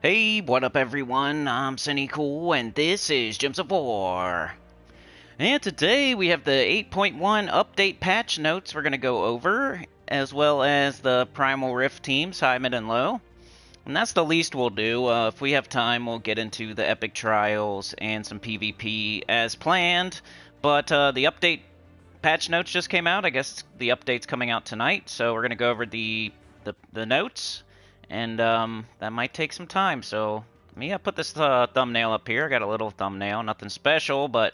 Hey, what up everyone? I'm Sinnycool and this is Gems of War. And today we have the 8.1 update patch notes we're going to go over, as well as the Primal Rift teams, high, mid, and low. And that's the least we'll do. If we have time, we'll get into the epic trials and some PvP as planned. But the update patch notes just came out. I guess the update's coming out tonight, so we're going to go over the notes. And that might take some time, so I put this thumbnail up here. I got a little thumbnail, nothing special, but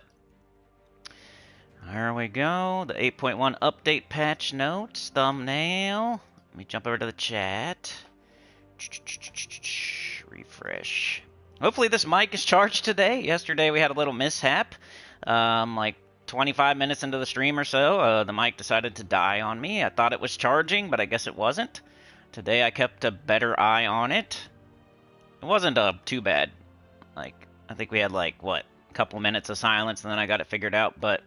there we go. The 8.1 update patch notes thumbnail. Let me jump over to the chat. Refresh. Hopefully this mic is charged today. Yesterday we had a little mishap. Like 25 minutes into the stream or so, the mic decided to die on me. I thought it was charging, but I guess it wasn't. Today I kept a better eye on it. It wasn't too bad. Like, I think we had like, what, a couple minutes of silence and then I got it figured out. But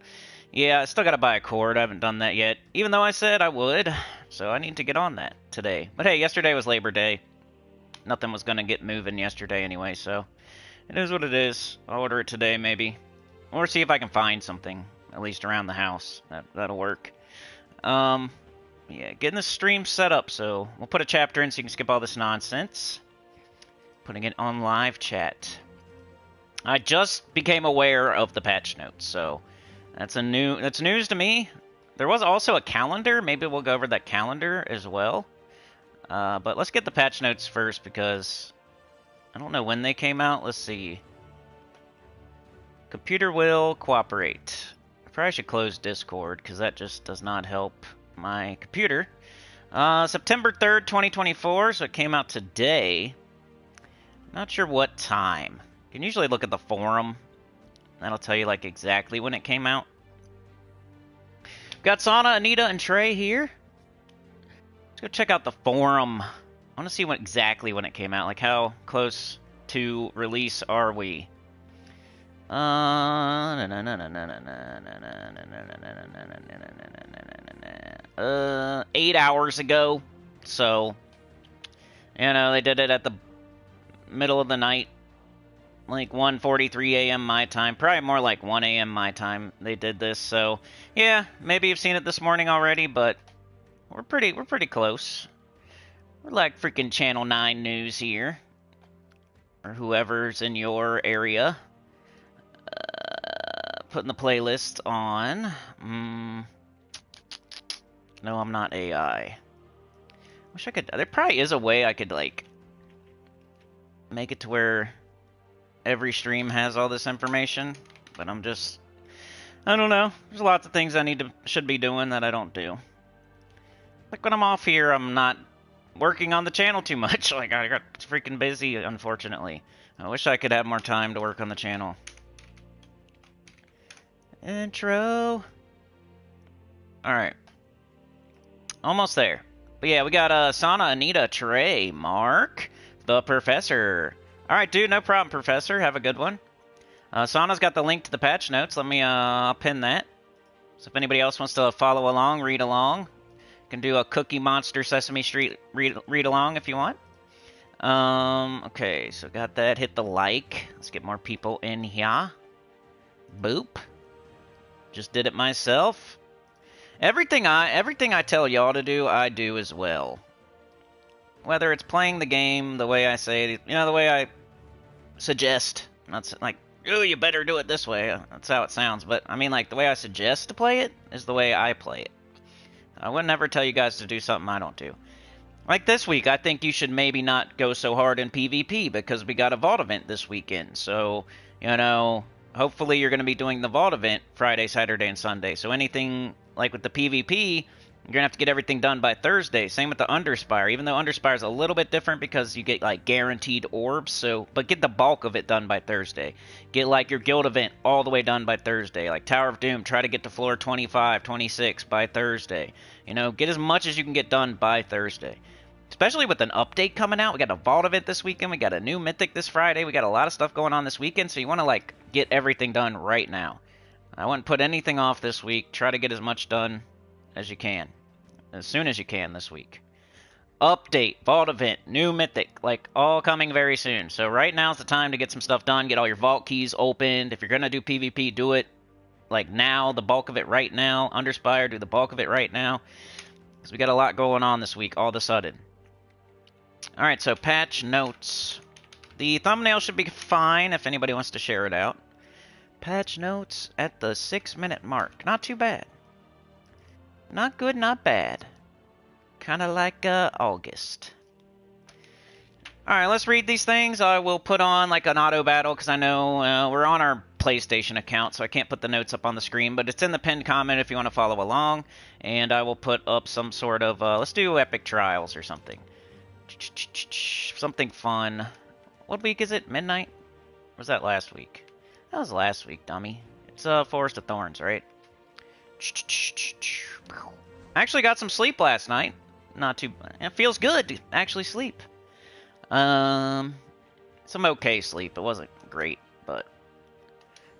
yeah, I still got to buy a cord. I haven't done that yet, even though I said I would. So I need to get on that today. But hey, yesterday was Labor Day. Nothing was going to get moving yesterday anyway, so it is what it is. I'll order it today maybe. Or see if I can find something, at least around the house. That'll work. Yeah, getting the stream set up, so we'll put a chapter in so you can skip all this nonsense. Putting it on live chat. I just became aware of the patch notes, so that's news to me. There was also a calendar. Maybe we'll go over that calendar as well. But let's get the patch notes first because I don't know when they came out. Let's see. Computer will cooperate. I probably should close Discord because that just does not help my computer. September 3rd, 2024, so it came out today. Not sure what time. You can usually look at the forum. That'll tell you like exactly when it came out. Got Sana, Anita, and Trey here. Let's go check out the forum. I want to see exactly when it came out. Like how close to release are we? 8 hours ago. So, you know, they did it at the middle of the night. Like 1:43 a.m. my time. Probably more like 1 a.m. my time they did this. So, yeah, maybe you've seen it this morning already, but we're pretty close. We're like freaking Channel 9 News here. Or whoever's in your area. Putting the playlist on. No, I'm not AI. Wish I could. There probably is a way I could like make it to where every stream has all this information, but I don't know. There's lots of things I should be doing that I don't do. Like when I'm off here, I'm not working on the channel too much. Like I got freaking busy, unfortunately. I wish I could have more time to work on the channel. Intro. Alright. Almost there. But yeah, we got Sana, Anita, Trey, Mark, the Professor. Alright, dude, no problem, Professor. Have a good one. Sana's got the link to the patch notes. Let me pin that. So if anybody else wants to follow along, read along, you can do a Cookie Monster Sesame Street read along if you want. Okay, so got that. Hit the like. Let's get more people in here. Boop. Just did it myself. Everything I tell y'all to do, I do as well. Whether it's playing the game the way I say it, you know, the way I suggest. Not like, oh, you better do it this way. That's how it sounds. But I mean, like, the way I suggest to play it is the way I play it. I would never tell you guys to do something I don't do. Like this week, I think you should maybe not go so hard in PvP because we got a Vault event this weekend. So, you know, hopefully you're going to be doing the Vault event Friday, Saturday, and Sunday. So anything like with the PvP, you're going to have to get everything done by Thursday. Same with the Underspire. Even though Underspire is a little bit different because you get like guaranteed orbs. So, but get the bulk of it done by Thursday. Get like your guild event all the way done by Thursday. Like Tower of Doom, try to get to floor 25, 26 by Thursday. You know, get as much as you can get done by Thursday. Especially with an update coming out. We got a Vault event this weekend. We got a new Mythic this Friday. We got a lot of stuff going on this weekend. So you want to like get everything done right now. I wouldn't put anything off this week. Try to get as much done as you can. As soon as you can this week. update, vault event, new mythic, like all coming very soon. So right now's the time to get some stuff done, get all your vault keys opened. If you're gonna do PvP, do it like now, the bulk of it right now. Underspire, do the bulk of it right now. Because we got a lot going on this week all of a sudden. Alright, so patch notes. The thumbnail should be fine if anybody wants to share it out. Patch notes at the 6-minute mark. Not too bad. Not good, not bad. Kind of like August. Alright, let's read these things. I will put on like an auto battle because I know we're on our PlayStation account, so I can't put the notes up on the screen, but it's in the pinned comment if you want to follow along. And I will put up some sort of, let's do Epic Trials or something. Something fun. What week is it? Midnight? Or was that last week? That was last week, dummy. It's Forest of Thorns, right? I actually got some sleep last night. Not too... It feels good to actually sleep. Some okay sleep. It wasn't great, but...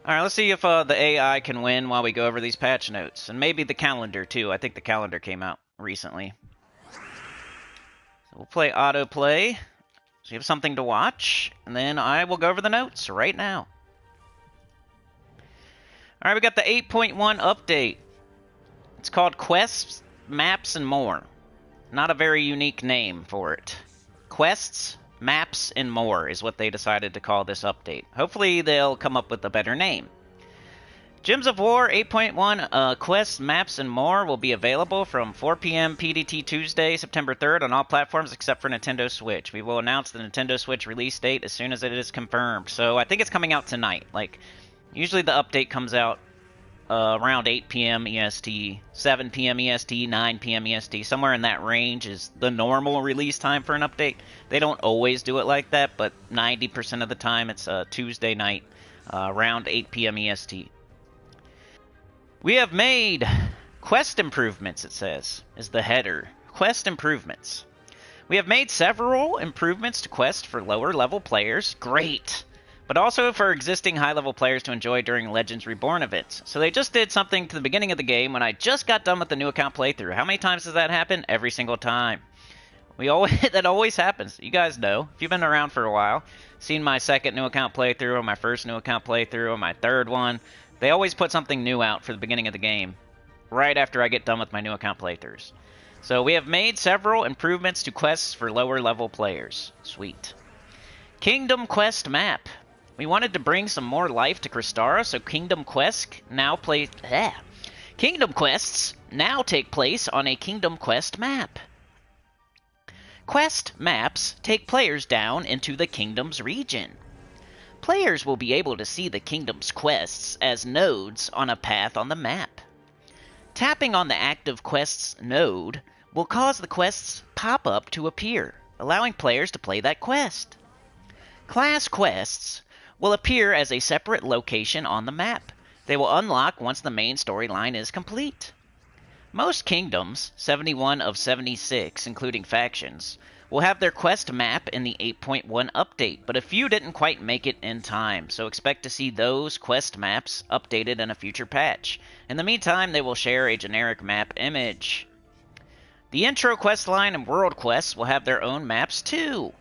Alright, let's see if the AI can win while we go over these patch notes. And maybe the calendar, too. I think the calendar came out recently. So we'll play autoplay. So you have something to watch. And then I will go over the notes right now. Alright, we got the 8.1 update. It's called Quests, Maps, and More. Not a very unique name for it. Quests, Maps, and More is what they decided to call this update. Hopefully they'll come up with a better name. Gems of War 8.1 Quests, Maps, and More will be available from 4 p.m. PDT Tuesday, September 3rd on all platforms except for Nintendo Switch. We will announce the Nintendo Switch release date as soon as it is confirmed. So I think it's coming out tonight. Like, usually the update comes out around 8 p.m. EST, 7 p.m. EST, 9 p.m. EST. Somewhere in that range is the normal release time for an update. They don't always do it like that, but 90% of the time it's Tuesday night, around 8 p.m. EST. We have made quest improvements, it says, is the header. Quest improvements. We have made several improvements to quests for lower level players. Great! But also for existing high-level players to enjoy during Legends Reborn events. So they just did something to the beginning of the game when I just got done with the new account playthrough. How many times does that happen? Every single time. That always happens. You guys know. If you've been around for a while, seen my second new account playthrough, or my first new account playthrough, or my third one, they always put something new out for the beginning of the game, right after I get done with my new account playthroughs. So we have made several improvements to quests for lower-level players. Sweet. Kingdom Quest Map. We wanted to bring some more life to Crystara, so Kingdom Quests now take place on a Kingdom Quest map. Quest maps take players down into the Kingdom's region. Players will be able to see the Kingdom's quests as nodes on a path on the map. Tapping on the active quest's node will cause the quest's pop-up to appear, allowing players to play that quest. Class quests will appear as a separate location on the map. They will unlock once the main storyline is complete. Most kingdoms, 71 of 76, including factions, will have their quest map in the 8.1 update, but a few didn't quite make it in time, so expect to see those quest maps updated in a future patch. In the meantime, they will share a generic map image. The intro quest line and world quests will have their own maps too.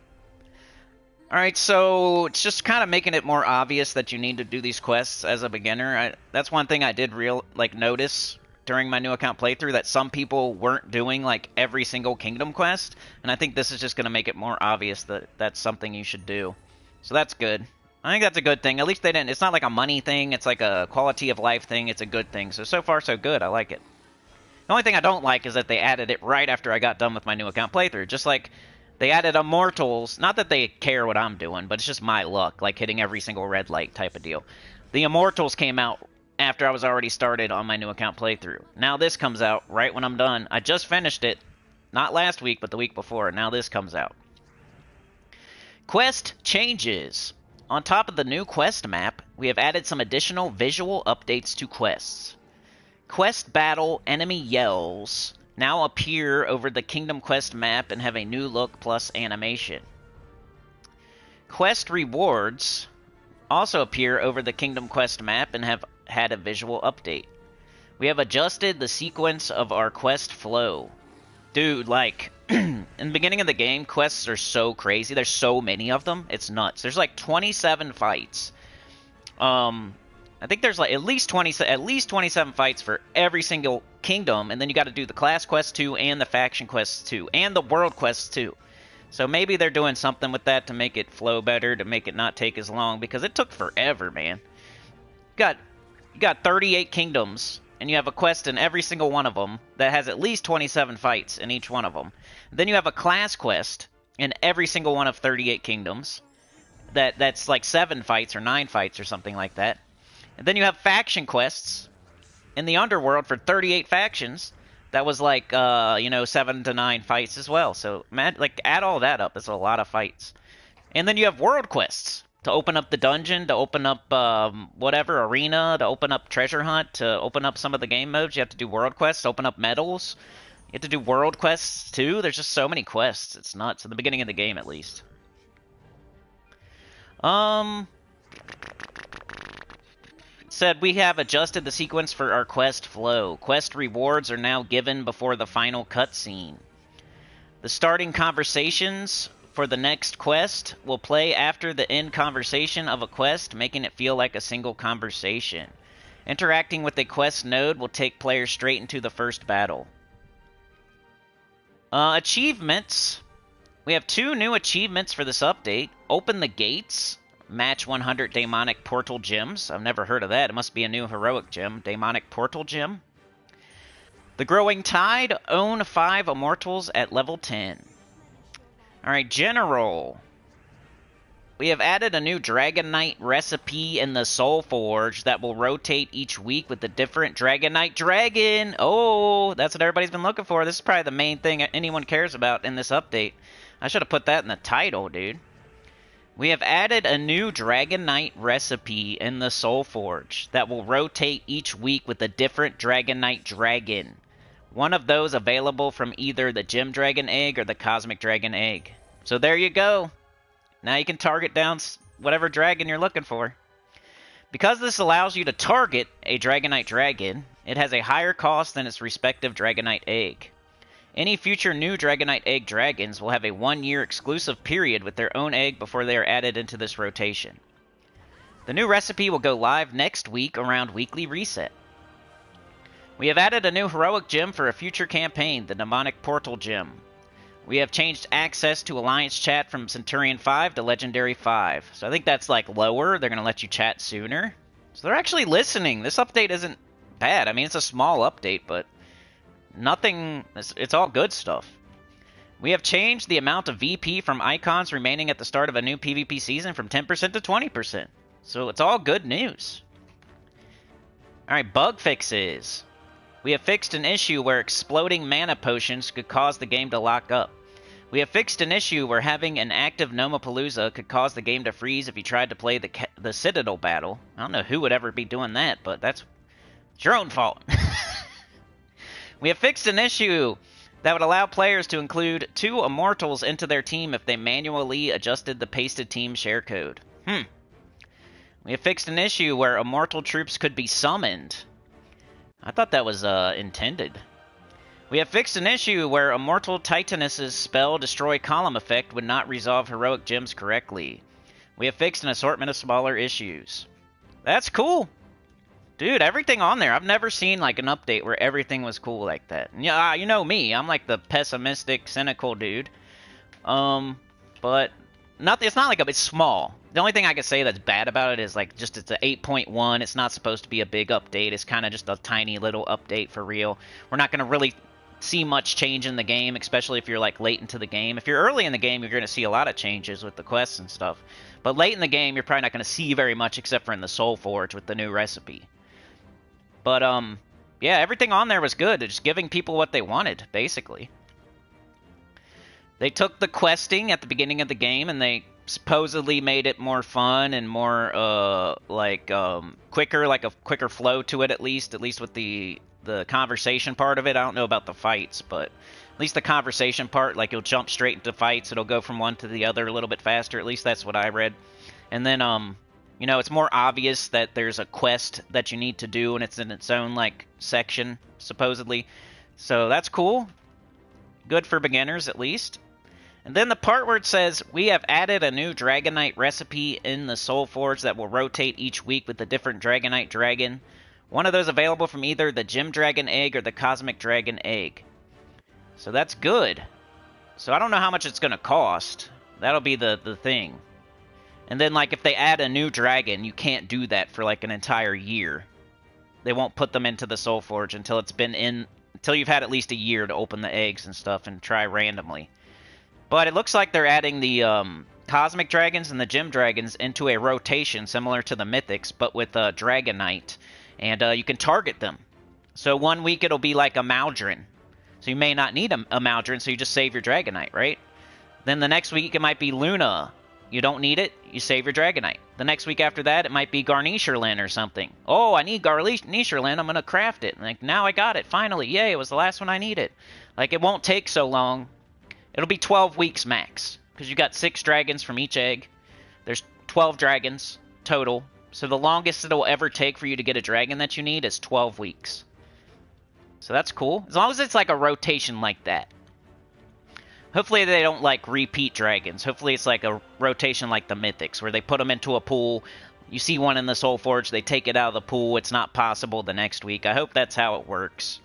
Alright, so it's just kind of making it more obvious that you need to do these quests as a beginner. That's one thing I did notice during my new account playthrough, that some people weren't doing like every single kingdom quest, and I think this is just going to make it more obvious that that's something you should do. So that's good. I think that's a good thing. At least they didn't. It's not like a money thing. It's like a quality of life thing. It's a good thing. So far, so good. I like it. The only thing I don't like is that they added it right after I got done with my new account playthrough. Just like they added Immortals. Not that they care what I'm doing, but it's just my luck, like hitting every single red light type of deal. The Immortals came out after I was already started on my new account playthrough. Now this comes out right when I'm done. I just finished it. Not last week, but the week before. Now this comes out. Quest changes. On top of the new quest map, we have added some additional visual updates to quests. Quest battle enemy yells now appear over the Kingdom Quest map and have a new look plus animation. Quest rewards also appear over the Kingdom Quest map and have had a visual update. We have adjusted the sequence of our quest flow. Dude, like, in the beginning of the game, quests are so crazy. There's so many of them. It's nuts. There's like 27 fights. I think there's like at least 27 fights for every single kingdom, and then you got to do the class quests too, and the faction quests too, and the world quests too. So maybe they're doing something with that to make it flow better, to make it not take as long, because it took forever, man. You got 38 kingdoms, and you have a quest in every single one of them that has at least 27 fights in each one of them. Then you have a class quest in every single one of 38 kingdoms that's like 7 fights or 9 fights or something like that. And then you have faction quests in the underworld for 38 factions. That was like, 7 to 9 fights as well. So, man, like, add all that up. It's a lot of fights. And then you have world quests to open up the dungeon, to open up whatever, arena, to open up treasure hunt, to open up some of the game modes. You have to do world quests, open up medals. You have to do world quests, too. There's just so many quests. It's nuts. At the beginning of the game, at least. Said we have adjusted the sequence for our quest flow. Quest rewards are now given before the final cutscene. The starting conversations for the next quest will play after the end conversation of a quest, making it feel like a single conversation. Interacting with a quest node will take players straight into the first battle. Achievements. We have 2 new achievements for this update. Open the gates. Match 100 Demonic Portal Gems. I've never heard of that. It must be a new heroic gem. Demonic Portal Gem. The Growing Tide. Own 5 Immortals at level 10. Alright, General. We have added a new Dragon Knight recipe in the Soul Forge that will rotate each week with a different Dragon Knight dragon. Oh, that's what everybody's been looking for. This is probably the main thing anyone cares about in this update. I should have put that in the title, dude. We have added a new Dragon Knight recipe in the Soul Forge that will rotate each week with a different Dragon Knight dragon. One of those available from either the Gem Dragon Egg or the Cosmic Dragon Egg. So there you go. Now you can target down whatever dragon you're looking for. Because this allows you to target a Dragon Knight dragon, it has a higher cost than its respective Dragon Knight egg. Any future new Dragon Knight egg dragons will have a 1-year exclusive period with their own egg before they are added into this rotation. The new recipe will go live next week around weekly reset. We have added a new heroic gem for a future campaign, the Demonic Portal Gem. We have changed access to Alliance chat from Centurion 5 to Legendary 5. So I think that's like lower. They're going to let you chat sooner. So they're actually listening. This update isn't bad. I mean, it's a small update, but nothing, it's all good stuff. We have changed the amount of VP from icons remaining at the start of a new PvP season from 10% to 20%. So it's all good news. Alright, bug fixes. We have fixed an issue where exploding mana potions could cause the game to lock up. We have fixed an issue where having an active Nomapalooza could cause the game to freeze if you tried to play the Citadel battle. I don't know who would ever be doing that, but it's your own fault. We have fixed an issue that would allow players to include 2 Immortals into their team if they manually adjusted the pasted team share code. We have fixed an issue where Immortal troops could be summoned. I thought that was intended. We have fixed an issue where Immortal Titaness's spell Destroy Column effect would not resolve heroic gems correctly. We have fixed an assortment of smaller issues. That's cool. Dude, everything on there. I've never seen like an update where everything was cool like that. Yeah, you know me. I'm like the pessimistic, cynical dude. But it's not like it's small. The only thing I can say that's bad about it is like just it's a 8.1. It's not supposed to be a big update. It's kind of just a tiny little update for real. We're not going to really see much change in the game, especially if you're like late into the game. If you're early in the game, you're going to see a lot of changes with the quests and stuff. But late in the game, you're probably not going to see very much except for in the Soul Forge with the new recipe. But, yeah, everything on there was good. Just giving people what they wanted, basically. They took the questing at the beginning of the game, and they supposedly made it more fun and more, quicker, like a quicker flow to it, at least with the conversation part of it. I don't know about the fights, but at least the conversation part, like, you'll jump straight into fights. It'll go from one to the other a little bit faster. At least that's what I read. And then, it's more obvious that there's a quest that you need to do, and it's in its own, like, section, supposedly. So that's cool. Good for beginners, at least. And then the part where it says, we have added a new Dragonite recipe in the Soul Forge that will rotate each week with a different Dragonite dragon. One of those available from either the Gem Dragon Egg or the Cosmic Dragon Egg. So that's good. So I don't know how much it's going to cost. That'll be the thing. And then, like, if they add a new dragon, you can't do that for, like, an entire year. They won't put them into the Soul Forge until it's been in... until you've had at least a year to open the eggs and stuff and try randomly. But it looks like they're adding the Cosmic Dragons and the Gem Dragons into a rotation similar to the Mythics, but with Dragonite. And you can target them. So 1 week it'll be like a Maldron. So you may not need a Maldron, so you just save your Dragonite, right? Then the next week it might be Luna. You don't need it, you save your Dragonite. The next week after that, it might be Garnisherlin or something. Oh, I need Garnisherlin, I'm going to craft it. Like, now I got it, finally. Yay, it was the last one I needed. Like, it won't take so long. It'll be 12 weeks max, because you got 6 dragons from each egg. There's 12 dragons total. So the longest it'll ever take for you to get a dragon that you need is 12 weeks. So that's cool. As long as it's like a rotation like that. Hopefully they don't, like, repeat dragons. Hopefully it's like a rotation like the Mythics, where they put them into a pool. You see one in the Soul Forge, they take it out of the pool. It's not possible the next week. I hope that's how it works.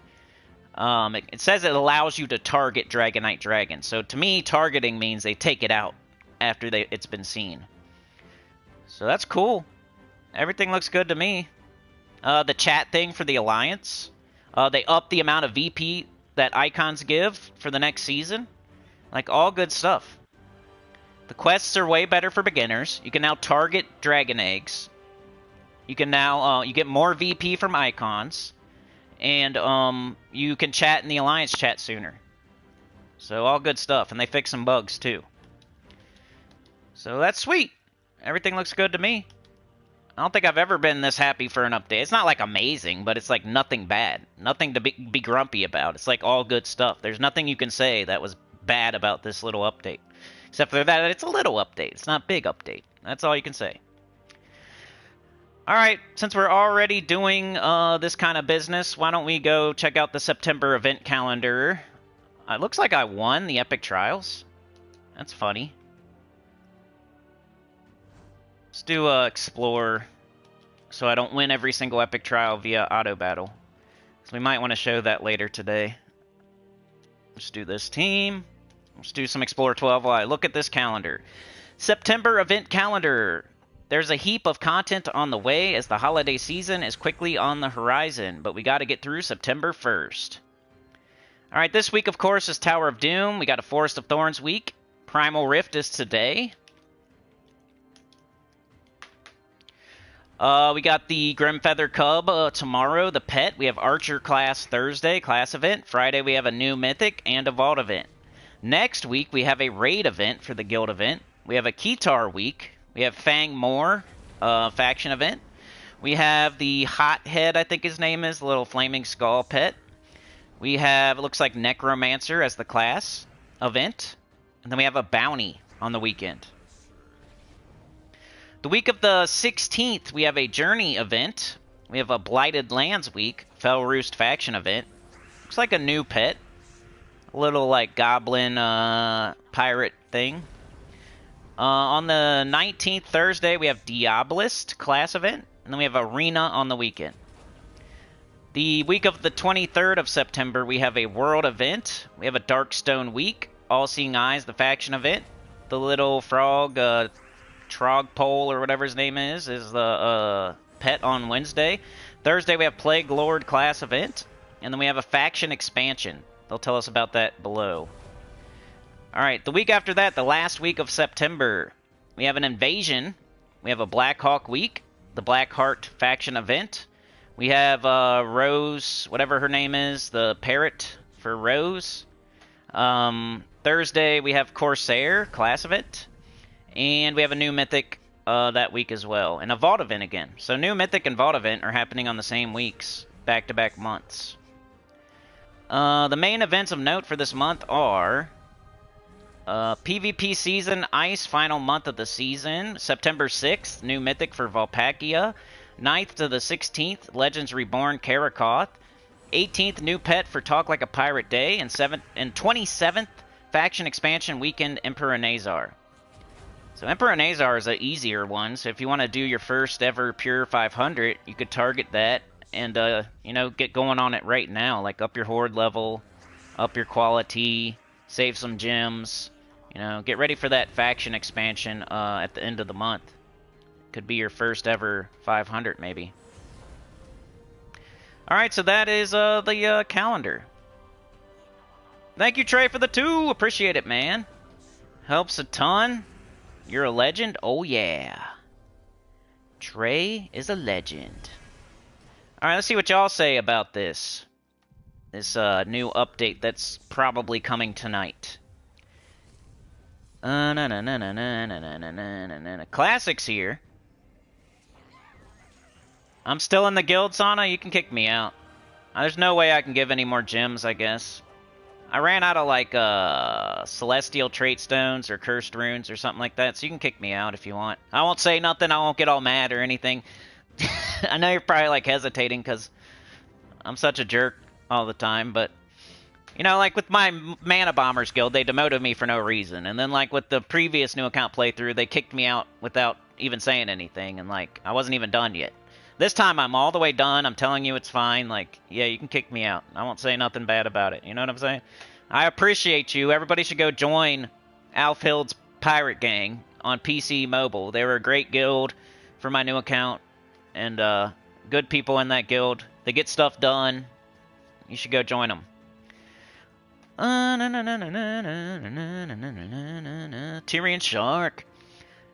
It says it allows you to target Dragonite dragons. So to me, targeting means they take it out after it's been seen. So that's cool. Everything looks good to me. The chat thing for the Alliance. They up the amount of VP that icons give for the next season. Like, all good stuff. The quests are way better for beginners. You can now target dragon eggs. You can now, you get more VP from icons. And, you can chat in the Alliance chat sooner. So, all good stuff. And they fix some bugs, too. So, that's sweet. Everything looks good to me. I don't think I've ever been this happy for an update. It's not, like, amazing, but it's, like, nothing bad. Nothing to be grumpy about. It's, like, all good stuff. There's nothing you can say that was bad about this little update. Except for that, it's a little update. It's not a big update. That's all you can say. Alright, since we're already doing this kind of business, why don't we go check out the September event calendar. It looks like I won the Epic Trials. That's funny. Let's do Explore, so I don't win every single Epic Trial via Auto Battle. So we might want to show that later today. Let's do this team. Let's do some Explore 12 while I look at this calendar. September event calendar. There's a heap of content on the way as the holiday season is quickly on the horizon, but we got to get through September 1st. Alright, this week, of course, is Tower of Doom. We got a Forest of Thorns week. Primal Rift is today. We got the Grimfeather Cub tomorrow, the pet. We have Archer class Thursday, class event. Friday, we have a new Mythic and a Vault event. Next week, we have a raid event for the guild event. We have a Keytar week. We have Fang Moor faction event. We have the Hothead, I think his name is, the little flaming skull pet. We have, it looks like Necromancer as the class event. And then we have a bounty on the weekend. The week of the 16th, we have a Journey event. We have a Blighted Lands week, Fell Roost faction event. Looks like a new pet. A little, like, goblin pirate thing. On the 19th, Thursday, we have Diabolist class event. And then we have Arena on the weekend. The week of the 23rd of September, we have a World event. We have a Darkstone week. All Seeing Eyes, the faction event. The little frog, Trogpole, or whatever his name is the pet on Wednesday. Thursday, we have Plague Lord class event. And then we have a faction expansion. They'll tell us about that below. Alright, the week after that, the last week of September, we have an Invasion. We have a Blackhawk week, the Blackheart faction event. We have Rose, whatever her name is, the parrot for Rose. Thursday, we have Corsair class event. And we have a new Mythic that week as well. And a Vault event again. So new Mythic and Vault event are happening on the same weeks, back-to-back months. The main events of note for this month are PvP Season Ice, final month of the season. September 6th, new Mythic for Volpakia. 9th to the 16th, Legends Reborn Karakoth. 18th new pet for Talk Like a Pirate Day, and 27th faction expansion weekend Emperor Nazar. So Emperor Nazar is an easier one, so if you want to do your first ever Pure 500, you could target that and, you know, get going on it right now. Like, up your horde level, up your quality, save some gems, you know, get ready for that faction expansion at the end of the month. Could be your first ever 500, maybe. Alright, so that is the calendar. Thank you, Trey, for the 2. Appreciate it, man. Helps a ton. You're a legend? Oh, yeah. Trey is a legend. Alright, let's see what y'all say about this. This new update that's probably coming tonight. Classics here. I'm still in the guild, Sana. You can kick me out. There's no way I can give any more gems, I guess. I ran out of, like, Celestial Trait Stones or Cursed Runes or something like that, so you can kick me out if you want. I won't say nothing, I won't get all mad or anything. I know you're probably, like, hesitating because I'm such a jerk all the time, but... You know, like, with my Mana Bombers guild, they demoted me for no reason. And then, like, with the previous new account playthrough, they kicked me out without even saying anything, and, like, I wasn't even done yet. This time, I'm all the way done. I'm telling you it's fine. Like, yeah, you can kick me out. I won't say nothing bad about it. You know what I'm saying? I appreciate you. Everybody should go join Alfhild's Pirate Gang on PC Mobile. They were a great guild for my new account. And, good people in that guild. They get stuff done. You should go join them. Tyrian Shark.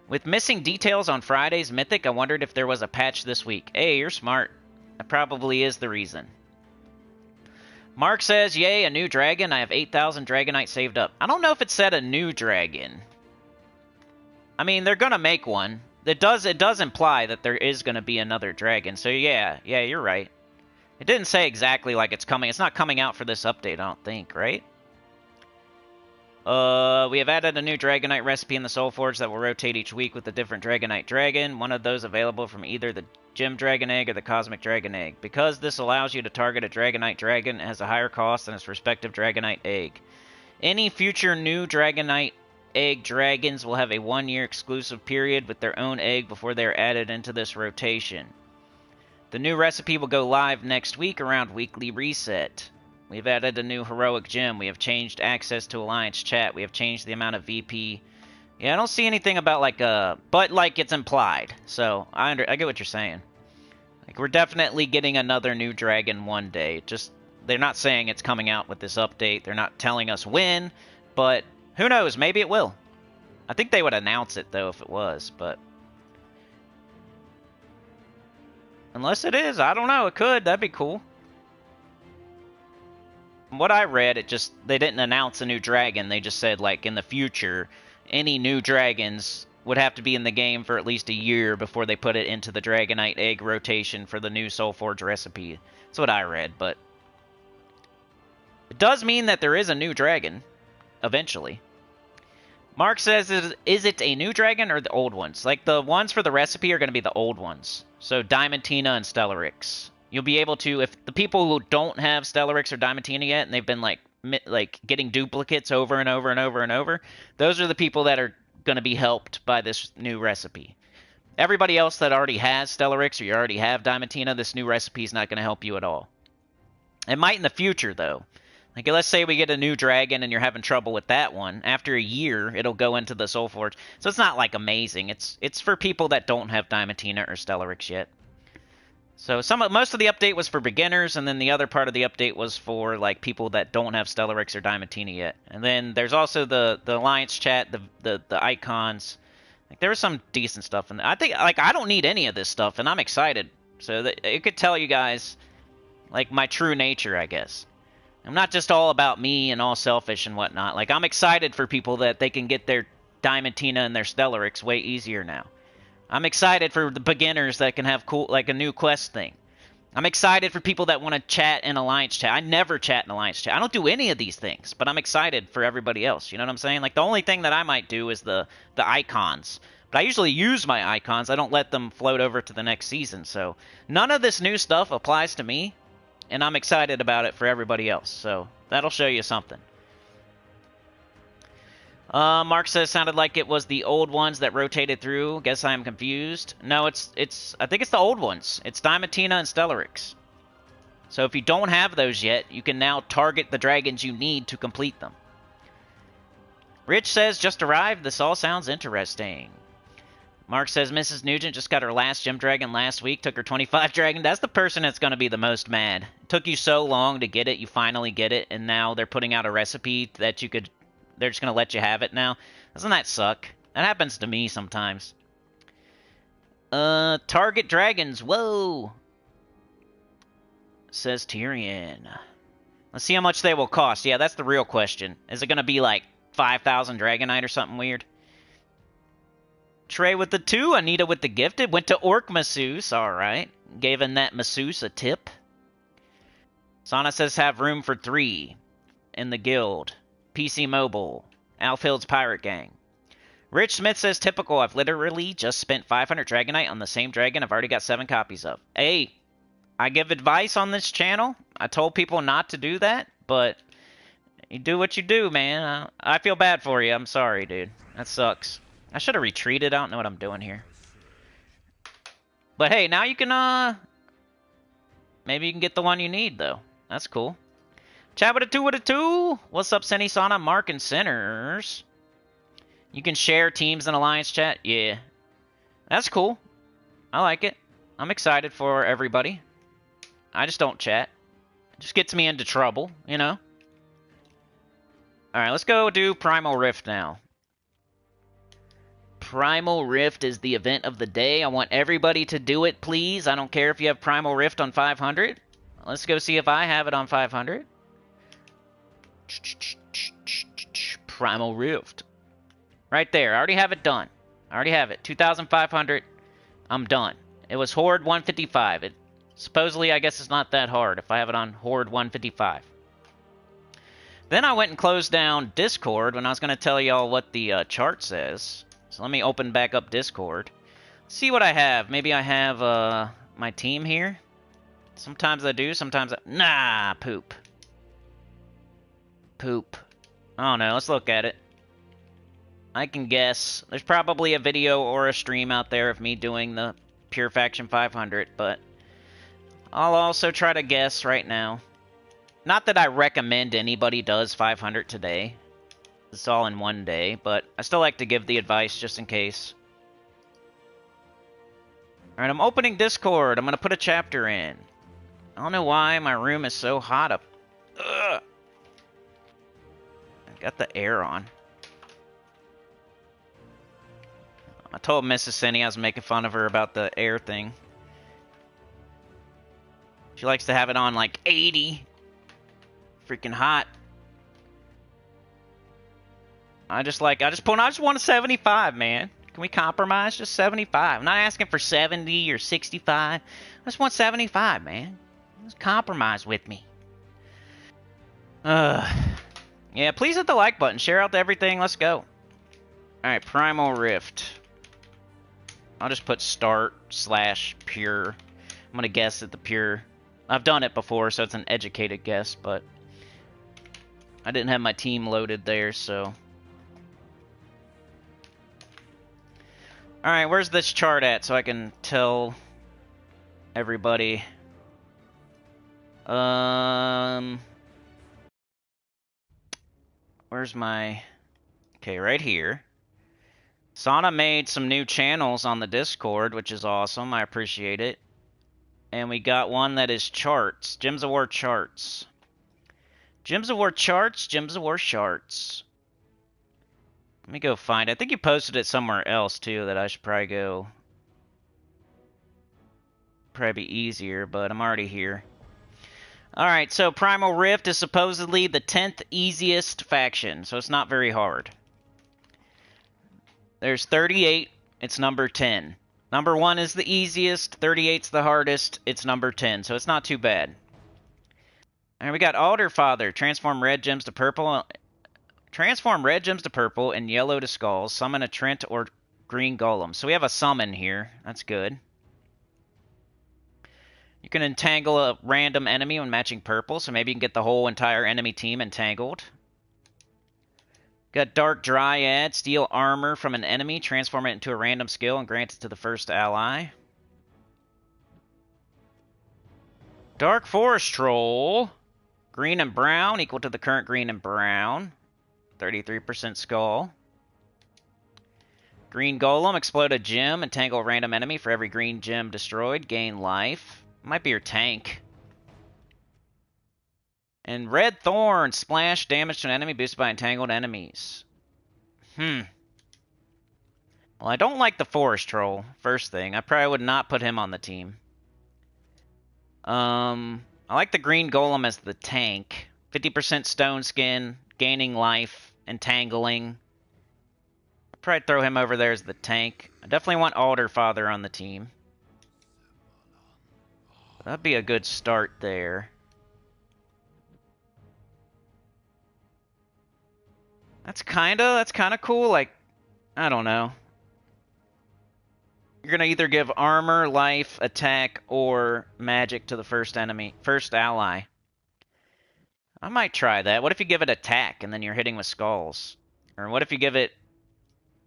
With missing details on Friday's Mythic, I wondered if there was a patch this week. Hey, you're smart. That probably is the reason. Mark says, yay, a new dragon. I have 8,000 Dragonite saved up. I don't know if it said a new dragon. I mean, they're going to make one. It does imply that there is going to be another dragon. So, yeah, you're right. It didn't say exactly like it's coming. It's not coming out for this update, I don't think, right? We have added a new Dragonite recipe in the Soul Forge that will rotate each week with a different Dragonite dragon, one of those available from either the Gem Dragon Egg or the Cosmic Dragon Egg. Because this allows you to target a Dragonite dragon, it has a higher cost than its respective Dragonite egg. Any future new Dragonite egg dragons will have a 1-year exclusive period with their own egg before they are added into this rotation. The new recipe will go live next week around weekly reset. We've added a new heroic gem. We have changed access to Alliance chat. We have changed the amount of VP. Yeah, I don't see anything about, like, but, like, it's implied. So, I get what you're saying. Like, we're definitely getting another new dragon one day. Just, they're not saying it's coming out with this update. They're not telling us when, but who knows? Maybe it will. I think they would announce it, though, if it was, but... Unless it is, I don't know. It could. That'd be cool. From what I read, they didn't announce a new dragon. They just said, like, in the future, any new dragons would have to be in the game for at least a year before they put it into the Dragonite egg rotation for the new Soulforge recipe. That's what I read, but it does mean that there is a new dragon eventually. Mark says, is it a new dragon or the old ones? Like, the ones for the recipe are going to be the old ones. So, Diamantina and Stellarix. You'll be able to, if the people who don't have Stellarix or Diamantina yet, and they've been, like getting duplicates over and over and over and over, those are the people that are going to be helped by this new recipe. Everybody else that already has Stellarix or you already have Diamantina, this new recipe is not going to help you at all. It might in the future, though. Like, let's say we get a new dragon and you're having trouble with that one. After a year, it'll go into the Soulforge. So it's not, like, amazing. It's for people that don't have Diamantina or Stellarix yet. So most of the update was for beginners, and then the other part of the update was for, like, people that don't have Stellarix or Diamantina yet. And then there's also the Alliance chat, the icons. Like, there was some decent stuff in there. I think, like, I don't need any of this stuff, and I'm excited. So that it could tell you guys, like, my true nature, I guess. I'm not just all about me and all selfish and whatnot. Like, I'm excited for people that they can get their Diamantina and their Stellarix way easier now. I'm excited for the beginners that can have cool, like, a new quest thing. I'm excited for people that want to chat in Alliance chat. I never chat in Alliance chat. I don't do any of these things, but I'm excited for everybody else. You know what I'm saying? Like, the only thing that I might do is the icons. But I usually use my icons. I don't let them float over to the next season. So none of this new stuff applies to me. and I'm excited about it for everybody else. So that'll show you something. Mark says sounded like it was the old ones that rotated through. Guess I am confused. No, it's I think it's the old ones. It's Diamantina and Stellarix. So if you don't have those yet, you can now target the dragons you need to complete them. Rich says, just arrived. This all sounds interesting. Mark says, Mrs. Nugent just got her last gem dragon last week. Took her 25 dragon. That's the person that's going to be the most mad. It took you so long to get it. You finally get it. And now they're putting out a recipe that you could... They're just going to let you have it now. Doesn't that suck? That happens to me sometimes. Target dragons. Whoa. Says Tyrion. Let's see how much they will cost. Yeah, that's the real question. Is it going to be like 5,000 Dragonite or something weird? Trey with the 2, Anita with the gifted. Went to Orc Masseuse, alright. Giving that masseuse a tip. Sana says have room for 3 in the guild. PC Mobile. Alfield's Pirate Gang. Rich Smith says typical, I've literally just spent 500 Dragonite on the same dragon I've already got 7 copies of. Hey, I give advice on this channel. I told people not to do that, but you do what you do, man. I feel bad for you. I'm sorry, dude. That sucks. I should have retreated. I don't know what I'm doing here. But hey, now you can, maybe you can get the one you need, though. That's cool. Chat with a 2. What's up, Senny, Sana, Mark, and Sinners? You can share teams and alliance chat? Yeah. That's cool. I like it. I'm excited for everybody. I just don't chat. It just gets me into trouble, you know? Alright, let's go do Primal Rift now. Primal Rift is the event of the day. I want everybody to do it, please. I don't care if you have Primal Rift on 500. Let's go see if I have it on 500. Primal Rift. Right there. I already have it done. I already have it. 2,500. I'm done. It was Horde 155. Supposedly, I guess it's not that hard if I have it on Horde 155. Then I went and closed down Discord when I was going to tell y'all what the chart says. So let me open back up Discord. See what I have. Maybe I have my team here. Sometimes I do, sometimes I... Nah, poop. Poop. I don't know, let's look at it. I can guess. There's probably a video or a stream out there of me doing the Pure Faction 500, but I'll also try to guess right now. Not that I recommend anybody does 500 today. It's all in one day, but I still like to give the advice just in case. Alright, I'm opening Discord. I'm going to put a chapter in. I don't know why my room is so hot up. Ugh. I got the air on. I told Mrs. Cindy I was making fun of her about the air thing. She likes to have it on like 80. Freaking hot. I just want a 75, man. Can we compromise? Just 75. I'm not asking for 70 or 65. I just want 75, man. Just compromise with me. Yeah, please hit the like button. Share out everything. Let's go. Alright, Primal Rift. I'll just put start/pure. I'm going to guess at the pure. I've done it before, so it's an educated guess, but I didn't have my team loaded there, so... Alright, where's this chart at so I can tell everybody? Where's my... Okay, right here. Sana made some new channels on the Discord, which is awesome. I appreciate it. And we got one that is charts. Gems of War charts. Gems of War charts, Gems of War charts. Let me go find it. I think you posted it somewhere else, too, that I should probably go... Probably be easier, but I'm already here. Alright, so Primal Rift is supposedly the 10th easiest faction, so it's not very hard. There's 38, it's number 10. Number 1 is the easiest, 38's the hardest, it's number 10, so it's not too bad. Alright, we got Alder Father, transform red gems to purple. Transform red gems to purple and yellow to skulls. Summon a Trent or green golem. So we have a summon here. That's good. You can entangle a random enemy when matching purple, so maybe you can get the whole entire enemy team entangled. Got Dark Dryad, steal armor from an enemy, transform it into a random skill, and grant it to the first ally. Dark Forest Troll, green and brown, equal to the current green and brown. 33% skull. Green Golem, explode a gem, entangle a random enemy for every green gem destroyed, gain life. Might be your tank. And Red Thorn, splash damage to an enemy boosted by entangled enemies. Well, I don't like the Forest Troll, first thing. I probably would not put him on the team. I like the Green Golem as the tank. 50% stone skin, gaining life, entangling. I'd probably throw him over there as the tank. I definitely want Alderfather on the team. That'd be a good start there. That's kinda cool. Like, I don't know. You're gonna either give armor, life, attack, or magic to the first ally. I might try that. What if you give it attack and then you're hitting with skulls? Or what if you give it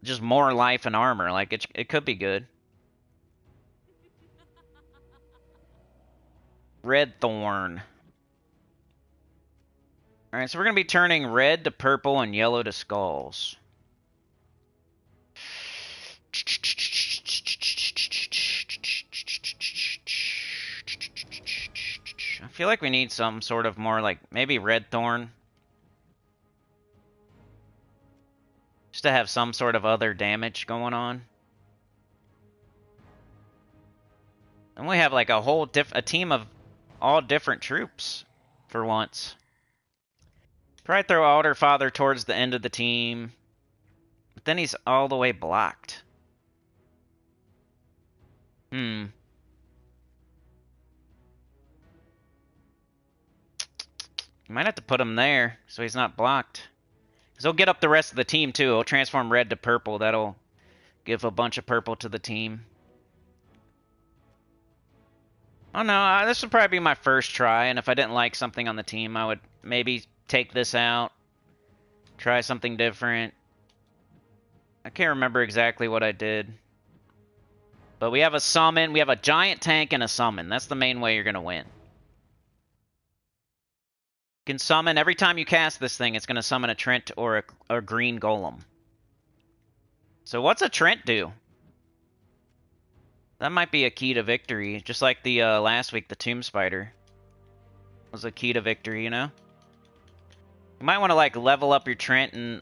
just more life and armor? Like, it could be good. Red Thorn. Alright, so we're going to be turning red to purple and yellow to skulls. I feel like we need some sort of more, like, maybe Red Thorn. Just to have some sort of other damage going on. And we have, like, a team of all different troops for once. Probably throw Alderfather towards the end of the team. But then he's all the way blocked. You might have to put him there so he's not blocked. Because he'll get up the rest of the team too. He'll transform red to purple. That'll give a bunch of purple to the team. Oh no, this would probably be my first try, and if I didn't like something on the team, I would maybe take this out, try something different. I can't remember exactly what I did. But we have a summon, we have a giant tank and a summon. That's the main way you're going to win. You can summon, every time you cast this thing, it's going to summon a Trent or a green golem. So what's a Trent do? That might be a key to victory, just like the last week, the Tomb Spider was a key to victory, you know? You might want to, like, level up your Trent and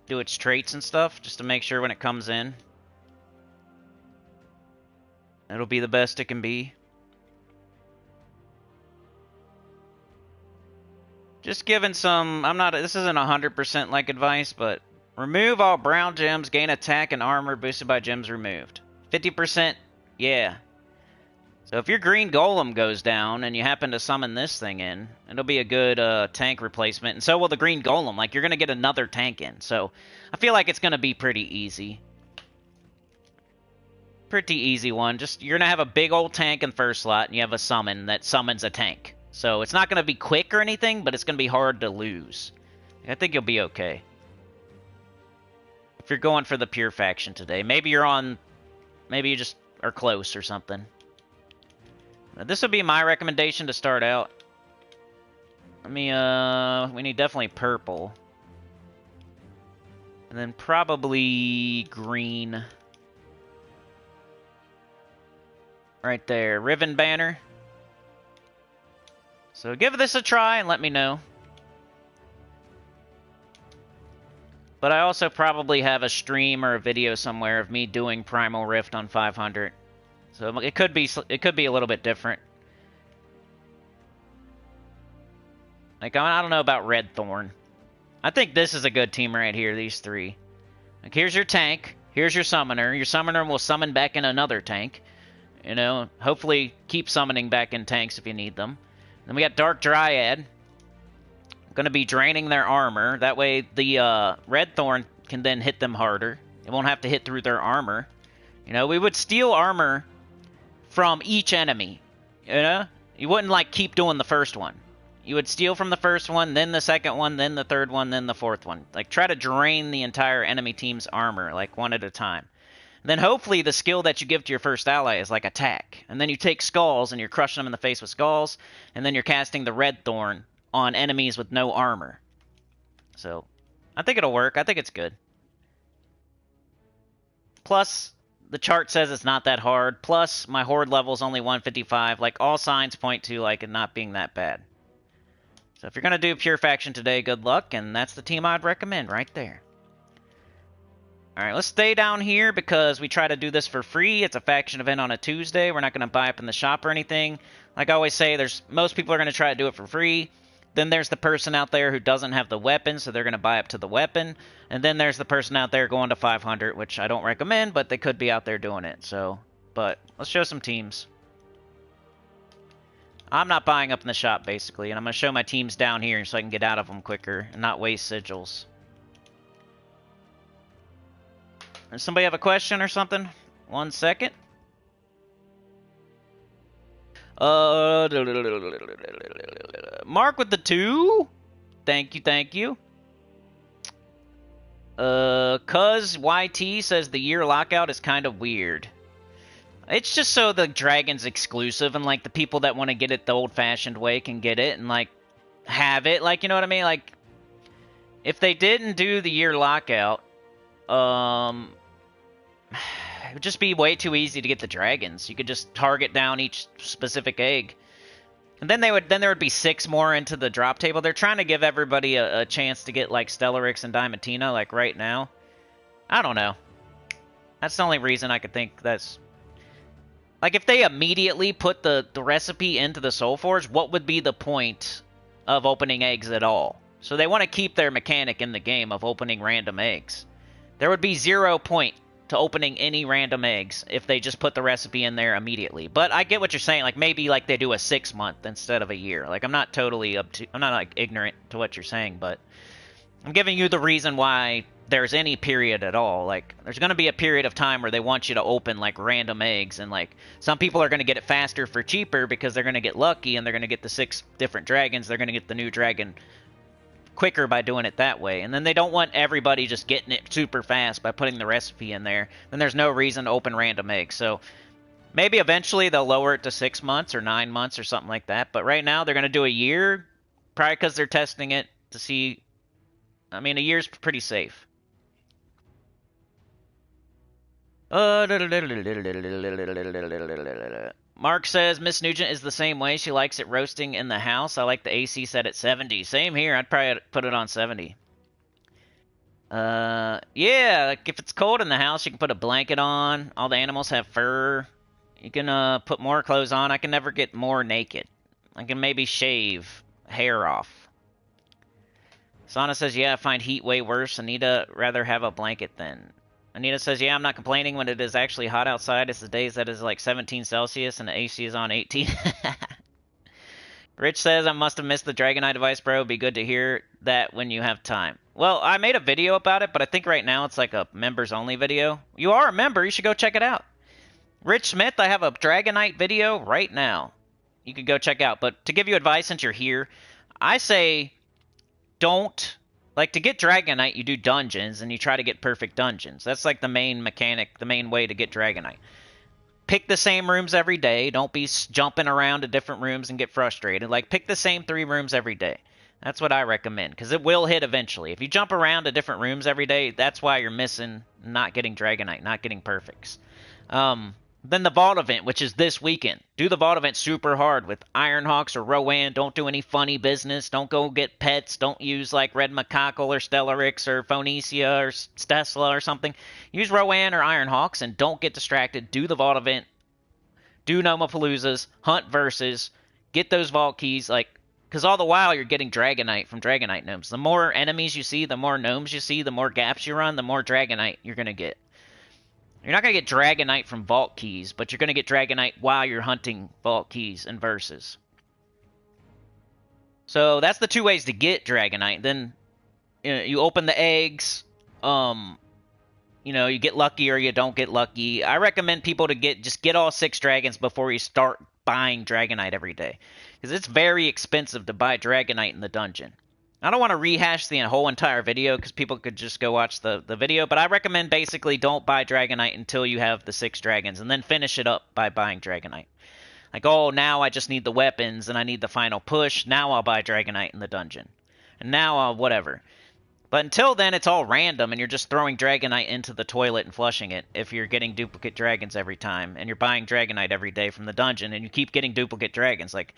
do its traits and stuff, just to make sure when it comes in, it'll be the best it can be. Just giving some, this isn't 100% like advice, but remove all brown gems, gain attack and armor boosted by gems removed. 50%, yeah. So if your green golem goes down and you happen to summon this thing in, it'll be a good tank replacement. And so will the green golem. Like, you're going to get another tank in. So I feel like it's going to be pretty easy. Pretty easy one. Just, you're going to have a big old tank in first slot, and you have a summon that summons a tank. So it's not going to be quick or anything, but it's going to be hard to lose. I think you'll be okay. If you're going for the pure faction today. Maybe you just are close or something. Now, this would be my recommendation to start out. We need definitely purple. And then probably green. Right there, Riven Banner. So give this a try and let me know. But I also probably have a stream or a video somewhere of me doing Primal Rift on 500. So it could be a little bit different. Like, I don't know about Red Thorn. I think this is a good team right here, these three. Like, here's your tank. Here's your summoner. Your summoner will summon back in another tank. You know, hopefully keep summoning back in tanks if you need them. Then we got Dark Dryad. Going to be draining their armor. That way the Red Thorn can then hit them harder. It won't have to hit through their armor. You know, we would steal armor from each enemy. You know? You wouldn't, like, keep doing the first one. You would steal from the first one, then the second one, then the third one, then the fourth one. Like, try to drain the entire enemy team's armor, like, one at a time. Then hopefully the skill that you give to your first ally is, like, attack. And then you take skulls, and you're crushing them in the face with skulls, and then you're casting the red thorn on enemies with no armor. So, I think it'll work. I think it's good. Plus, the chart says it's not that hard. Plus, my horde level is only 155. Like, all signs point to, like, it not being that bad. So if you're going to do Pure Faction today, good luck, and that's the team I'd recommend right there. Alright, let's stay down here because we try to do this for free. It's a faction event on a Tuesday. We're not going to buy up in the shop or anything. Like I always say, most people are going to try to do it for free. Then there's the person out there who doesn't have the weapon, so they're going to buy up to the weapon. And then there's the person out there going to 500, which I don't recommend, but they could be out there doing it. So, but let's show some teams. I'm not buying up in the shop, basically, and I'm going to show my teams down here so I can get out of them quicker and not waste sigils. Does somebody have a question or something? 1 second. Mark with the 2. Thank you, thank you. Cuz YT says the year lockout is kind of weird. It's just so the Dragon's exclusive, and, like, the people that want to get it the old-fashioned way can get it and, like, have it. Like, you know what I mean? Like, if they didn't do the year lockout, it would just be way too easy to get the Dragons. You could just target down each specific egg. And then there would be 6 more into the drop table. They're trying to give everybody a chance to get, like, Stellarix and Diamantina, like, right now. I don't know. That's the only reason I could think that's... Like, if they immediately put the recipe into the Soul Forge, what would be the point of opening eggs at all? So they want to keep their mechanic in the game of opening random eggs. There would be 0 point to opening any random eggs if they just put the recipe in there immediately. But I get what you're saying. Like, maybe, like, they do a 6-month instead of a year. Like, I'm not totally I'm not, like, ignorant to what you're saying, but I'm giving you the reason why there's any period at all. Like, there's going to be a period of time where they want you to open, like, random eggs, and, like, some people are going to get it faster for cheaper because they're going to get lucky and they're going to get the 6 different dragons. They're going to get the new dragon quicker by doing it that way. And then they don't want everybody just getting it super fast by putting the recipe in there. Then there's no reason to open random eggs. So maybe eventually they'll lower it to 6 months or 9 months or something like that. But right now they're going to do a year, probably because they're testing it to see. I mean, a year's pretty safe. Mark says Miss Nugent is the same way. She likes it roasting in the house. I like the AC set at 70. Same here. I'd probably put it on 70. Yeah, like if it's cold in the house, you can put a blanket on. All the animals have fur. You can put more clothes on. I can never get more naked. I can maybe shave hair off. Sana says, yeah, I find heat way worse. Anita rather have a blanket then. Anita says, yeah, I'm not complaining when it is actually hot outside. It's the days that is like 17 Celsius and the AC is on 18. Rich says, I must have missed the Dragonite device, bro. It'd be good to hear that when you have time. Well, I made a video about it, but I think right now it's like a members-only video. You are a member. You should go check it out. Rich Smith, I have a Dragonite video right now. You could go check out. But to give you advice since you're here, I say don't... Like, to get Dragonite, you do dungeons, and you try to get perfect dungeons. That's, like, the main mechanic, the main way to get Dragonite. Pick the same rooms every day. Don't be jumping around to different rooms and get frustrated. Like, pick the same 3 rooms every day. That's what I recommend, because it will hit eventually. If you jump around to different rooms every day, that's why you're missing not getting Dragonite, not getting perfects. Then the Vault event, which is this weekend. Do the Vault event super hard with Ironhawks or Rowan. Don't do any funny business. Don't go get pets. Don't use like Red Macacal or Stellarix or Phoenicia or Stesla or something. Use Rowan or Ironhawks and don't get distracted. Do the Vault event. Do Nomapaloozas. Hunt versus. Get those Vault keys. Like, because all the while you're getting Dragonite from Dragonite gnomes. The more enemies you see, the more gnomes you see, the more gaps you run, the more Dragonite you're going to get. You're not going to get Dragonite from Vault Keys, but you're going to get Dragonite while you're hunting Vault Keys and Verses. So that's the 2 ways to get Dragonite. Then you open the eggs. you know, you get lucky or you don't get lucky. I recommend people to just get all 6 dragons before you start buying Dragonite every day, because it's very expensive to buy Dragonite in the dungeon. I don't want to rehash the whole entire video because people could just go watch the video, but I recommend basically don't buy Dragonite until you have the 6 dragons, and then finish it up by buying Dragonite. Like, oh, now I just need the weapons and I need the final push. Now I'll buy Dragonite in the dungeon. And now I'll whatever. But until then, it's all random, and you're just throwing Dragonite into the toilet and flushing it if you're getting duplicate dragons every time, and you're buying Dragonite every day from the dungeon, and you keep getting duplicate dragons. Like,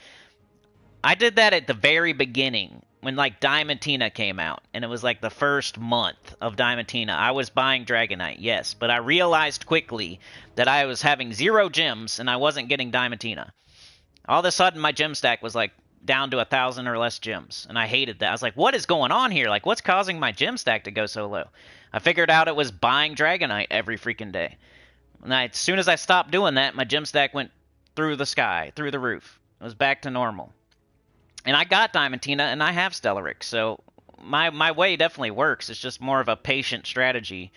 I did that at the very beginning, when, like, Diamantina came out, and it was, like, the first month of Diamantina. I was buying Dragonite, yes, but I realized quickly that I was having 0 gems, and I wasn't getting Diamantina. All of a sudden, my gem stack was, like, down to 1,000 or less gems, and I hated that. I was like, what is going on here? Like, what's causing my gem stack to go so low? I figured out it was buying Dragonite every freaking day. And as soon as I stopped doing that, my gem stack went through the sky, through the roof. It was back to normal. And I got Diamantina, and I have Stellarex, so my way definitely works. It's just more of a patient strategy,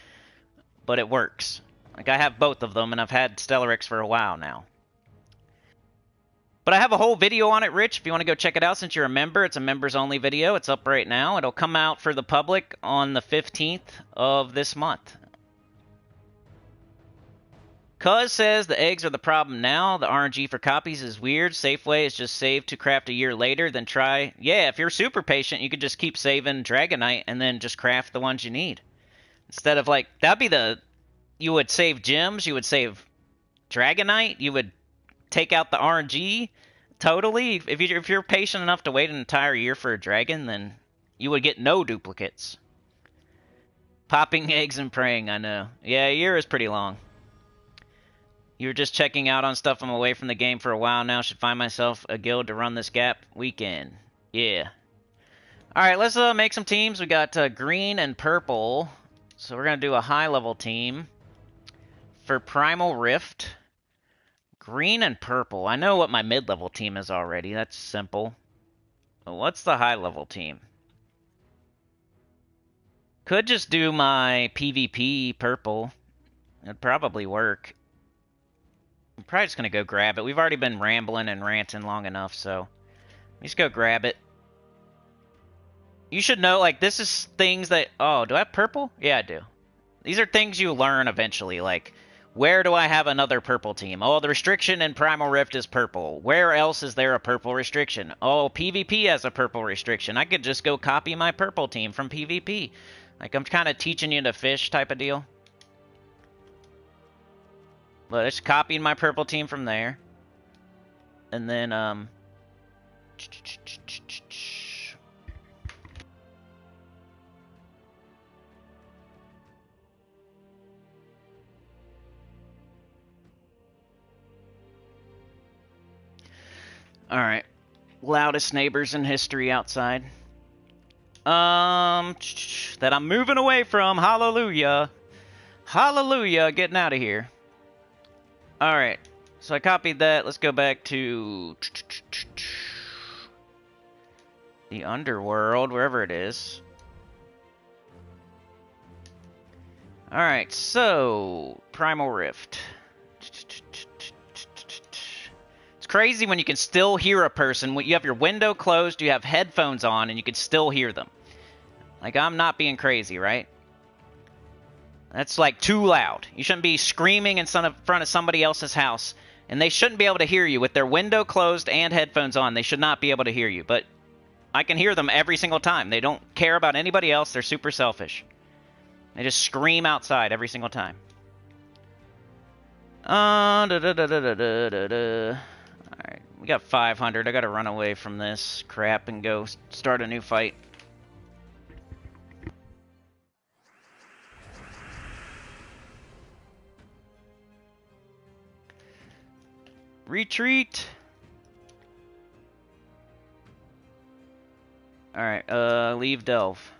but it works. Like, I have both of them, and I've had Stellarex for a while now. But I have a whole video on it, Rich, if you want to go check it out since you're a member. It's a members-only video. It's up right now. It'll come out for the public on the 15th of this month. Cuz says the eggs are the problem now. The RNG for copies is weird. Safeway is just save to craft a year later, then try. Yeah, if you're super patient, you could just keep saving Dragonite and then just craft the ones you need. Instead of, like, that'd be the... You would save gems, you would save Dragonite, you would take out the RNG totally. If you're patient enough to wait an entire year for a dragon, then you would get no duplicates. Popping eggs and praying, I know. Yeah, a year is pretty long. You were just checking out on stuff. I'm away from the game for a while now. Should find myself a guild to run this gap weekend. Yeah. Alright, let's make some teams. We got green and purple. So we're going to do a high-level team for Primal Rift. Green and purple. I know what my mid-level team is already. That's simple. What's the high-level team? Could just do my PvP purple. It'd probably work. I'm probably just going to go grab it. We've already been rambling and ranting long enough, so let's go grab it. You should know, like, this is things that... Oh, do I have purple? Yeah, I do. These are things you learn eventually, like... Where do I have another purple team? Oh, the restriction in Primal Rift is purple. Where else is there a purple restriction? Oh, PvP has a purple restriction. I could just go copy my purple team from PvP. Like, I'm kind of teaching you to fish type of deal. But it's copying my purple team from there. And then, Alright. Loudest neighbors in history outside. That I'm moving away from. Hallelujah. Hallelujah. Getting out of here. Alright. So I copied that. Let's go back to... the underworld, wherever it is. Alright, so... Primal Rift. Crazy when you can still hear a person. When you have your window closed, you have headphones on, and you can still hear them. Like, I'm not being crazy, right? That's, like, too loud. You shouldn't be screaming in front of somebody else's house, and they shouldn't be able to hear you. With their window closed and headphones on, they should not be able to hear you. But I can hear them every single time. They don't care about anybody else. They're super selfish. They just scream outside every single time. Alright, we got 500. I gotta run away from this crap and go start a new fight. Retreat! Alright, leave Delve.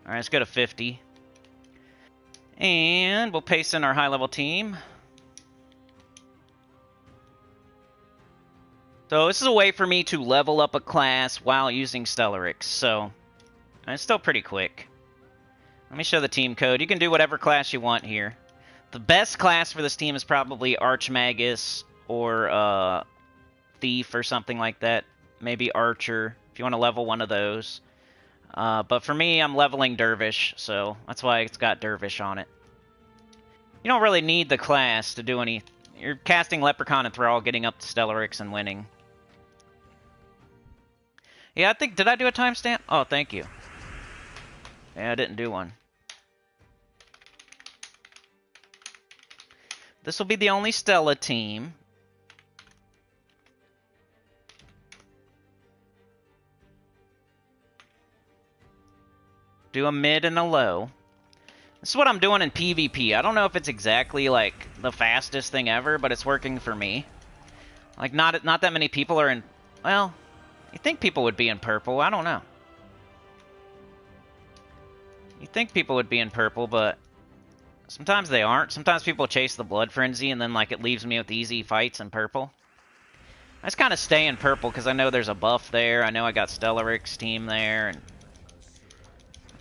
Alright, let's go to 50. And we'll paste in our high-level team. So this is a way for me to level up a class while using Stellarex, so it's still pretty quick. Let me show the team code. You can do whatever class you want here. The best class for this team is probably Archmagus or Thief or something like that. Maybe Archer, if you want to level one of those. But for me, I'm leveling Dervish, so that's why it's got Dervish on it. You don't really need the class to do any... You're casting Leprechaun and Thrall, getting up to Stellarix and winning. Yeah, I think... Did I do a timestamp? Oh, thank you. Yeah, I didn't do one. This will be the only Stella team. Do a mid and a low. This is what I'm doing in PvP. I don't know if it's exactly, like, the fastest thing ever, but it's working for me. Like, not that many people are in... Well, you think people would be in purple. I don't know. You think people would be in purple, but sometimes they aren't. Sometimes people chase the Blood Frenzy, and then, like, it leaves me with easy fights in purple. I just kind of stay in purple, because I know there's a buff there. I know I got Stellarix team there, and...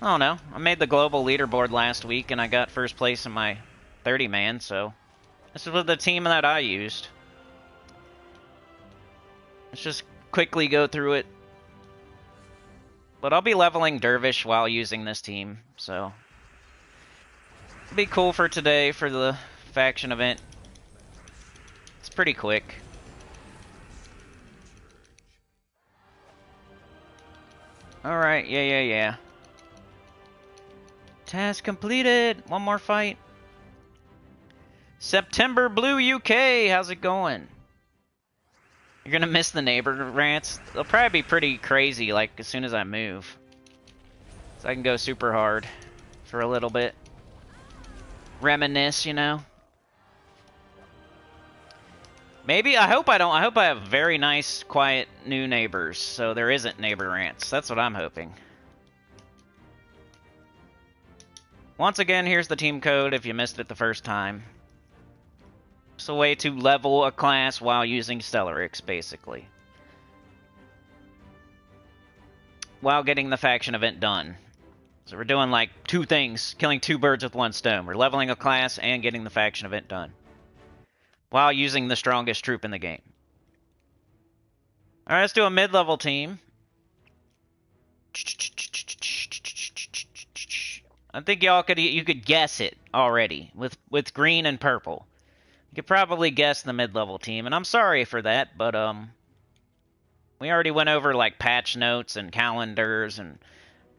I don't know. I made the global leaderboard last week, and I got first place in my 30-man, so... This is the team that I used. Let's just quickly go through it. But I'll be leveling Dervish while using this team, so... It'll be cool for today, for the faction event. It's pretty quick. Alright, yeah. Task completed. One more fight. September Blue UK. How's it going? You're gonna miss the neighbor rants. They'll probably be pretty crazy, like, as soon as I move. So I can go super hard for a little bit. Reminisce, you know? Maybe, I hope I don't. I hope I have very nice, quiet, new neighbors, so there isn't neighbor rants. That's what I'm hoping. Once again, here's the team code if you missed it the first time. It's a way to level a class while using Stellarix, basically. While getting the faction event done. So we're doing like two things, killing two birds with one stone. We're leveling a class and getting the faction event done. While using the strongest troop in the game. Alright, let's do a mid-level team. I think you could guess it already with green and purple. You could probably guess the mid-level team, and I'm sorry for that, but we already went over like patch notes and calendars, and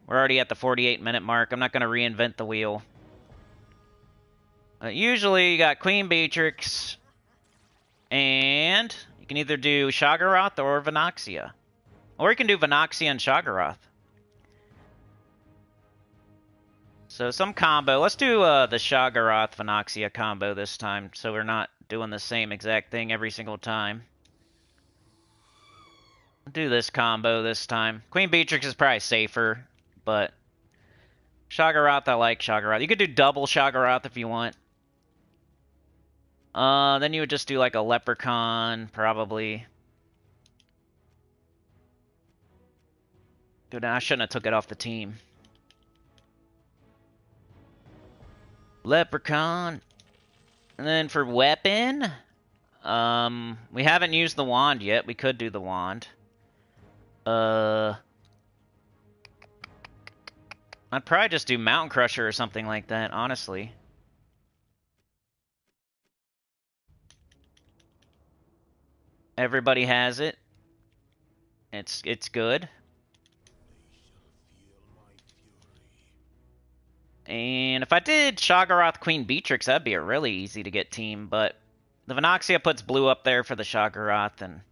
we're already at the 48-minute mark. I'm not going to reinvent the wheel. Usually you got Queen Beatrix, and you can either do Shaggorath or Vanaxia, or you can do Vanaxia and Shaggorath. So some combo. Let's do the Shaggorath Vanaxia combo this time, so we're not doing the same exact thing every single time. I'll do this combo this time. Queen Beatrix is probably safer, but Shaggorath, I like Shaggorath. You could do double Shaggorath if you want. Then you would just do like a Leprechaun, probably. Dude, I shouldn't have took it off the team. Leprechaun. And then for weapon, we haven't used the wand yet. We could do the wand. I'd probably just do Mountain Crusher or something like that, honestly. Everybody has it. It's good. And if I did Shaggorath Queen Beatrix, that'd be a really easy to get team, but the Vanaxia puts blue up there for the Shaggorath and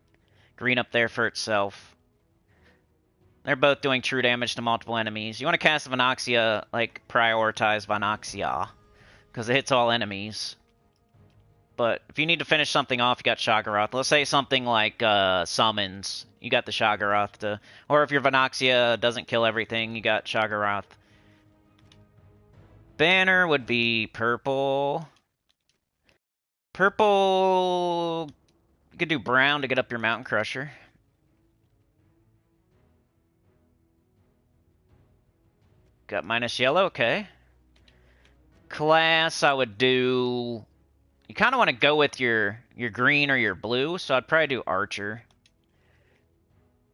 green up there for itself. They're both doing true damage to multiple enemies. You want to cast Vanaxia, like, prioritize Vanaxia, because it hits all enemies. But if you need to finish something off, you got Shaggorath. Let's say something like summons. You got the Shaggorath to... Or if your Vanaxia doesn't kill everything, you got Shaggorath. Banner would be purple. Purple... You could do brown to get up your Mountain Crusher. Got minus yellow, okay. class, I would do... You kind of want to go with your green or your blue, so I'd probably do archer.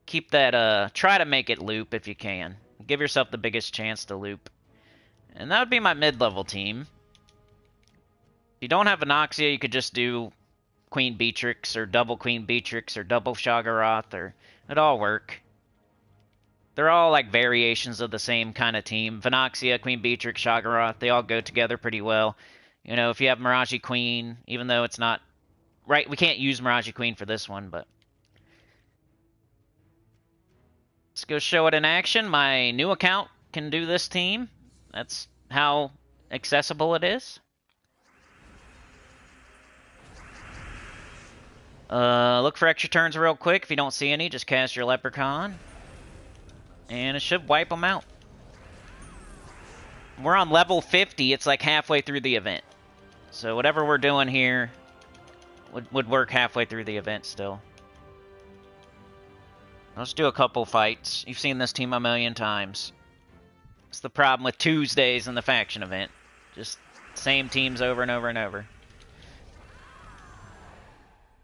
Keep that, try to make it loop if you can. Give yourself the biggest chance to loop. And that would be my mid-level team. If you don't have Venoxia, you could just do Queen Beatrix, or double Queen Beatrix, or double Shaggorath, or... It'd all work. They're all like variations of the same kind of team. Venoxia, Queen Beatrix, Shaggorath, they all go together pretty well. You know, if you have Mirage Queen, even though it's not... Right, we can't use Mirage Queen for this one, but... Let's go show it in action. My new account can do this team. That's how accessible it is. Look for extra turns real quick. If you don't see any, just cast your Leprechaun. And it should wipe them out. We're on level 50. It's like halfway through the event. So whatever we're doing here would work halfway through the event still. Let's do a couple fights. You've seen this team a million times. It's the problem with Tuesdays in the faction event. Just same teams over and over and over.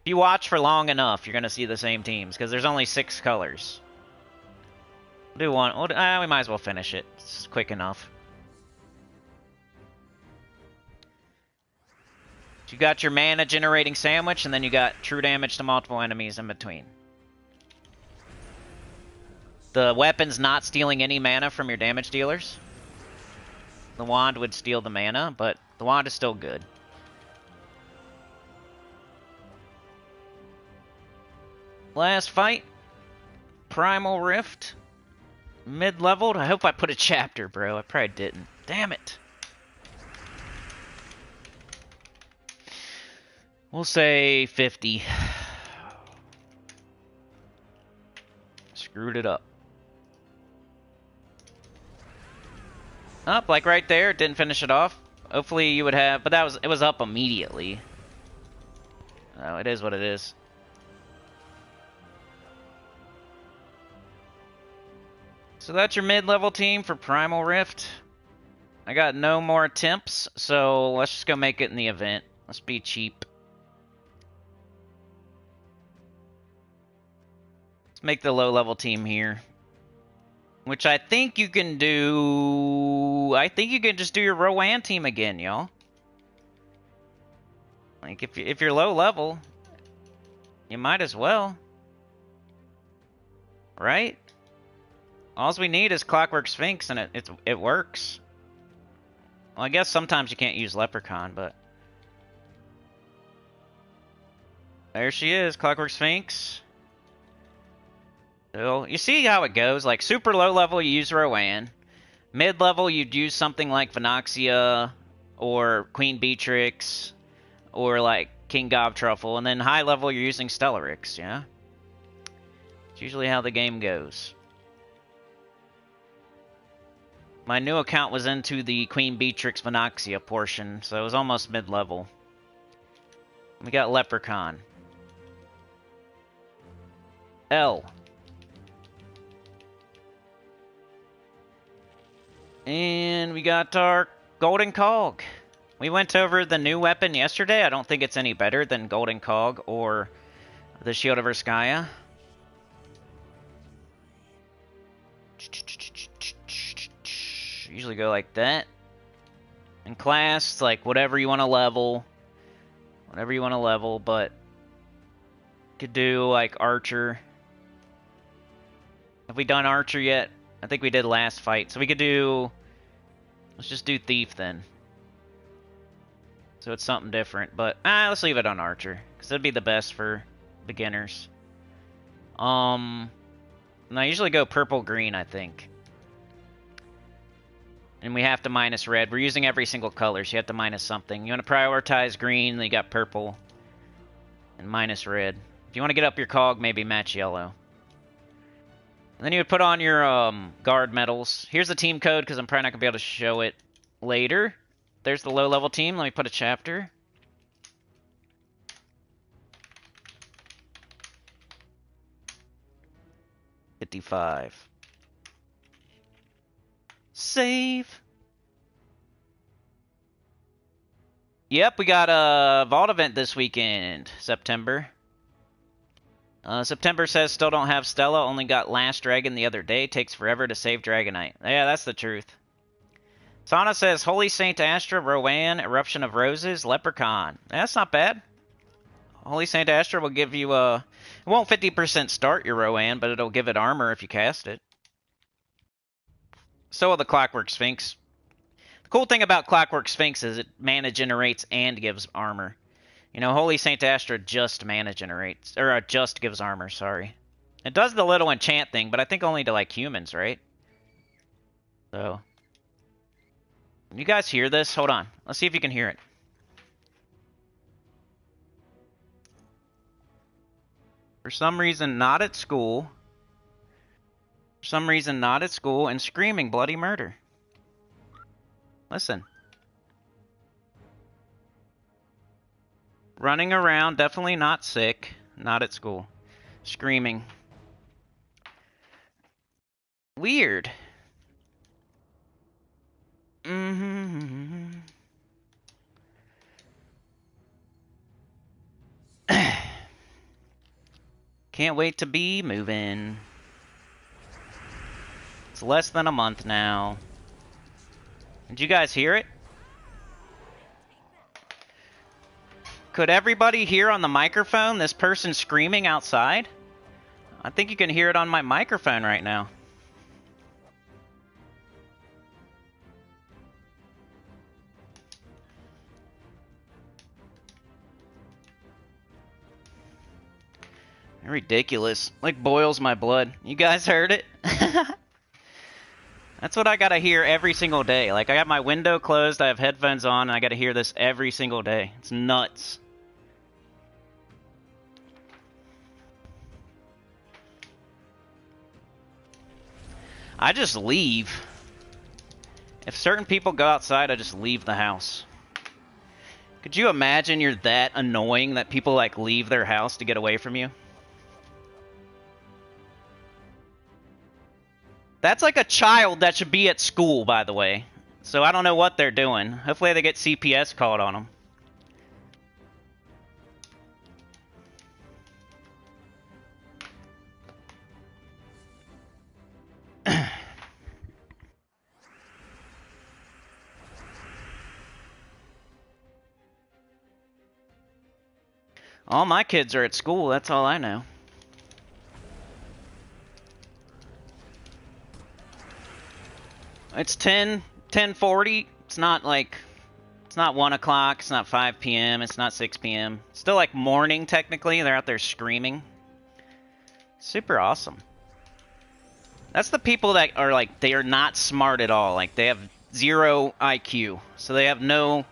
If you watch for long enough, you're going to see the same teams, because there's only 6 colors. We'll do one. We might as well finish it. It's quick enough. You got your mana generating sandwich, and then you got true damage to multiple enemies in between. The weapon's not stealing any mana from your damage dealers. The wand would steal the mana, but the wand is still good. Last fight. Primal Rift. Mid-leveled. I hope I put a chapter, bro. I probably didn't. Damn it. We'll say 50. Screwed it up. Up, like right there. Didn't finish it off. Hopefully you would have... But it was up immediately. Oh, it is what it is. So that's your mid-level team for Primal Rift. I got no more attempts, so let's just go make it in the event. Let's be cheap. Let's make the low-level team here. Which I think you can do... I think you can just do your Rowan team again, y'all. Like, if you're low-level, you might as well. Right? All we need is Clockwork Sphinx, and it works. Well, I guess sometimes you can't use Leprechaun, but... There she is, Clockwork Sphinx. So, you see how it goes. Like, super low level, you use Rowan. Mid level, you'd use something like Venoxia, or Queen Beatrix, or like King Gobtruffle. And then high level, you're using Stellarix, yeah? It's usually how the game goes. My new account was into the Queen Beatrix Venoxia portion, so it was almost mid-level. We got Leprechaun. L. And we got our Golden Cog. We went over the new weapon yesterday. I don't think it's any better than Golden Cog or the Shield of Erskaya. Usually go like that. In class, it's like whatever you want to level. Whatever you want to level, but could do like Archer. Have we done Archer yet? I think we did last fight. So we could do... Let's just do Thief then. So it's something different. But let's leave it on Archer, because it'd be the best for beginners. And I usually go purple-green, I think. And we have to minus red. We're using every single color, so you have to minus something. You want to prioritize green, then you got purple. And minus red. If you want to get up your cog, maybe match yellow. And then you would put on your guard medals. Here's the team code, because I'm probably not going to be able to show it later. There's the low-level team. Let me put a chapter. $55. Save. Yep, we got a Vault event this weekend, September. September says still don't have Stella, only got Last Dragon the other day. Takes forever to save Dragonite. Yeah, that's the truth. Sana says Holy Saint Astra, Rowan, Eruption of Roses, Leprechaun. That's not bad. Holy Saint Astra will give you a... It won't 50% start your Rowan, but it'll give it armor if you cast it. So will the Clockwork Sphinx. The cool thing about Clockwork Sphinx is it mana generates and gives armor. You know, Holy Saint Astra just mana generates, or just gives armor, sorry. It does the little enchant thing, but I think only to, like, humans, right? So. You guys hear this? Hold on. Let's see if you can hear it. For some reason, not at school. For some reason, not at school, and screaming bloody murder. Listen. Running around, definitely not sick. Not at school. Screaming. Weird. Can't wait to be moving. It's less than a month now. Did you guys hear it? Could everybody hear on the microphone this person screaming outside? I think you can hear it on my microphone right now. Ridiculous. Like boils my blood. You guys heard it? That's what I gotta hear every single day. Like, I got my window closed, I have headphones on, and I gotta hear this every single day. It's nuts. I just leave. If certain people go outside, I just leave the house. Could you imagine you're that annoying that people, like, leave their house to get away from you? That's like a child that should be at school, by the way. So I don't know what they're doing. Hopefully they get CPS called on them. All my kids are at school, that's all I know. It's 10:40. It's not like, it's not 1 o'clock, it's not 5 p.m., it's not 6 p.m. It's still like morning, technically. They're out there screaming. Super awesome. That's the people that are like, they are not smart at all. Like, they have 0 IQ. So they have no,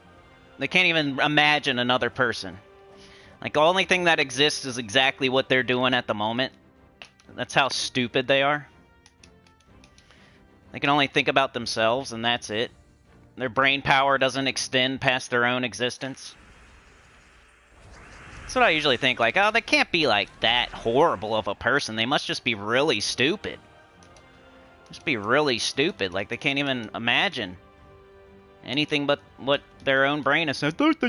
they can't even imagine another person. Like, the only thing that exists is exactly what they're doing at the moment. That's how stupid they are. They can only think about themselves, and that's it. Their brain power doesn't extend past their own existence. That's what I usually think. Like, oh, they can't be, like, that horrible of a person. They must just be really stupid. Just be really stupid. Like, they can't even imagine anything but what their own brain is. That's what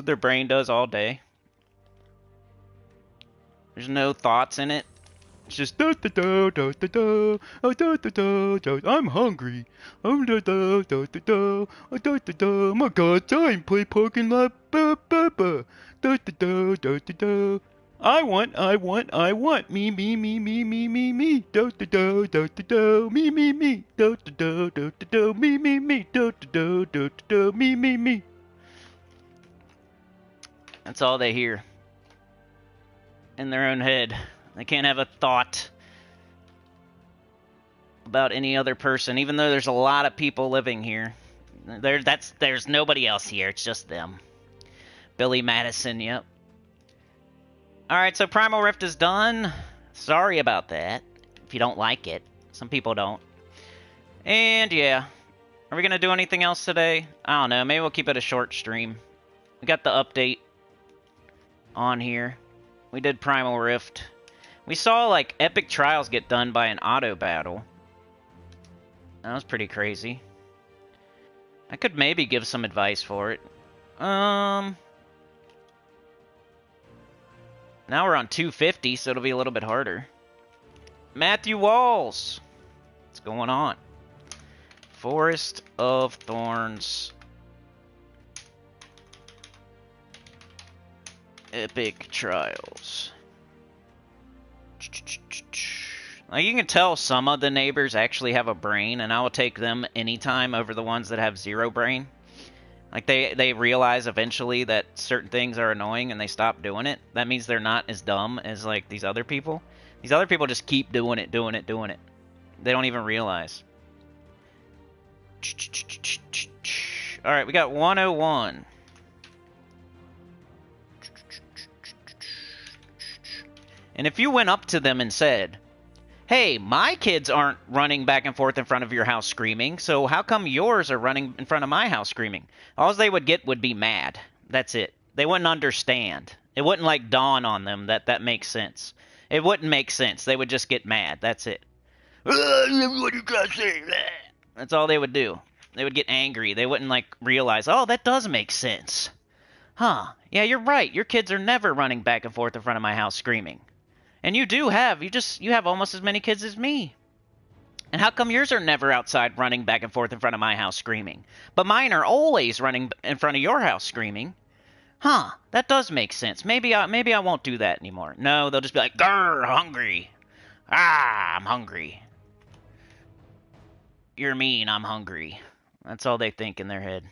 their brain does all day. There's no thoughts in it. It's just I'm hungry. Oh my god, time play parking lot. I want, me, me, me, me, me, me, me, me, me, me, me, me, me, me. That's all they hear in their own head. They can't have a thought about any other person, even though there's a lot of people living here. There's nobody else here. It's just them. Billy Madison, yep. Alright, so Primal Rift is done. Sorry about that, if you don't like it. Some people don't. And, yeah. Are we going to do anything else today? I don't know. Maybe we'll keep it a short stream. We got the update on here. We did Primal Rift. We saw, like, epic trials get done by an auto battle. That was pretty crazy. I could maybe give some advice for it. Now we're on 250, so it'll be a little bit harder. Matthew Walls! What's going on? Forest of Thorns. Epic Trials. Like, you can tell some of the neighbors actually have a brain, and I will take them anytime over the ones that have zero brain. Like, they realize eventually that certain things are annoying and they stop doing it. That means they're not as dumb as, like, these other people. These other people just keep doing it. They don't even realize. Alright, we got 101. And if you went up to them and said, hey, my kids aren't running back and forth in front of your house screaming, so how come yours are running in front of my house screaming? All they would get would be mad. That's it. They wouldn't understand. It wouldn't, like, dawn on them that that makes sense. It wouldn't make sense. They would just get mad. That's it. What are you trying to say? That's all they would do. They would get angry. They wouldn't, like, realize, oh, that does make sense. Huh. Yeah, you're right. Your kids are never running back and forth in front of my house screaming. And you have almost as many kids as me. And how come yours are never outside running back and forth in front of my house screaming? But mine are always running in front of your house screaming. Huh, that does make sense. Maybe I won't do that anymore. No, they'll just be like, grr, hungry. Ah, I'm hungry. You're mean, I'm hungry. That's all they think in their head.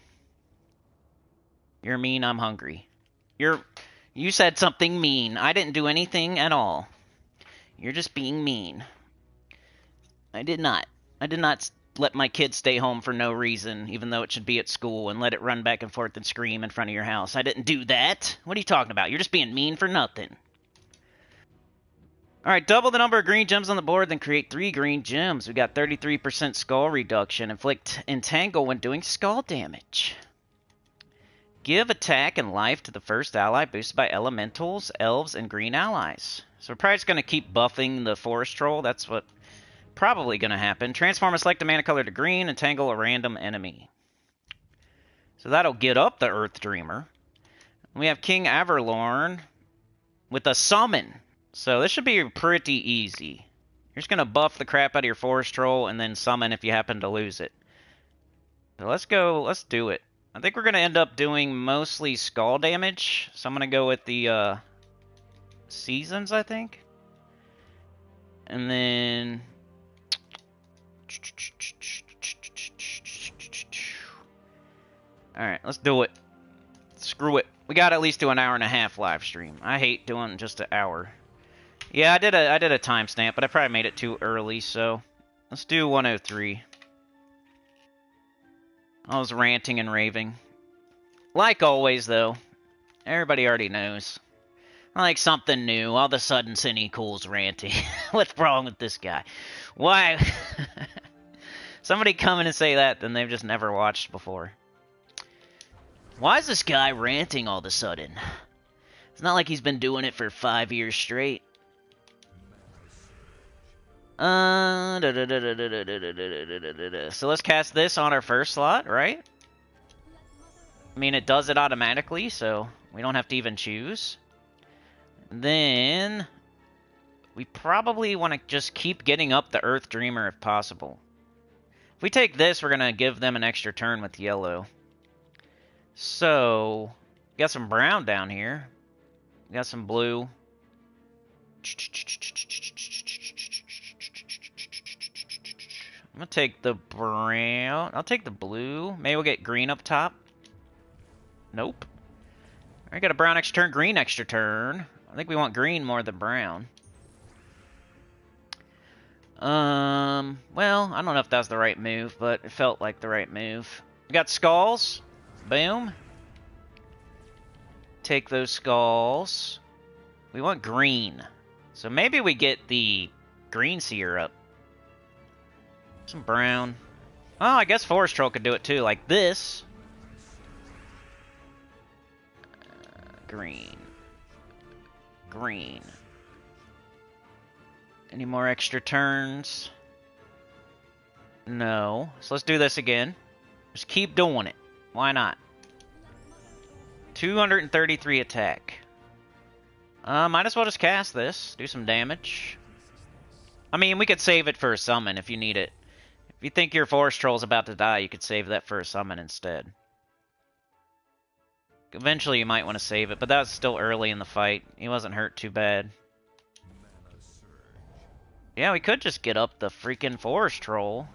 You're mean, I'm hungry. You said something mean. I didn't do anything at all. You're just being mean. I did not let my kid stay home for no reason, even though it should be at school, and let it run back and forth and scream in front of your house. I didn't do that. What are you talking about? You're just being mean for nothing. Alright, double the number of green gems on the board, then create 3 green gems. We got 33% skull reduction. Inflict entangle when doing skull damage. Give attack and life to the first ally boosted by elementals, elves, and green allies. So we're probably just going to keep buffing the forest troll. That's what probably going to happen. Transform a select a mana color to green, entangle a random enemy. So that'll get up the Earth Dreamer. We have King Averlorn with a summon. So this should be pretty easy. You're just going to buff the crap out of your forest troll and then summon if you happen to lose it. So let's do it. I think we're going to end up doing mostly skull damage. So I'm going to go with the seasons, I think. And then alright, let's do it. Screw it. We got to at least do an hour and a half live stream. I hate doing just an hour. Yeah, I did a timestamp, but I probably made it too early, so let's do 103. I was ranting and raving. Like always, though. Everybody already knows. Like something new. All of a sudden, Sinnycool's ranting. What's wrong with this guy? Why? Somebody come in and say that, then they've just never watched before. Why is this guy ranting all of a sudden? It's not like he's been doing it for 5 years straight. So let's cast this on our first slot, right? I mean, it does it automatically, so we don't have to even choose. Then we probably want to just keep getting up the Earth Dreamer if possible. If we take this, we're going to give them an extra turn with yellow. So, we got some brown down here. We got some blue. I'm going to take the brown. I'll take the blue. Maybe we'll get green up top. Nope. I got a brown extra turn, green extra turn. I think we want green more than brown. Well, I don't know if that's the right move, but it felt like the right move. We got skulls. Boom. Take those skulls. We want green. So maybe we get the green seer up. Some brown. Oh, I guess Forest Troll could do it too, like this. Green. Green. Any more extra turns? No. So let's do this again. Just keep doing it. Why not? 233 attack. Might as well just cast this. Do some damage. I mean, we could save it for a summon if you need it. If you think your Forest Troll's about to die, you could save that for a summon instead. Eventually you might want to save it, but that was still early in the fight. He wasn't hurt too bad. Yeah, we could just get up the freaking Forest Troll.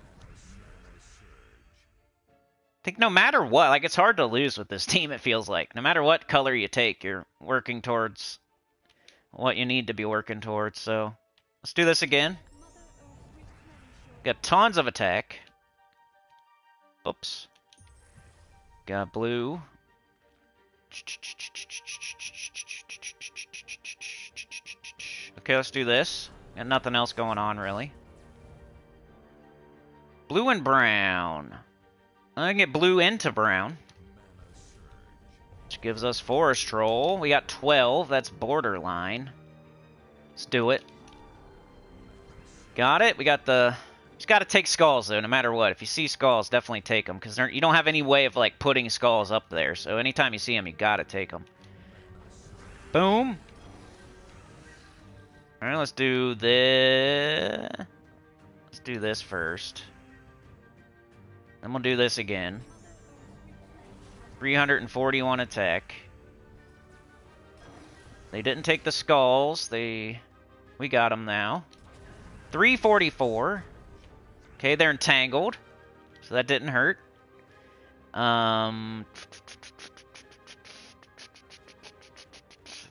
I think no matter what, like, it's hard to lose with this team, it feels like. No matter what color you take, you're working towards what you need to be working towards, so... Let's do this again. Got tons of attack. Oops. Got blue. Okay, let's do this. Got nothing else going on, really. Blue and brown. I can get blue into brown. Which gives us Forest Troll. We got 12. That's borderline. Let's do it. Got it. We got the... Just got to take skulls, though, no matter what. If you see skulls, definitely take them. Because you don't have any way of, like, putting skulls up there. So anytime you see them, you got to take them. Boom. Alright, let's do this. Let's do this first. Then we'll do this again. 341 attack. They didn't take the skulls. We got them now. 344. Okay, they're entangled. So that didn't hurt. We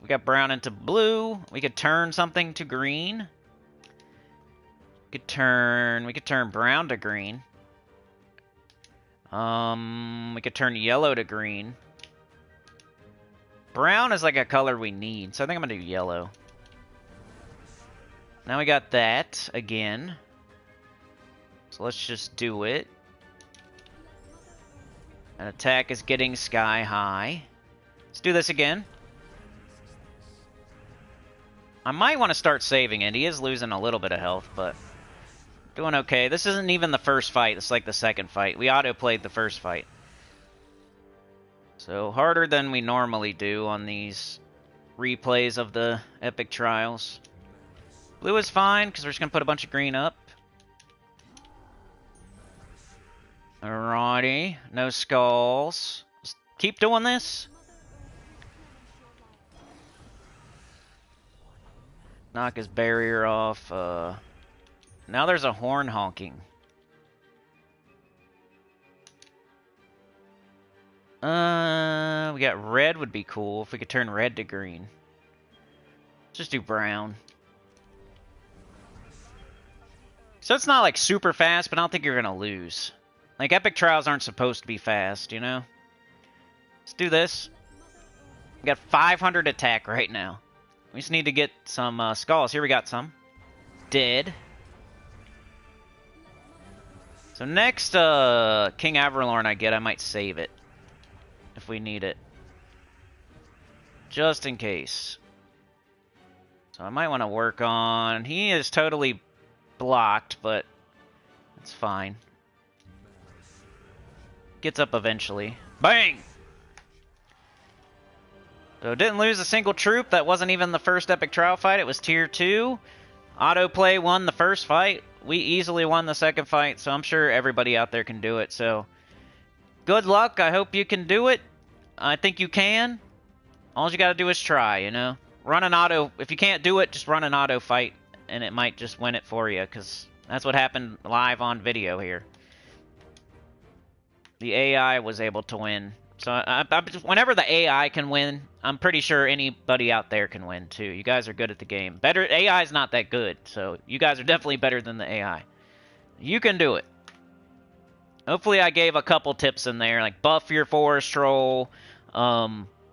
got brown into blue. We could turn something to green. We could turn brown to green. We could turn yellow to green. Brown is like a color we need, so I think I'm gonna do yellow. Now we got that again. So let's just do it. An attack is getting sky high. Let's do this again. I might want to start saving it. He is losing a little bit of health, but doing okay. This isn't even the first fight. It's like the second fight. We auto-played the first fight. So harder than we normally do on these replays of the Epic Trials. Blue is fine, because we're just going to put a bunch of green up. Alrighty. No skulls. Just keep doing this. Knock his barrier off. Now there's a horn honking. We got red would be cool if we could turn red to green. Just do brown. So it's not like super fast, but I don't think you're gonna lose. Like, Epic Trials aren't supposed to be fast, you know? Let's do this. We got 500 attack right now. We just need to get some skulls. Here we got some. Dead. So next King Averlorn I get, I might save it. If we need it. Just in case. So I might want to work on... He is totally blocked, but it's fine. Gets up eventually. Bang! So didn't lose a single troop. That wasn't even the first Epic Trial fight. It was Tier 2. Autoplay won the first fight. We easily won the second fight, so I'm sure everybody out there can do it. So good luck. I hope you can do it. I think you can. All you got to do is try, you know. Run an auto. If you can't do it, just run an auto fight, and it might just win it for you, because that's what happened live on video here. The AI was able to win. So whenever the AI can win, I'm pretty sure anybody out there can win too. You guys are good at the game. Better AI is not that good, so you guys are definitely better than the AI. You can do it. Hopefully I gave a couple tips in there, like buff your Forest Troll,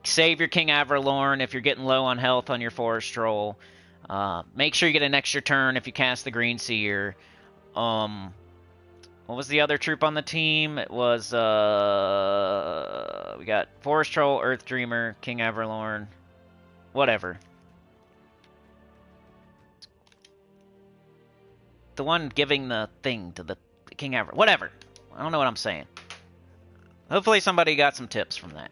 save your King Averlorn if you're getting low on health on your Forest Troll. Make sure you get an extra turn if you cast the Green Seer. What was the other troop on the team? It was, we got Forest Troll, Earth Dreamer, King Averlorn, whatever. The one giving the thing to the King Averlorn, whatever. I don't know what I'm saying. Hopefully somebody got some tips from that.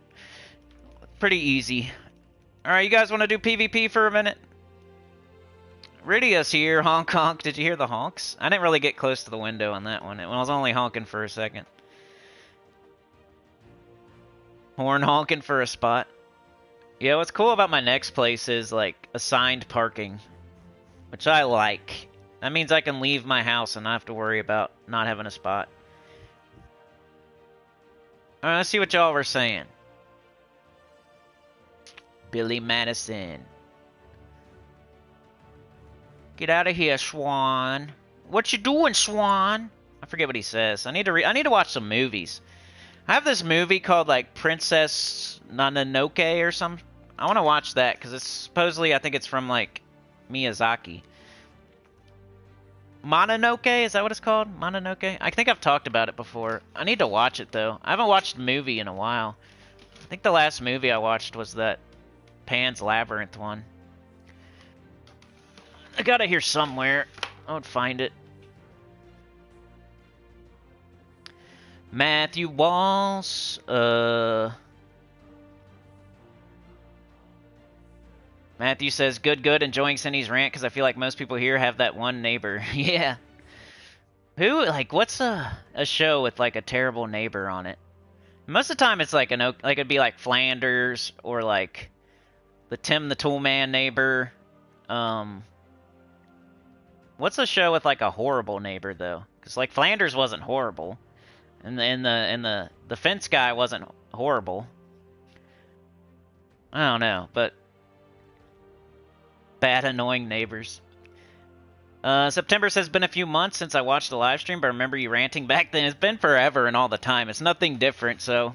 Pretty easy. Alright, you guys want to do PvP for a minute? Ridia's here. Honk honk. Did you hear the honks? I didn't really get close to the window on that one. I was only honking for a second. Horn honking for a spot. Yeah, what's cool about my next place is, like, assigned parking. Which I like. That means I can leave my house and not have to worry about not having a spot. Alright, let's see what y'all were saying. Billy Madison. Get out of here, Swan. What you doing, Swan? I forget what he says. I need to watch some movies. I have this movie called, like, Princess Mononoke or something. I want to watch that because it's supposedly, I think it's from, like, Miyazaki. Mononoke? Is that what it's called? Mononoke? I think I've talked about it before. I need to watch it, though. I haven't watched a movie in a while. I think the last movie I watched was that Pan's Labyrinth one. I got it here somewhere. I would find it. Matthew Walls. Matthew says, good, enjoying Cindy's rant because I feel like most people here have that one neighbor. Yeah. Who, like, what's a show with, like, a terrible neighbor on it? Most of the time it's like, it'd be like Flanders or, like, the Tim the Toolman neighbor. What's a show with, like, a horrible neighbor, though? Because, like, Flanders wasn't horrible. And the fence guy wasn't horrible. I don't know, but... Bad, annoying neighbors. September says, been a few months since I watched the live stream, but I remember you ranting back then. It's been forever and all the time. It's nothing different, so...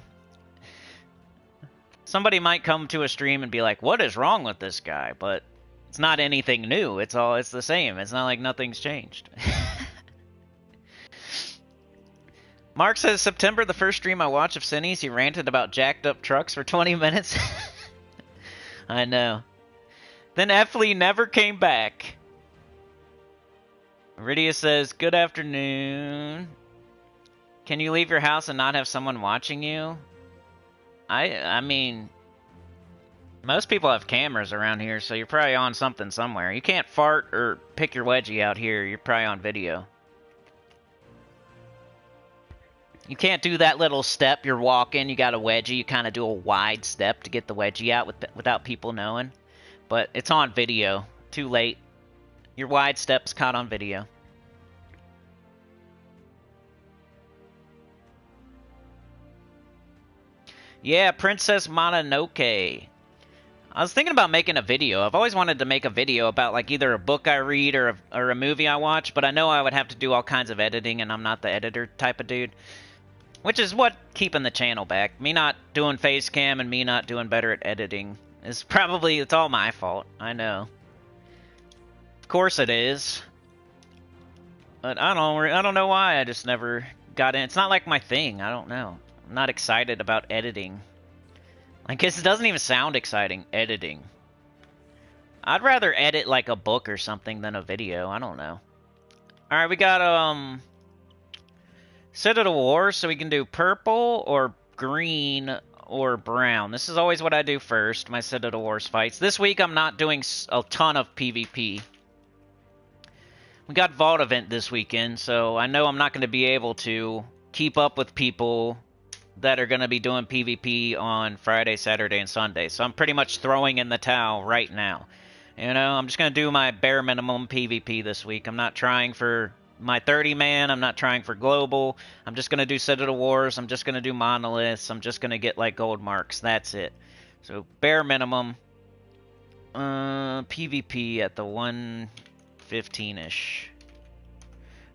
Somebody might come to a stream and be like, what is wrong with this guy? But it's not anything new. It's the same. It's not like nothing's changed. Mark says, September, the first stream I watched of Cinny's, he ranted about jacked up trucks for 20 minutes. I know. Then Efley never came back. Iridia says, good afternoon. Can you leave your house and not have someone watching you? I mean, most people have cameras around here, so you're probably on something somewhere. You can't fart or pick your wedgie out here. You're probably on video. You can't do that little step. You're walking, you got a wedgie. You kind of do a wide step to get the wedgie out without people knowing. But it's on video. Too late. Your wide step's caught on video. Yeah, Princess Mononoke. I was thinking about making a video. I've always wanted to make a video about, like, either a book I read or a movie I watch, but I know I would have to do all kinds of editing, and I'm not the editor type of dude. Which is what keeping the channel back. Me not doing face cam and me not doing better at editing. It's all my fault. I know. Of course it is. But I don't know why. I just never got in. It's not like my thing. I don't know. I'm not excited about editing. I guess it doesn't even sound exciting, editing. I'd rather edit like a book or something than a video. I don't know. Alright, we got, Citadel War, so we can do purple or green or brown. This is always what I do first, my Citadel Wars fights. This week I'm not doing a ton of PvP. We got Vault event this weekend, so I know I'm not going to be able to keep up with people that are going to be doing PvP on Friday, Saturday, and Sunday. So I'm pretty much throwing in the towel right now. You know, I'm just going to do my bare minimum PvP this week. I'm not trying for my 30-man. I'm not trying for global. I'm just going to do Citadel Wars. I'm just going to do monoliths. I'm just going to get, like, gold marks. That's it. So, bare minimum. PvP at the 115-ish.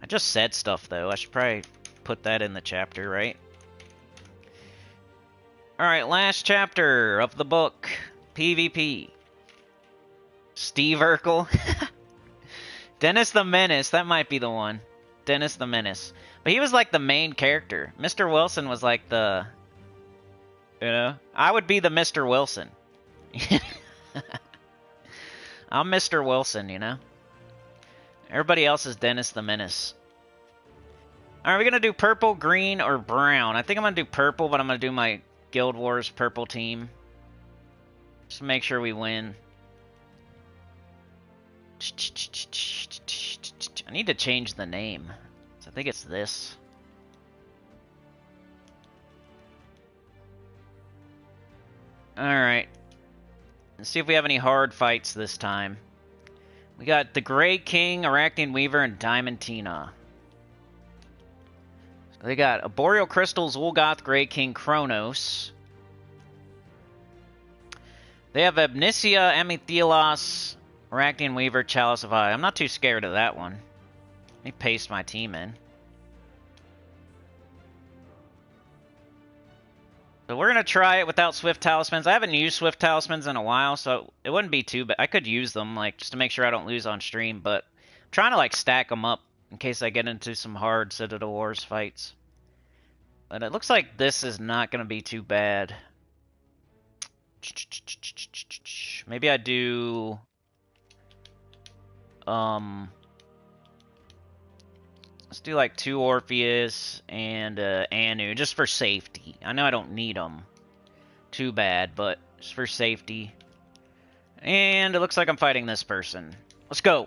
I just said stuff, though. I should probably put that in the chapter, right? Alright, last chapter of the book. PvP. Steve Urkel. Dennis the Menace. That might be the one. Dennis the Menace. But he was like the main character. Mr. Wilson was like the... You know? I would be the Mr. Wilson. I'm Mr. Wilson, you know? Everybody else is Dennis the Menace. Alright, we're gonna do purple, green, or brown. I think I'm gonna do purple, but I'm gonna do my Guild Wars purple team. Just to make sure we win. I need to change the name. So I think it's this. Alright. Let's see if we have any hard fights this time. We got the Grey King, Arachnian Weaver, and Diamantina. So they got Arboreal Crystals, Ulgoth, Grey King, Kronos. They have Amnesia, Amethelos, Arachnian Weaver, Chalice of Eye. I'm not too scared of that one. Let me paste my team in. So we're going to try it without Swift Talismans. I haven't used Swift Talismans in a while, so it wouldn't be too bad. I could use them, like, just to make sure I don't lose on stream, but I'm trying to, like, stack them up in case I get into some hard Citadel Wars fights. But it looks like this is not going to be too bad. Maybe I do... Let's do like 2 Orpheus and Anu, just for safety. I know I don't need them too bad, but just for safety. And it looks like I'm fighting this person. Let's go.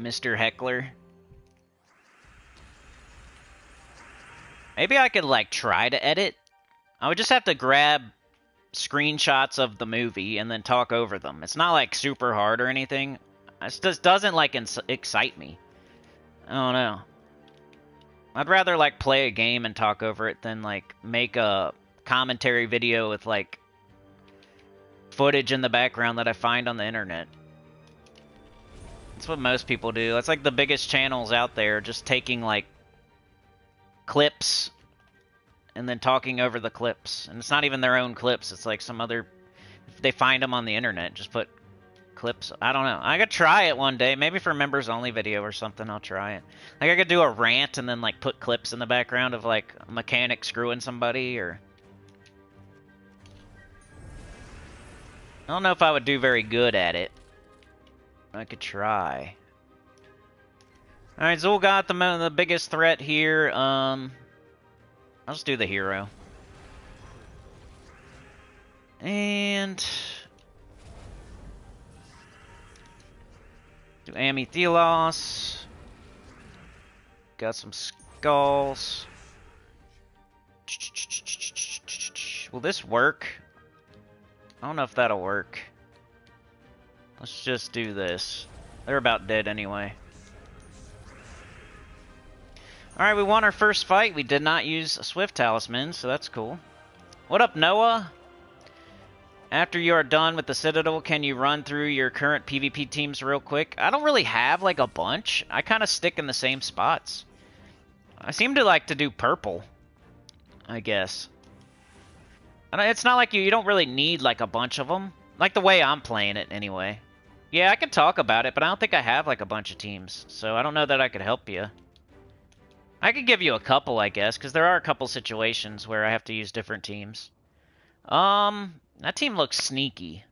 Mr. Heckler. Maybe I could like try to edit. I would just have to grab screenshots of the movie and then talk over them. It's not like super hard or anything. It just doesn't like excite me. I don't know. I'd rather like play a game and talk over it than like make a commentary video with like footage in the background that I find on the internet. That's what most people do. That's like the biggest channels out there, just taking like clips and then talking over the clips. And it's not even their own clips. It's like some other... If they find them on the internet, just put clips. I don't know. I could try it one day. Maybe for members only video or something, I'll try it. Like I could do a rant and then like put clips in the background of like a mechanic screwing somebody, or... I don't know if I would do very good at it. I could try. Alright, Zul'Goth, the biggest threat here. I'll just do the hero. And... do Amethelos. Got some skulls. Will this work? I don't know if that'll work. Let's just do this. They're about dead anyway. Alright, we won our first fight. We did not use a Swift Talisman, so that's cool. What up, Noah? After you are done with the Citadel, can you run through your current PvP teams real quick? I don't really have, like, a bunch. I kind of stick in the same spots. I seem to like to do purple, I guess. It's not like you don't really need, like, a bunch of them. Like the way I'm playing it, anyway. Yeah, I can talk about it, but I don't think I have, like, a bunch of teams. So I don't know that I could help you. I could give you a couple, I guess, because there are a couple situations where I have to use different teams. That team looks sneaky.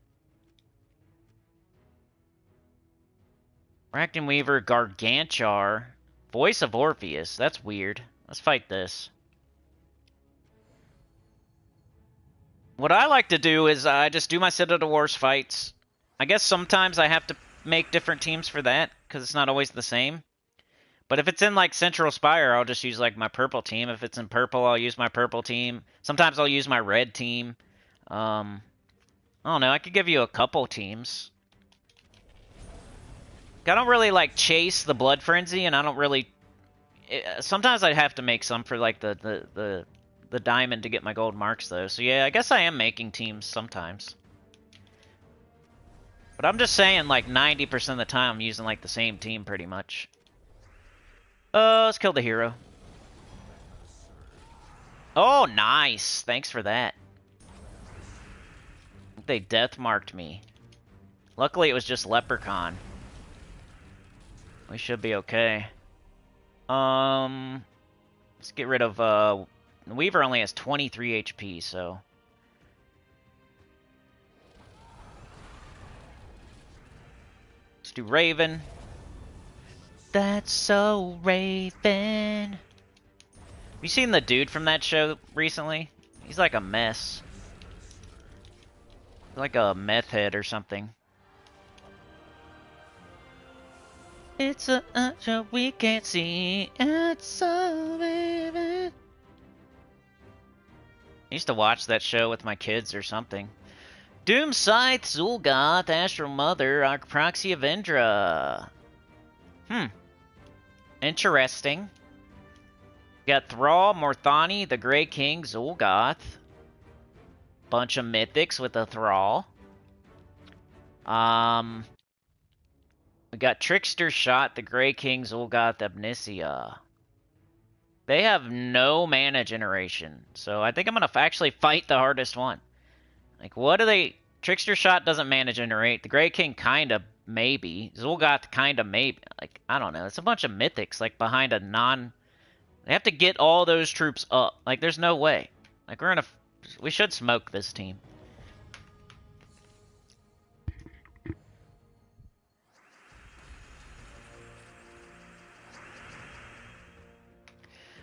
Arachnian Weaver, Gargantuar, Voice of Orpheus. That's weird. Let's fight this. What I like to do is I just do my Citadel Wars fights. I guess sometimes I have to make different teams for that, because it's not always the same. But if it's in, like, Central Spire, I'll just use, like, my purple team. If it's in purple, I'll use my purple team. Sometimes I'll use my red team. I don't know. I could give you a couple teams. I don't really, like, chase the Blood Frenzy, and I don't really... sometimes I'd have to make some for, like, the diamond to get my gold marks, though. So, yeah, I guess I am making teams sometimes. But I'm just saying, like, 90% of the time I'm using, like, the same team, pretty much. Let's kill the hero. Oh, nice. Thanks for that. They death marked me. Luckily, it was just Leprechaun. We should be okay. Let's get rid of, Weaver only has 23 HP, so... Let's do Raven. That's so Raven. Have you seen the dude from that show recently? He's like a mess. Like a meth head or something. It's a show we can't see. It's so Raven. I used to watch that show with my kids or something. Doom Scythe, Zul'Goth, Astral Mother, Arc Proxy Avendra. Interesting. Got Thrall, Morthani, the Grey King, Zul'Goth. Bunch of mythics with a Thrall. We got Trickster Shot, the Grey King, Zul'Goth, Amnesia. They have no mana generation, so I think I'm gonna actually fight the hardest one. Like, what do they... Trickster Shot doesn't mana generate. The Grey King kinda, maybe. Zul'Goth kinda, maybe. Like, I don't know. It's a bunch of mythics, like, behind a non... They have to get all those troops up. Like, there's no way. Like, we're gonna... We should smoke this team.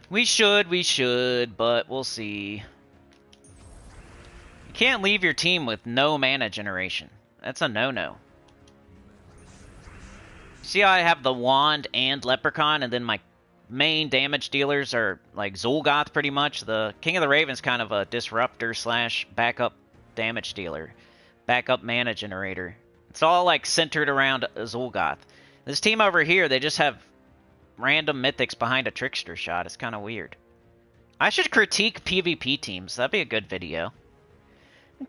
We should, but we'll see. You can't leave your team with no mana generation. That's a no-no. See how I have the Wand and Leprechaun, and then my main damage dealers are like Zul'Goth pretty much. The King of the Ravens kind of a disruptor slash backup damage dealer. Backup mana generator. It's all like centered around Zul'Goth. This team over here, they just have random mythics behind a Trickster Shot. It's kind of weird. I should critique PvP teams. That'd be a good video.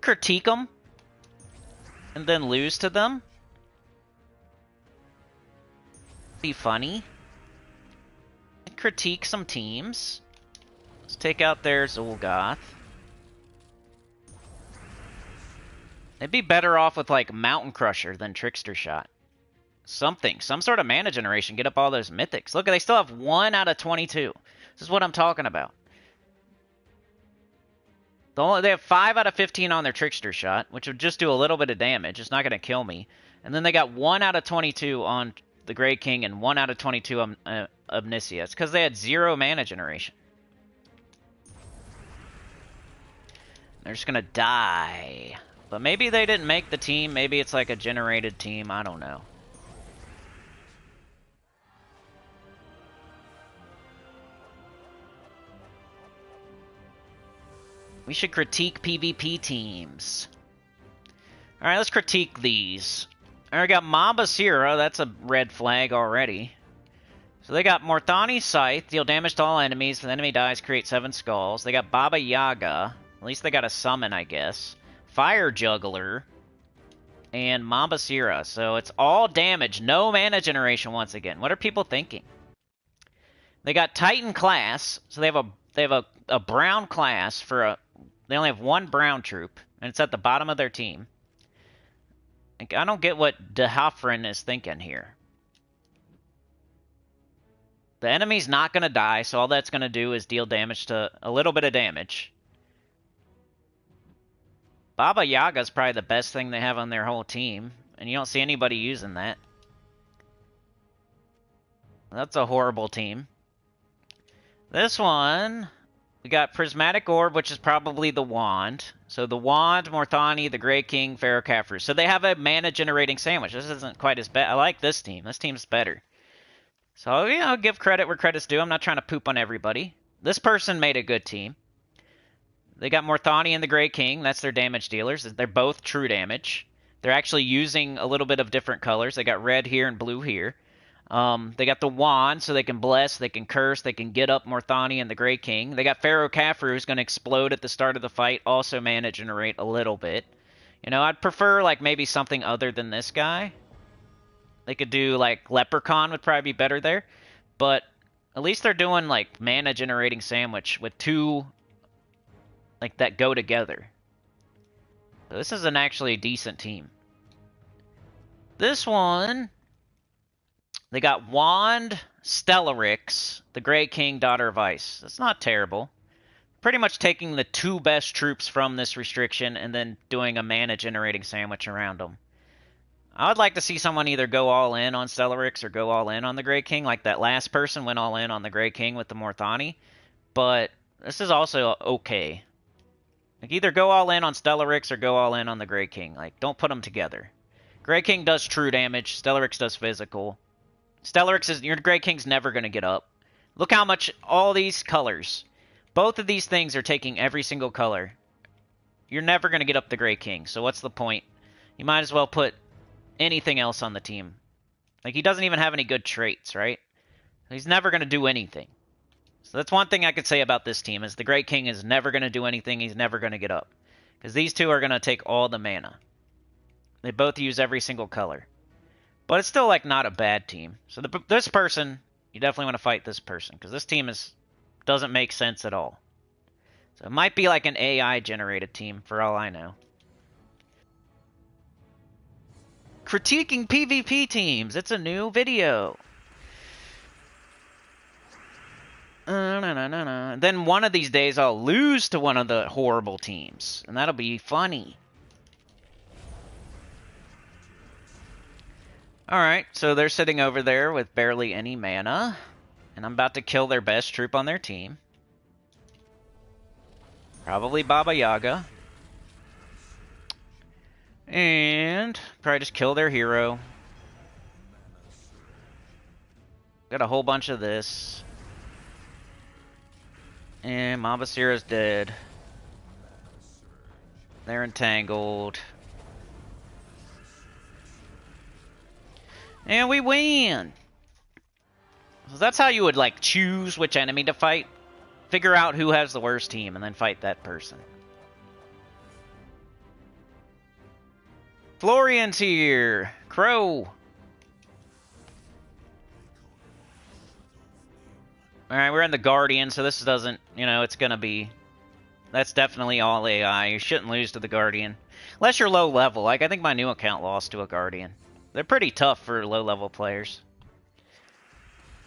Critique them. And then lose to them. Be funny. Critique some teams. Let's take out their Zul'Goth. They'd be better off with like Mountain Crusher than Trickster Shot. Something. Some sort of mana generation. Get up all those mythics. Look, they still have 1 out of 22. This is what I'm talking about. They have 5 out of 15 on their Trickster Shot, which would just do a little bit of damage. It's not going to kill me. And then they got 1 out of 22 on the Grey King and 1 out of 22 on Amnesia. It's because they had 0 mana generation. They're just going to die. But maybe they didn't make the team. Maybe it's like a generated team. I don't know. We should critique PvP teams. Alright, let's critique these. Alright, we got Mamba Sierra. That's a red flag already. So they got Morthani Scythe. Deal damage to all enemies. If the enemy dies, create 7 skulls. They got Baba Yaga. At least they got a summon, I guess. Fire Juggler. And Mamba Sierra. So it's all damage. No mana generation once again. What are people thinking? They got Titan class. So they have a brown class for a... They only have 1 brown troop, and it's at the bottom of their team. Like, I don't get what De Hoffren is thinking here. The enemy's not going to die, so all that's going to do is deal damage to... A little bit of damage. Baba Yaga's probably the best thing they have on their whole team, and you don't see anybody using that. That's a horrible team. This one... We got Prismatic Orb, which is probably the Wand. So the Wand, Morthani, the Grey King, Pharaoh Khafre. So they have a mana-generating sandwich. This isn't quite as bad. I like this team. This team's better. So, you know, give credit where credit's due. I'm not trying to poop on everybody. This person made a good team. They got Morthani and the Grey King. That's their damage dealers. They're both true damage. They're actually using a little bit of different colors. They got red here and blue here. They got the Wand, so they can bless, they can curse, they can get up Morthani and the Grey King. They got Pharaoh Khafre, who's going to explode at the start of the fight, also mana generate a little bit. You know, I'd prefer, like, maybe something other than this guy. They could do, like, Leprechaun would probably be better there. But at least they're doing, like, mana generating sandwich with 2, like, that go together. So this is an actually decent team. This one... They got Wand, Stellarix, the Grey King, Daughter of Ice. That's not terrible. Pretty much taking the 2 best troops from this restriction and then doing a mana-generating sandwich around them. I would like to see someone either go all in on Stellaryx or go all in on the Grey King, like that last person went all in on the Grey King with the Morthani. But this is also okay. Like, either go all in on Stellaryx or go all in on the Grey King. Like, don't put them together. Grey King does true damage. Stellaryx does physical. Your Grey King's never going to get up. Look how much all these colors. Both of these things are taking every single color. You're never going to get up the Grey King, so what's the point? You might as well put anything else on the team. Like, he doesn't even have any good traits, right? He's never going to do anything. So that's one thing I could say about this team, is the Grey King is never going to do anything. He's never going to get up. Because these two are going to take all the mana. They both use every single color. But it's still, like, not a bad team. So this person, you definitely want to fight this person. Because this team doesn't make sense at all. So it might be like an AI-generated team, for all I know. Critiquing PvP teams. It's a new video. Then one of these days I'll lose to one of the horrible teams. And that'll be funny. Alright, so they're sitting over there with barely any mana. And I'm about to kill their best troop on their team. Probably Baba Yaga. And probably just kill their hero. Got a whole bunch of this. And Mabasira's dead. They're entangled. And we win! So that's how you would, like, choose which enemy to fight. Figure out who has the worst team and then fight that person. Florian's here! Crow! Alright, we're in the Guardian, so this doesn't, it's gonna be... That's definitely all AI. You shouldn't lose to the Guardian. Unless you're low level. Like, I think my new account lost to a Guardian. They're pretty tough for low level players.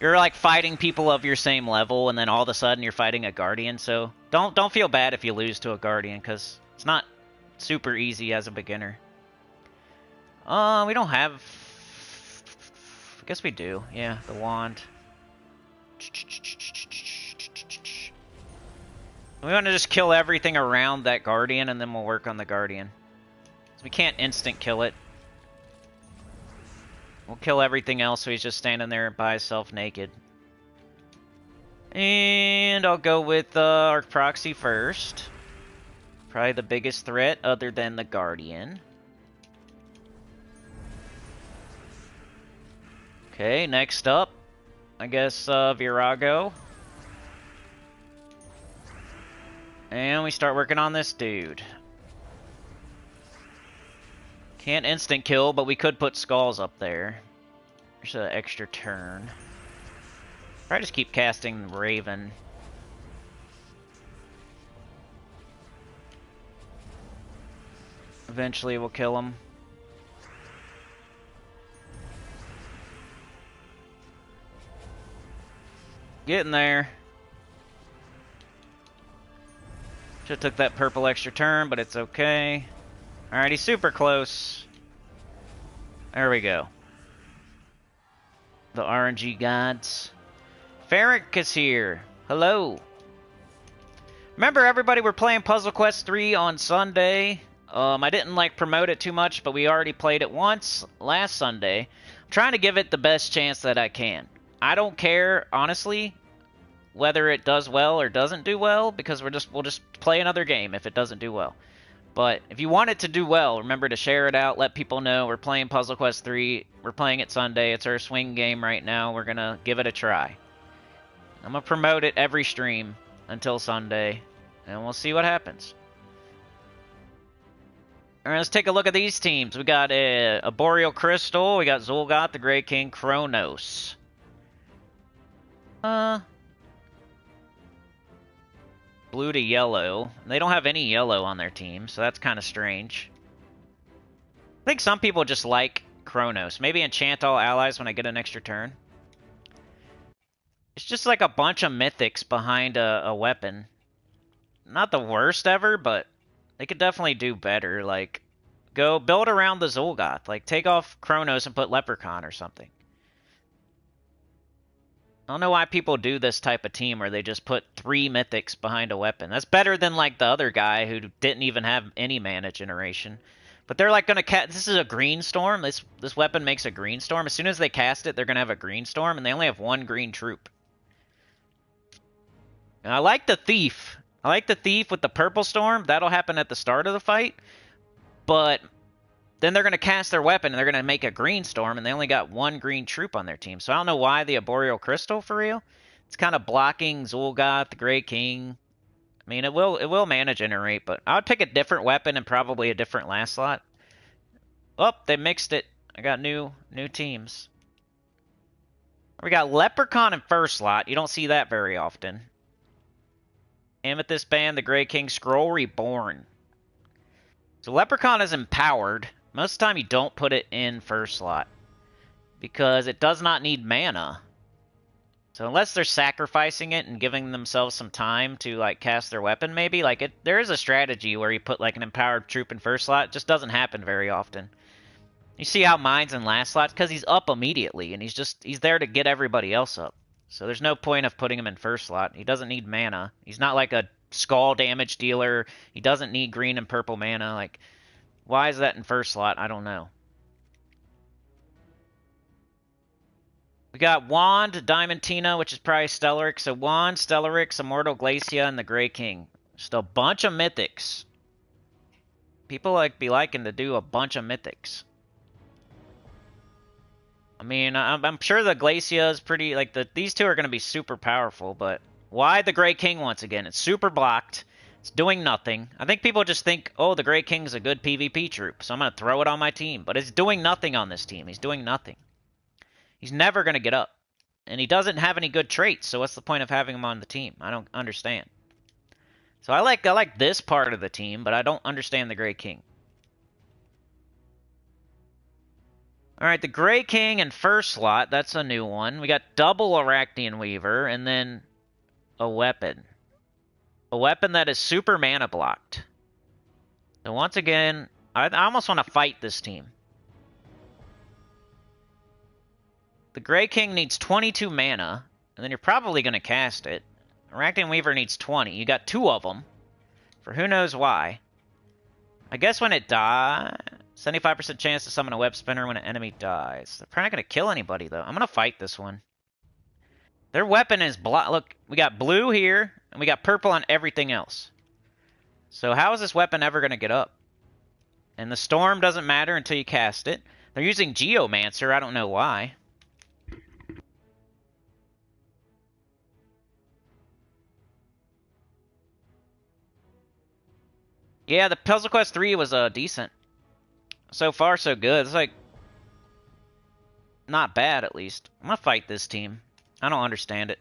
You're, like, fighting people of your same level, and then all of a sudden you're fighting a Guardian, so... Don't feel bad if you lose to a Guardian, because it's not super easy as a beginner. We don't have... I guess we do. Yeah, the wand. We want to just kill everything around that Guardian, and then we'll work on the Guardian. We can't instant kill it. We'll kill everything else, so he's just standing there by himself naked. And I'll go with Arc Proxy first. Probably the biggest threat other than the Guardian. Okay, next up, I guess Virago. And we start working on this dude. Can't instant kill, but we could put skulls up there. There's an extra turn. Probably just keep casting Raven. Eventually we'll kill him. Getting there. Should've took that purple extra turn, but it's okay. Alright, he's super close. There we go. The RNG gods. Ferric is here. Hello. Remember, everybody, we're playing Puzzle Quest 3 on Sunday. I didn't, promote it too much, but we already played it once last Sunday. I'm trying to give it the best chance that I can. I don't care, honestly, whether it does well or doesn't do well, because we'll just play another game if it doesn't do well. But if you want it to do well, remember to share it out, let people know we're playing Puzzle Quest 3. We're playing it Sunday. It's our swing game right now. We're going to give it a try. I'm going to promote it every stream until Sunday, and we'll see what happens. Alright, let's take a look at these teams. We got a Boreal Crystal. We got Zul'Goth, the Grey King, Kronos. Blue to yellow. They don't have any yellow on their team, so that's kind of strange. I think some people just like Kronos. Maybe enchant all allies when I get an extra turn. It's just like a bunch of mythics behind a weapon. Not the worst ever, but they could definitely do better. Like, Go build around the Zul'Goth. Like, take off Kronos and put Leprechaun or something. I don't know why people do this type of team where they just put 3 mythics behind a weapon. That's better than, like, the other guy who didn't even have any mana generation. But they're, like, gonna cast... This is a green storm. This weapon makes a green storm. As soon as they cast it, they're gonna have a green storm, and they only have 1 green troop. And I like the Thief. I like the Thief with the purple storm. That'll happen at the start of the fight. But then they're going to cast their weapon, and they're going to make a green storm, and they only got 1 green troop on their team. So I don't know why the Arboreal Crystal, for real. It's kind of blocking Zul'Goth, the Grey King. I mean, it will mana generate, but I would pick a different weapon and probably a different last slot. Oh, they mixed it. I got new teams. We got Leprechaun in first slot. You don't see that very often. Amethyst Band, the Grey King, Scroll Reborn. So Leprechaun is empowered. Most of the time you don't put it in first slot because it does not need mana. So unless they're sacrificing it and giving themselves some time to like cast their weapon, maybe like there is a strategy where you put like an empowered troop in first slot. It just doesn't happen very often. You see how mine's in last slot because he's up immediately and he's there to get everybody else up. So there's no point of putting him in first slot. He doesn't need mana. He's not like a skull damage dealer. He doesn't need green and purple mana. Like, why is that in first slot? I don't know. We got Wand, Diamantina, which is probably Stellarix. So Wand, Stellarix, Immortal Glacia, and the Grey King. Just a bunch of mythics. People be liking to do a bunch of mythics. I mean, I'm sure the Glacia is pretty... Like, these two are going to be super powerful, but... Why the Grey King once again? It's super blocked. It's doing nothing. I think people just think, oh, the Grey King's a good PvP troop, so I'm going to throw it on my team. But it's doing nothing on this team. He's doing nothing. He's never going to get up. And he doesn't have any good traits, so what's the point of having him on the team? I don't understand. So I like this part of the team, but I don't understand the Grey King. Alright, the Grey King in first slot, that's a new one. We got double Arachnian Weaver, and then a weapon. A weapon that is super mana blocked. So once again, I almost want to fight this team. The Grey King needs 22 mana, and then you're probably going to cast it. Arachnian Weaver needs 20. You got 2 of them, for who knows why. I guess when it dies, 75% chance to summon a web spinner when an enemy dies. They're probably not going to kill anybody, though. I'm going to fight this one. Their weapon is look, we got blue here, and we got purple on everything else. So how is this weapon ever going to get up? And the storm doesn't matter until you cast it. They're using Geomancer. I don't know why. Yeah, the Puzzle Quest 3 was decent. So far, so good. It's like not bad, at least. I'm going to fight this team. I don't understand it.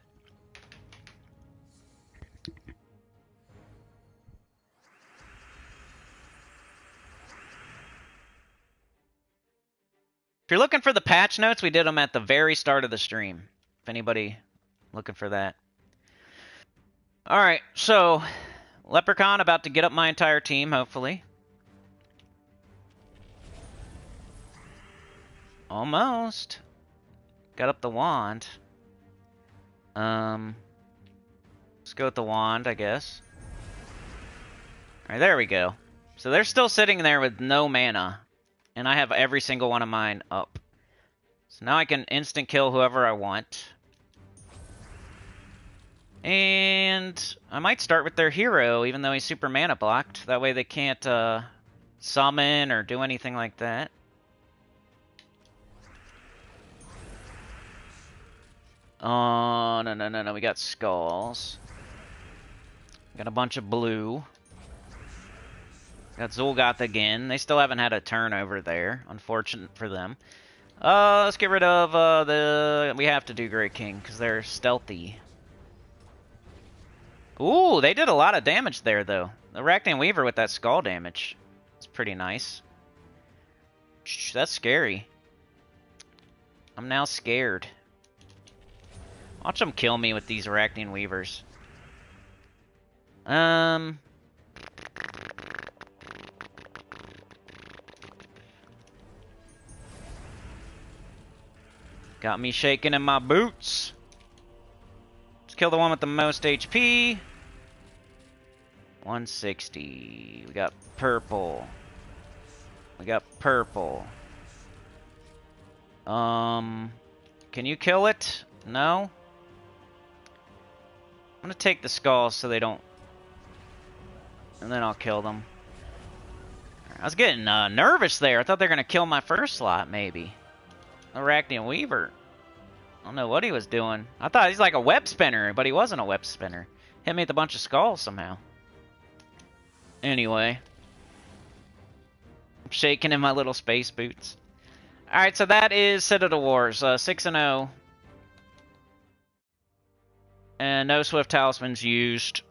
If you're looking for the patch notes, we did them at the very start of the stream. If anybody looking for that. Alright, so Leprechaun about to get up my entire team, hopefully. Almost. Got up the wand. Let's go with the wand, I guess. Alright, there we go. So they're still sitting there with no mana. And I have every single one of mine up. So now I can instant kill whoever I want. And I might start with their hero, even though he's super mana blocked. That way they can't summon or do anything like that. Oh, no. We got skulls. Got a bunch of blue. Got Zul'Goth again. They still haven't had a turn over there. Unfortunate for them. Let's get rid of the... We have to do Grey King, because they're stealthy. Ooh, they did a lot of damage there, though. The Arachnian Weaver with that skull damage. It's pretty nice. Shh, that's scary. I'm now scared. Watch them kill me with these Arachnian Weavers. Got me shaking in my boots. Let's kill the one with the most HP. 160. We got purple. We got purple. Can you kill it? No? I'm gonna take the skulls so they don't... And then I'll kill them. I was getting nervous there. I thought they were gonna kill my first slot, maybe. Arachnian Weaver. I don't know what he was doing. I thought he's like a web spinner, but he wasn't a web spinner. Hit me with a bunch of skulls somehow. Anyway. I'm shaking in my little space boots. Alright, so that is Citadel Wars. 6-0. And no Swift Talismans used.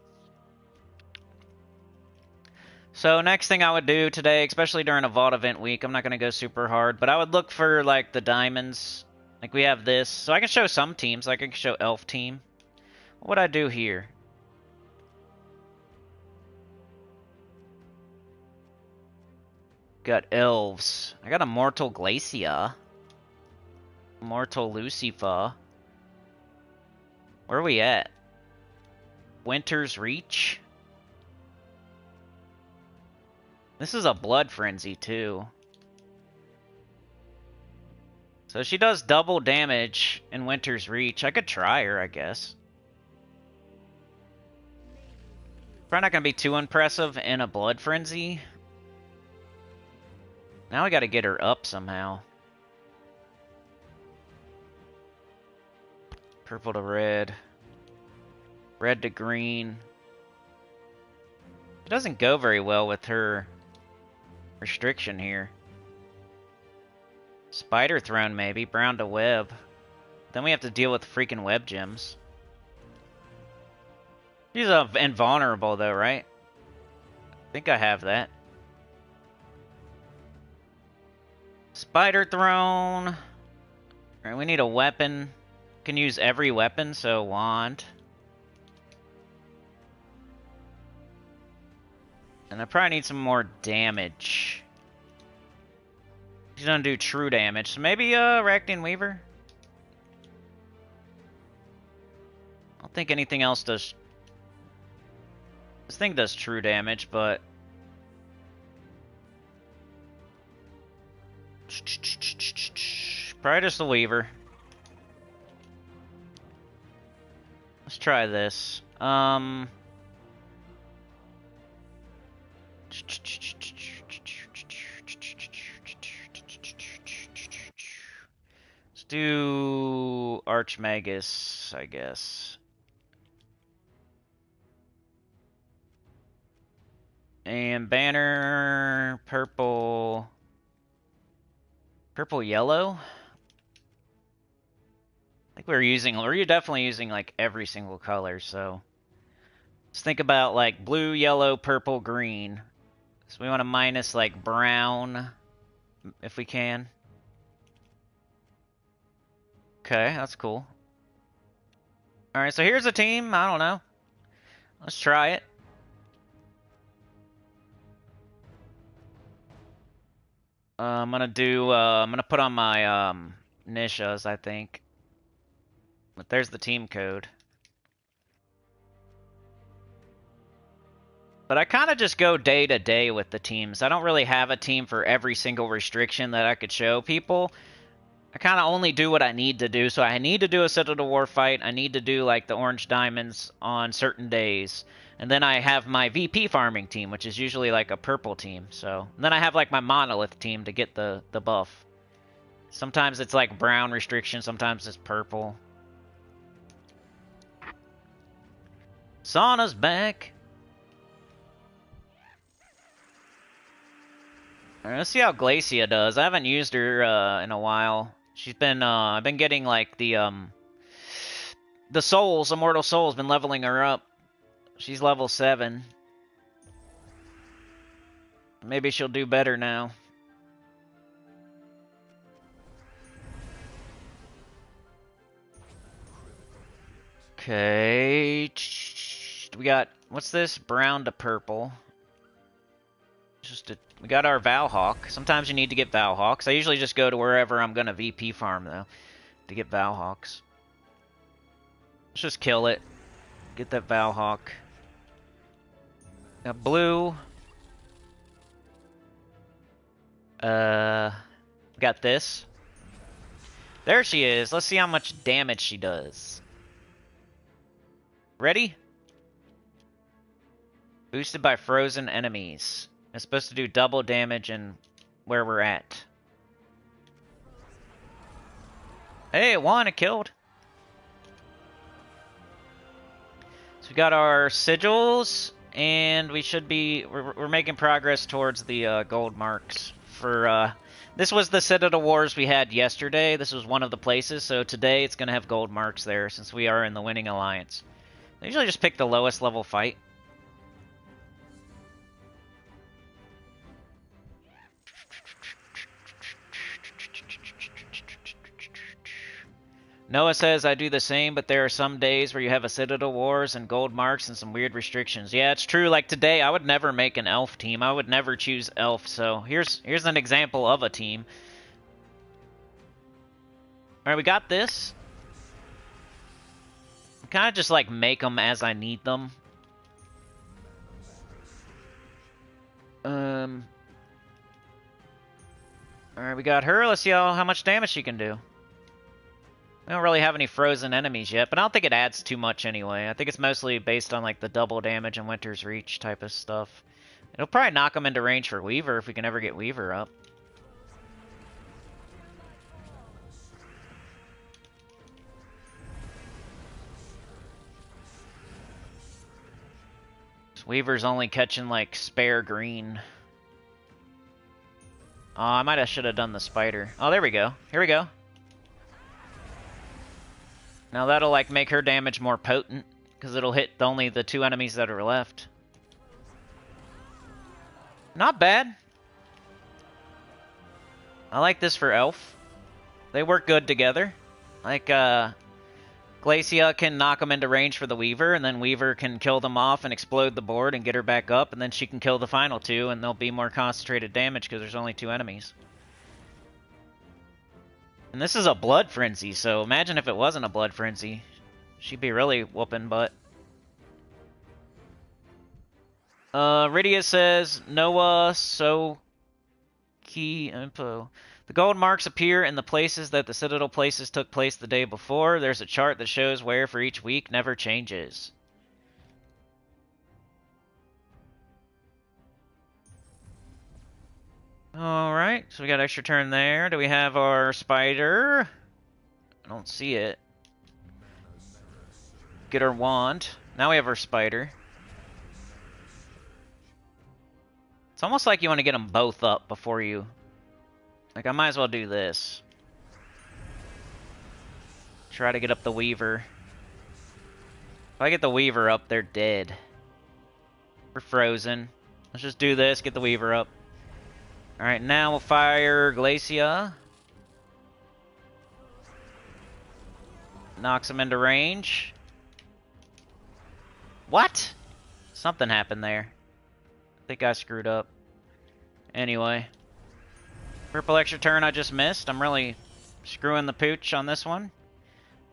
So next thing I would do today, especially during a Vault event week, I'm not going to go super hard, but I would look for like the diamonds. Like we have this. So I can show some teams. Like I can show Elf team. What would I do here? Got elves. I got Immortal Glacia. Immortal Lucifer. Where are we at? Winter's Reach. This is a Blood Frenzy too. So she does double damage in Winter's Reach. I could try her, I guess. Probably not going to be too impressive in a Blood Frenzy. Now we got to get her up somehow. Purple to red. Red to green. It doesn't go very well with her restriction here. Spider Throne maybe. Brown to web. Then we have to deal with freaking web gems. She's invulnerable though, right? I think I have that. Spider Throne. Alright, we need a weapon. Can use every weapon, so wand. And I probably need some more damage. She's gonna do true damage, so maybe Arachnian Weaver? I don't think anything else does... This thing does true damage, but... Probably just the Weaver. Let's try this. Let's do Archmagus, I guess. And banner, purple... Purple yellow? I think we're definitely using like every single color, so let's think about like blue, yellow, purple, green. So we want to minus like brown if we can. Okay, that's cool. Alright, so here's a team. I don't know. Let's try it. I'm gonna put on my Nishas, I think. But there's the team code. But I kind of just go day to day with the teams. I don't really have a team for every single restriction that I could show people. I kind of only do what I need to do. So I need to do a Citadel War fight. I need to do like the orange diamonds on certain days. And then I have my VP farming team, which is usually like a purple team. So and then I have like my monolith team to get the buff. Sometimes it's like brown restriction, sometimes it's purple. Sauna's back. Alright, let's see how Glacia does. I haven't used her in a while. She's been I've been getting like the souls, immortal souls, been leveling her up. She's level 7. Maybe she'll do better now. Okay. We got, what's this? Brown to purple. We got our Valhawk. Sometimes you need to get Valhawks. I usually just go to wherever I'm going to VP farm, though. to get Valhawks. Let's just kill it. Get that Valhawk. Got blue. Got this. There she is. Let's see how much damage she does. Ready? Boosted by frozen enemies. It's supposed to do double damage in where we're at. Hey, it won. It killed. So we got our sigils, and we should be... We're making progress towards the gold marks. For this was the Citadel Wars we had yesterday. This was one of the places, so today it's going to have gold marks there since we are in the winning alliance. I usually just pick the lowest level fight. Noah says, I do the same, but there are some days where you have a Citadel Wars and gold marks and some weird restrictions. Yeah, it's true. Like today, I would never make an elf team. I would never choose elf, so here's an example of a team. Alright, we got this. Kind of just like make them as I need them. Alright, we got her. Let's see how much damage she can do. We don't really have any frozen enemies yet, but I don't think it adds too much anyway. I think it's mostly based on like the double damage and Winter's Reach type of stuff. It'll probably knock them into range for Weaver if we can ever get Weaver up. So Weaver's only catching like spare green. Oh, I might have should have done the spider. Oh, there we go. Here we go. Now that'll like make her damage more potent, because it'll hit only the 2 enemies that are left. Not bad. I like this for Elf. They work good together. Like, Glacia can knock them into range for the Weaver, and then Weaver can kill them off and explode the board and get her back up, and then she can kill the final 2, and they'll be more concentrated damage because there's only 2 enemies. And this is a Blood Frenzy, so imagine if it wasn't a Blood Frenzy. She'd be really whooping butt. Rydia says, Noah, so key info. The gold marks appear in the places that the Citadel places took place the day before. There's a chart that shows where for each week, never changes. Alright, so we got extra turn there. Do we have our spider? I don't see it. Get our wand. Now we have our spider. It's almost like you want to get them both up before you... Like, I might as well do this. Try to get up the Weaver. If I get the Weaver up, they're dead. We're frozen. Let's just do this, get the Weaver up. Alright, now we'll fire Glacia. Knocks him into range. What? Something happened there. I think I screwed up. Anyway. Purple extra turn I just missed. I'm really screwing the pooch on this one.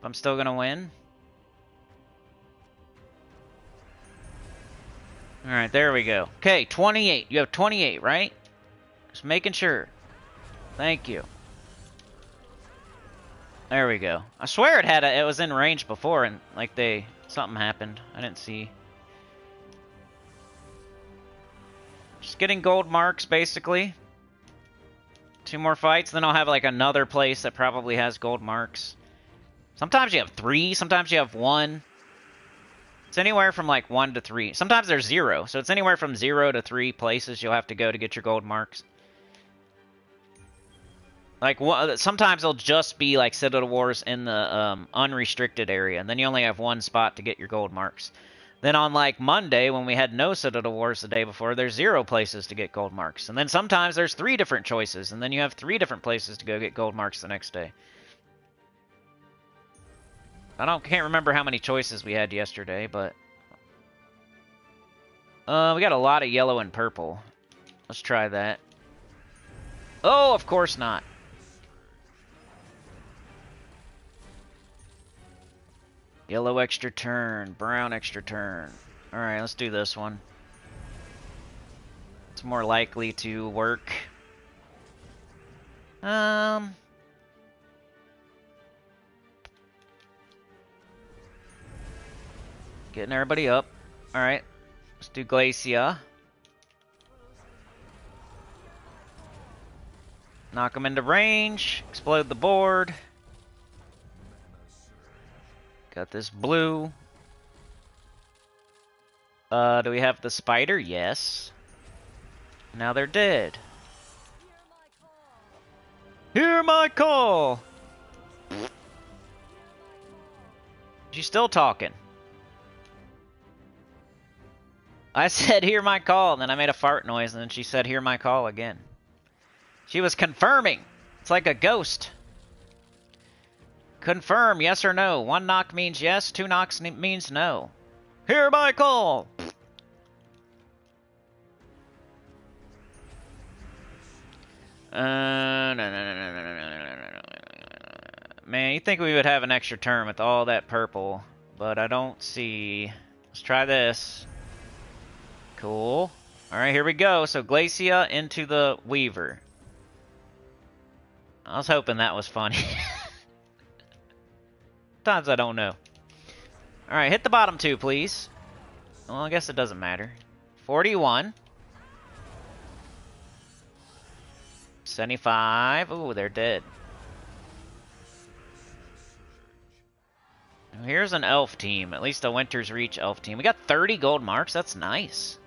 But I'm still going to win. Alright, there we go. Okay, 28. You have 28, right? Just making sure. Thank you. There we go. I swear it was in range before and like something happened. I didn't see. Just getting gold marks basically. 2 more fights, then I'll have like another place that probably has gold marks. Sometimes you have 3, sometimes you have 1. It's anywhere from like 1 to 3. Sometimes there's 0, so it's anywhere from 0 to 3 places you'll have to go to get your gold marks. Like, sometimes it'll just be like Citadel Wars in the unrestricted area, and then you only have 1 spot to get your gold marks. Then on like Monday, when we had no Citadel Wars the day before, there's 0 places to get gold marks. And then sometimes there's 3 different choices, and then you have 3 different places to go get gold marks the next day. Can't remember how many choices we had yesterday, but... we got a lot of yellow and purple. Let's try that. Oh, of course not. Yellow extra turn, brown extra turn. Alright, let's do this one. It's more likely to work. Getting everybody up. Alright, let's do Glacia. Knock them into range, explode the board. Got this blue. Do we have the spider? Yes. Now they're dead. Hear my call! She's still talking. I said, hear my call, and then I made a fart noise, and then she said, hear my call again. She was confirming. It's like a ghost. Confirm, yes or no. 1 knock means yes, 2 knocks means no. Hear my call! Man, you'd think we would have an extra turn with all that purple, but I don't see. Let's try this. Cool. Alright, here we go. So Glacia into the Weaver. I was hoping that was funny. Sometimes I don't know. Alright, hit the bottom 2, please. Well, I guess it doesn't matter. 41. 75. Ooh, they're dead. Here's an elf team. At least a Winter's Reach elf team. We got 30 gold marks. That's nice.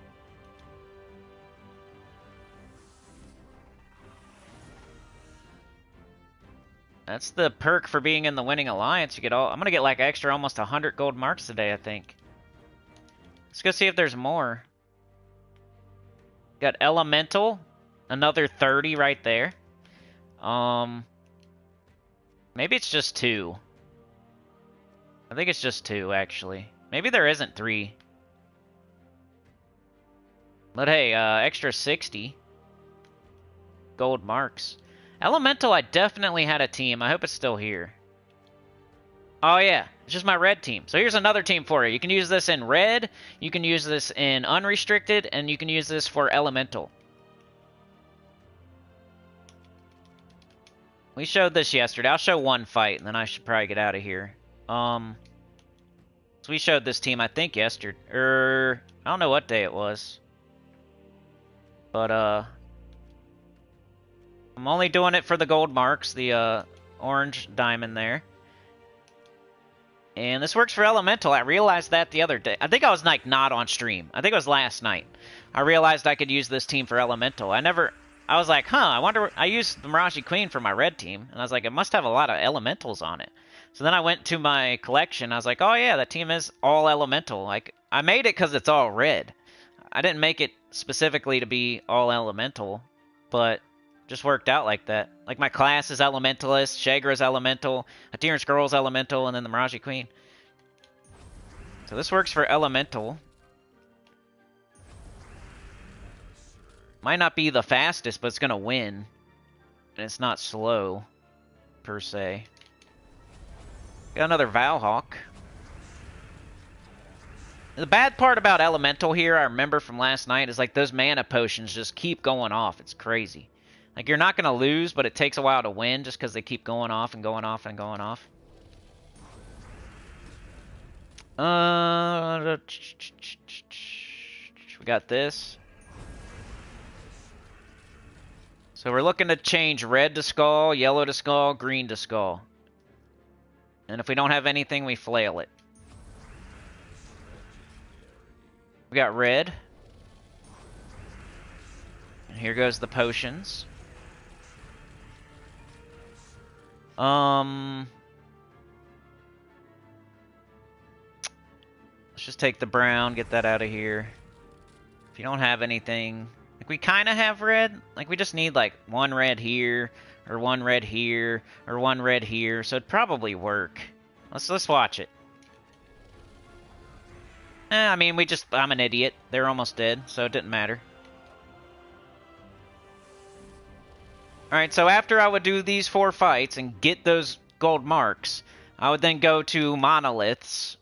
That's the perk for being in the winning alliance. You get all. I'm gonna get like extra almost 100 gold marks today, I think. Let's go see if there's more. Got Elemental, another 30 right there. Maybe it's just 2. I think it's just 2 actually. Maybe there isn't 3. But hey, extra 60 gold marks. Elemental, I definitely had a team. I hope it's still here. Oh yeah, it's just my red team. So here's another team for you. You can use this in red, you can use this in unrestricted, and you can use this for elemental. We showed this yesterday. I'll show one fight, and then I should probably get out of here. So we showed this team, I think, yesterday. I don't know what day it was. But, I'm only doing it for the gold marks, the orange diamond there. And this works for Elemental. I realized that the other day. I think I was like not on stream. I think it was last night. I realized I could use this team for Elemental. I was like, huh, I wonder. I used the Mirage Queen for my red team. And I was like, it must have a lot of Elementals on it. So then I went to my collection. I was like, oh yeah, that team is all Elemental. Like, I made it because it's all red. I didn't make it specifically to be all Elemental. But just worked out like that. Like my class is Elementalist, Shagra's Elemental, Hatir's Girl's Elemental, and then the Mirage Queen. So this works for Elemental. Might not be the fastest, but it's going to win. And it's not slow, per se. Got another Valhawk. The bad part about Elemental here, I remember from last night, is like those mana potions just keep going off. It's crazy. Like, you're not going to lose, but it takes a while to win just because they keep going off and going off and going off. We got this. So we're looking to change red to skull, yellow to skull, green to skull. And if we don't have anything, we flail it. We got red. And here goes the potions. Let's just take the brown, get that out of here. If you don't have anything, like we kind of have red. Like we just need like 1 red here, or 1 red here, or 1 red here. So it'd probably work. Let's watch it. I mean, I'm an idiot. They're almost dead, so it didn't matter. Alright, so after I would do these 4 fights and get those gold marks, I would then go to monoliths,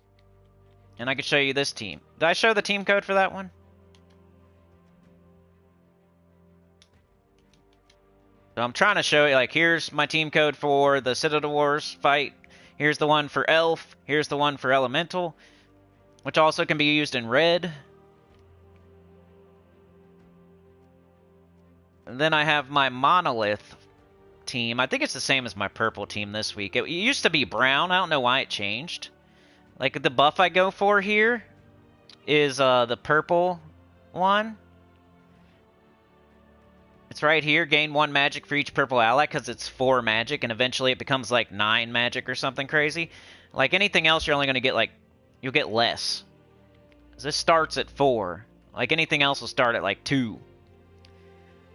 and I could show you this team. Did I show the team code for that one? So I'm trying to show you, like, here's my team code for the Citadel Wars fight. Here's the one for Elf. Here's the one for Elemental, which also can be used in red. And then I have my monolith team. I think it's the same as my purple team this week. It used to be brown. I don't know why it changed. Like, the buff I go for here is the purple one. It's right here. Gain 1 magic for each purple ally because it's 4 magic, and eventually it becomes like 9 magic or something crazy. Like anything else, you're only going to get like, you'll get less. This starts at 4. Like anything else will start at like 2.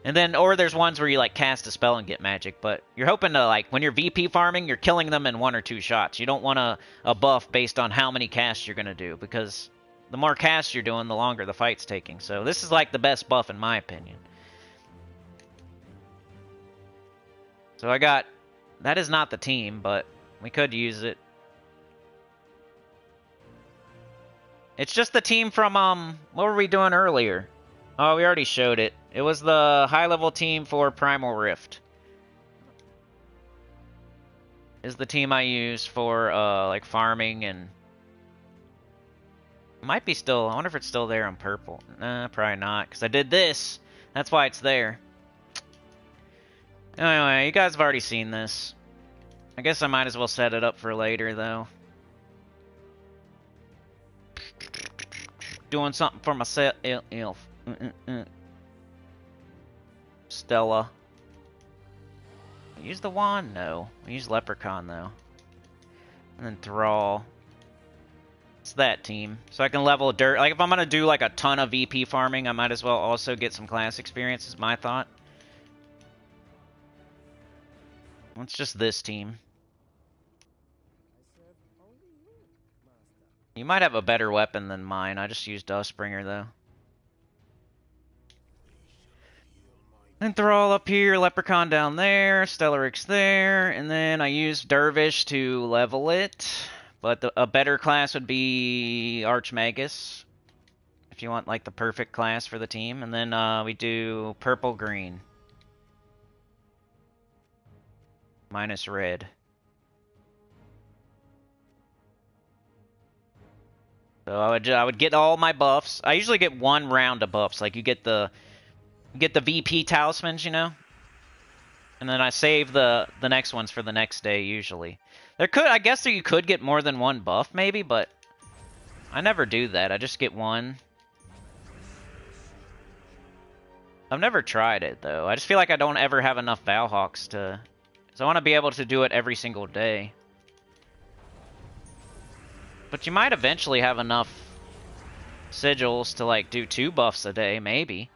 And then, or there's ones where you like cast a spell and get magic, but you're hoping to, like, when you're VP farming, you're killing them in 1 or 2 shots. You don't want a buff based on how many casts you're going to do, because the more casts you're doing, the longer the fight's taking. So this is like the best buff in my opinion. So I got, that is not the team, but we could use it. It's just the team from, what were we doing earlier? Oh, we already showed it. It was the high-level team for Primal Rift. Is the team I use for, like, farming and... Might be still, I wonder if it's still there on purple. Nah, probably not, because I did this. That's why it's there. Anyway, you guys have already seen this. I guess I might as well set it up for later, though. Doing something for myself. Stella. Use the wand? No. I use Leprechaun, though. And then Thrall. It's that team. So I can level dirt. Like, if I'm going to do, like, a ton of VP farming, I might as well also get some class experience, is my thought. It's just this team. You might have a better weapon than mine. I just used Dustbringer, though. Then Thrall up here, Leprechaun down there, Stellarix there, and then I used Dervish to level it. But a better class would be Archmagus, if you want, like, the perfect class for the team. And then we do purple-green. Minus red. So I would get all my buffs. I usually get 1 round of buffs. Like, you get the VP talismans, you know? And then I save the next ones for the next day, usually. I guess you could get more than 1 buff, maybe, but I never do that. I just get 1. I've never tried it, though. I just feel like I don't ever have enough Valhawks to... So I want to be able to do it every single day. But you might eventually have enough sigils to, like, do 2 buffs a day, maybe.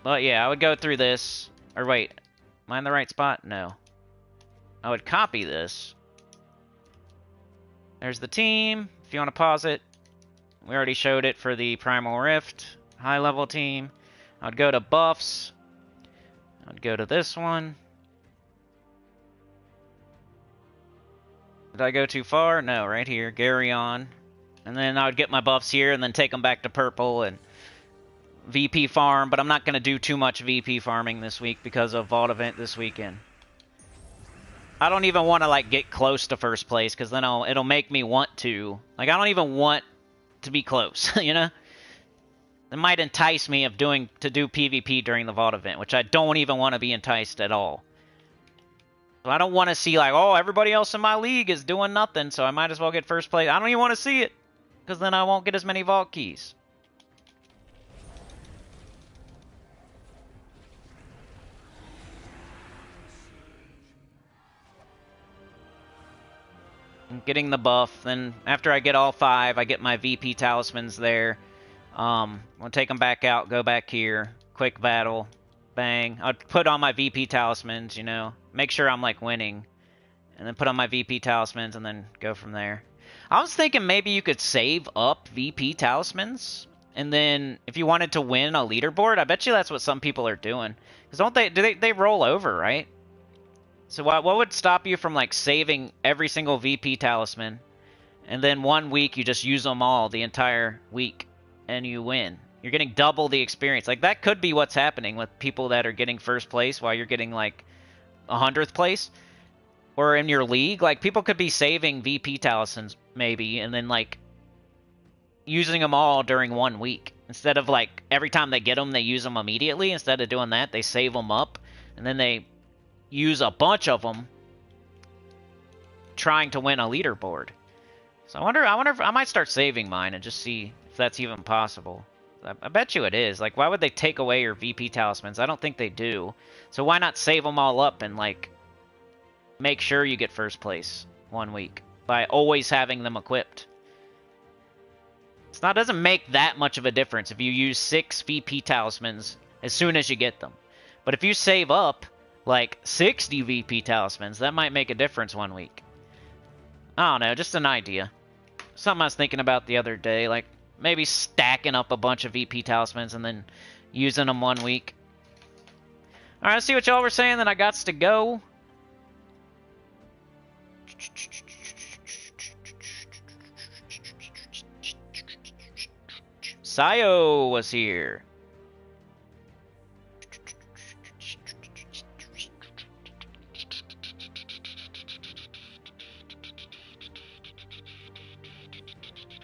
But yeah, I would go through this. Or wait, am I in the right spot? No. I would copy this. There's the team, if you want to pause it. We already showed it for the Primal Rift. High level team. I'd go to buffs. I'd go to this one. Did I go too far? No, right here. Garyon. And then I would get my buffs here and then take them back to purple and VP farm. But I'm not going to do too much VP farming this week because of Vault event this weekend. I don't even want to, like, get close to first place because then it'll make me want to. Like, I don't even want to be close, you know? It might entice me to do PvP during the Vault event, which I don't even want to be enticed at all. So I don't want to see, like, oh, everybody else in my league is doing nothing, so I might as well get first place. I don't even want to see it, because then I won't get as many Vault keys. I'm getting the buff, then after I get all 5, I get my VP talismans there. I'll take them back out, go back here, quick battle, bang. I'll put on my VP talismans, you know, make sure I'm, like, winning, and then put on my VP talismans and then go from there. I was thinking maybe you could save up VP talismans and then if you wanted to win a leaderboard, I bet you that's what some people are doing. Because don't they roll over, right? So what would stop you from like saving every single VP talisman, and then 1 week you just use them all the entire week, and you win? You're getting double the experience. Like, that could be what's happening with people that are getting first place while you're getting like 100th place, or in your league. Like, people could be saving VP talismans maybe, and then like using them all during 1 week. Instead of like every time they get them, they use them immediately. Instead of doing that, they save them up, and then they use a bunch of them trying to win a leaderboard. So I wonder if I might start saving mine and just see if that's even possible. I bet you it is. Like, why would they take away your VP talismans? I don't think they do. So why not save them all up and like make sure you get first place 1 week by always having them equipped? Doesn't make that much of a difference if you use 6 VP talismans as soon as you get them. But if you save up like 60 VP talismans, that might make a difference 1 week. I don't know, just an idea. Something I was thinking about the other day, like maybe stacking up a bunch of VP talismans and then using them 1 week. Alright, let's see what y'all were saying, then I gots to go. Sayo was here.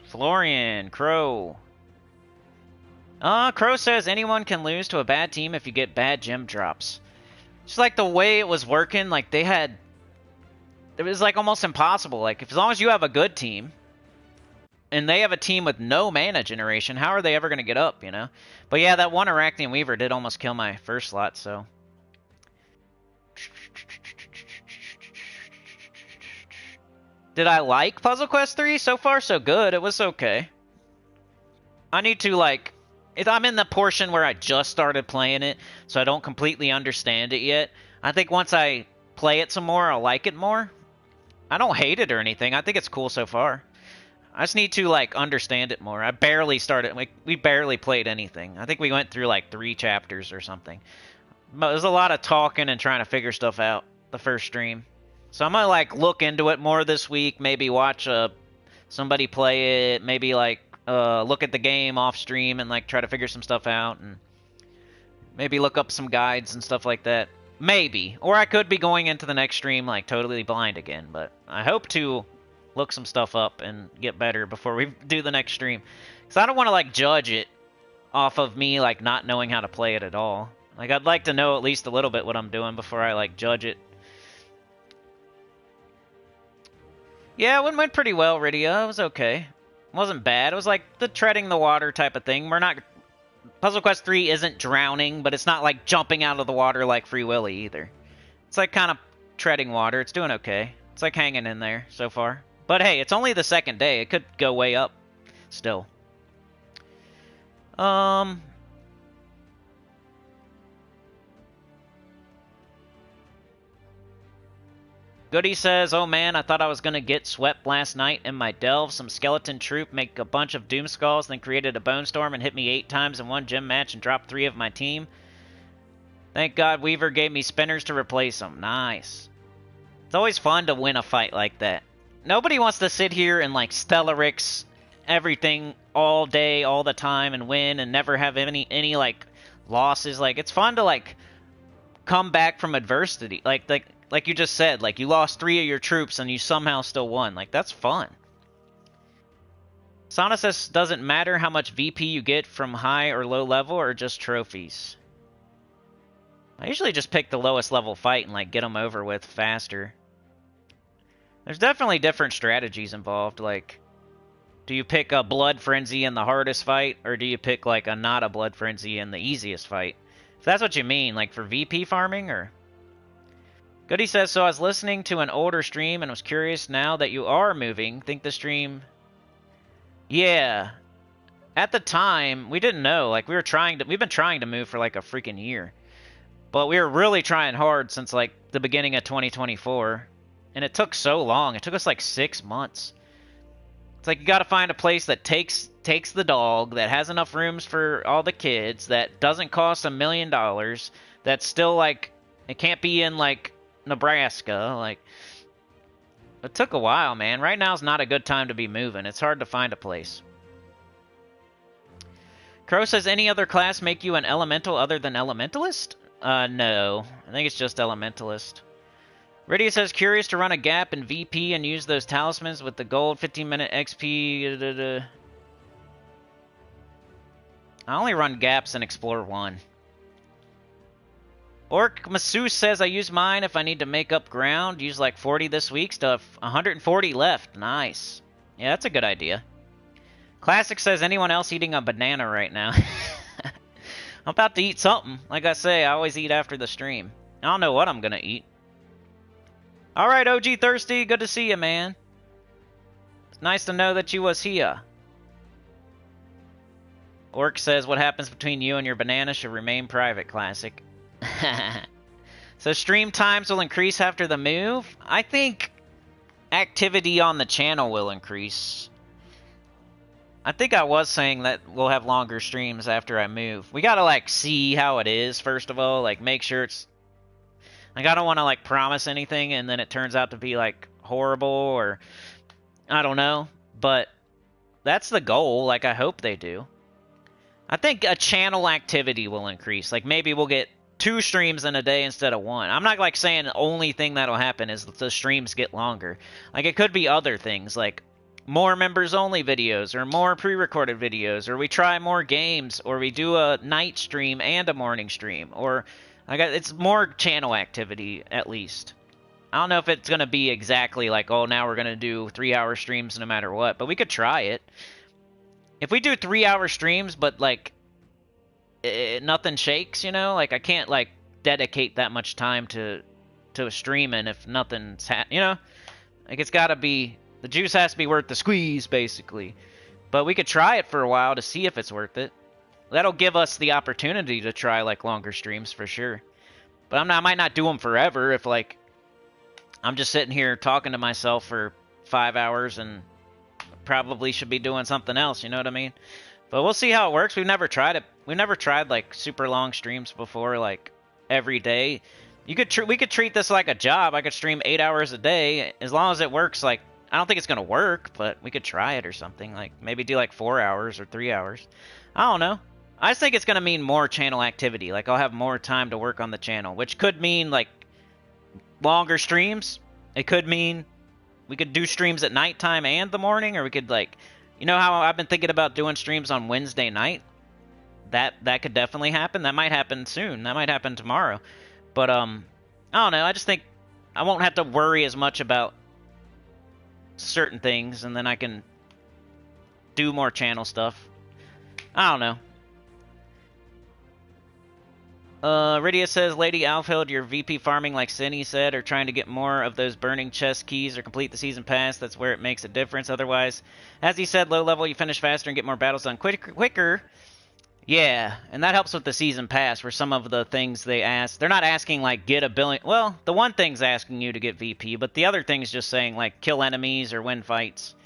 Florian, Crow. Crow says anyone can lose to a bad team if you get bad gem drops. Just like the way it was working, like it was like almost impossible. Like, as long as you have a good team, and they have a team with no mana generation, how are they ever going to get up, you know? But yeah, that one Arachnian Weaver did almost kill my first slot, so. Did I like Puzzle Quest 3? So far, so good. It was okay. I need to, like... I'm in the portion where I just started playing it, so I don't completely understand it yet. I think once I play it some more, I'll like it more. I don't hate it or anything. I think it's cool so far. I just need to, like, understand it more. I barely started... Like, we barely played anything. I think we went through, like, 3 chapters or something. But there's a lot of talking and trying to figure stuff out the first stream. So I'm gonna, like, look into it more this week, maybe watch somebody play it, maybe, like, look at the game off stream and, like, try to figure some stuff out, and maybe look up some guides and stuff like that. Maybe. Or I could be going into the next stream, like, totally blind again, but I hope to look some stuff up and get better before we do the next stream. Because I don't want to, like, judge it off of me, like, not knowing how to play it at all. Like, I'd like to know at least a little bit what I'm doing before I, like, judge it. Yeah, it went pretty well, Rydia. It was okay. It wasn't bad. It was like the treading the water type of thing. We're not... Puzzle Quest 3 isn't drowning, but it's not like jumping out of the water like Free Willy either. It's like kind of treading water. It's doing okay. It's like hanging in there so far. But hey, it's only the second day. It could go way up still. Goody says, oh man, I thought I was going to get swept last night in my delve. Some skeleton troop make a bunch of doom skulls, then created a bone storm and hit me 8 times in one gym match and dropped 3 of my team. Thank God Weaver gave me spinners to replace them. Nice. It's always fun to win a fight like that. Nobody wants to sit here and like Stellarix everything all day, all the time, and win and never have any like losses. Like, it's fun to like come back from adversity. Like you just said, like, you lost 3 of your troops and you somehow still won. Like, that's fun. Sana says, doesn't matter how much VP you get from high or low level or just trophies. I usually just pick the lowest level fight and, like, get them over with faster. There's definitely different strategies involved. Like, do you pick a Blood Frenzy in the hardest fight, or do you pick, like, a not a Blood Frenzy in the easiest fight? If that's what you mean, like, for VP farming, or... Goody says, so I was listening to an older stream and was curious now that you are moving. Think the stream... Yeah. At the time, we didn't know. Like, we've been trying to move for like a freaking year. But we were really trying hard since like the beginning of 2024. And it took so long. It took us like 6 months. It's like you got to find a place that takes the dog, that has enough rooms for all the kids, that doesn't cost $1 million, that's still like it can't be in like Nebraska. Like it took a while, man. Right now is not a good time to be moving. It's hard to find a place. Crow says, any other class make you an elemental other than elementalist? No. I think it's just elementalist. Rydia says, curious to run a gap in VP and use those talismans with the gold 15-minute XP. I only run gaps in Explore 1. Orc Masseuse says, I use mine if I need to make up ground. Use like 40 this week. Still have 140 left. Nice. Yeah, that's a good idea. Classic says, anyone else eating a banana right now? I'm about to eat something. Like I say, I always eat after the stream. I don't know what I'm going to eat. Alright, OG Thirsty, good to see you, man. It's nice to know that you was here. Orc says, what happens between you and your banana should remain private, Classic. So stream times will increase after the move? I think activity on the channel will increase. I think I was saying that we'll have longer streams after I move. We gotta, like, see how it is, first of all. Like, make sure it's... Like, I don't want to, like, promise anything and then it turns out to be, like, horrible or... I don't know. But that's the goal. Like, I hope they do. I think a channel activity will increase. Like, maybe we'll get 2 streams in a day instead of 1. I'm not, like, saying the only thing that'll happen is the streams get longer. Like, it could be other things, like... more members-only videos, or more pre-recorded videos, or we try more games, or we do a night stream and a morning stream, or it's more channel activity, at least. I don't know if it's going to be exactly like, oh, now we're going to do 3-hour streams no matter what, but we could try it. If we do 3-hour streams, but, like, nothing shakes, you know? Like, I can't, like, dedicate that much time to streaming if nothing's you know? Like, it's got to be... The juice has to be worth the squeeze, basically. But we could try it for a while to see if it's worth it. That'll give us the opportunity to try, like, longer streams for sure. But I might not do them forever if, like, I'm just sitting here talking to myself for 5 hours and probably should be doing something else, you know what I mean? But we'll see how it works. We've never tried it. We've never tried, like, super long streams before, like, every day. We could treat this like a job. I could stream 8 hours a day as long as it works, like, I don't think it's going to work, but we could try it or something. Like, maybe do like 4 hours or 3 hours. I don't know. I just think it's going to mean more channel activity. Like, I'll have more time to work on the channel, which could mean, like, longer streams. It could mean we could do streams at nighttime and the morning, or we could, like, you know how I've been thinking about doing streams on Wednesday night? That could definitely happen. That might happen soon. That might happen tomorrow. But, I don't know. I just think I won't have to worry as much about certain things, and then I can do more channel stuff. I don't know. Rydia says, Lady Alfhild, you're VP farming like Sinny said, or trying to get more of those burning chest keys or complete the season pass. That's where it makes a difference. Otherwise, as he said, low level, you finish faster and get more battles done quicker. Yeah, and that helps with the season pass, where some of the things they ask, they're not asking, like, get a billion... Well, the one thing's asking you to get VP, but the other thing's just saying, like, kill enemies or win fights.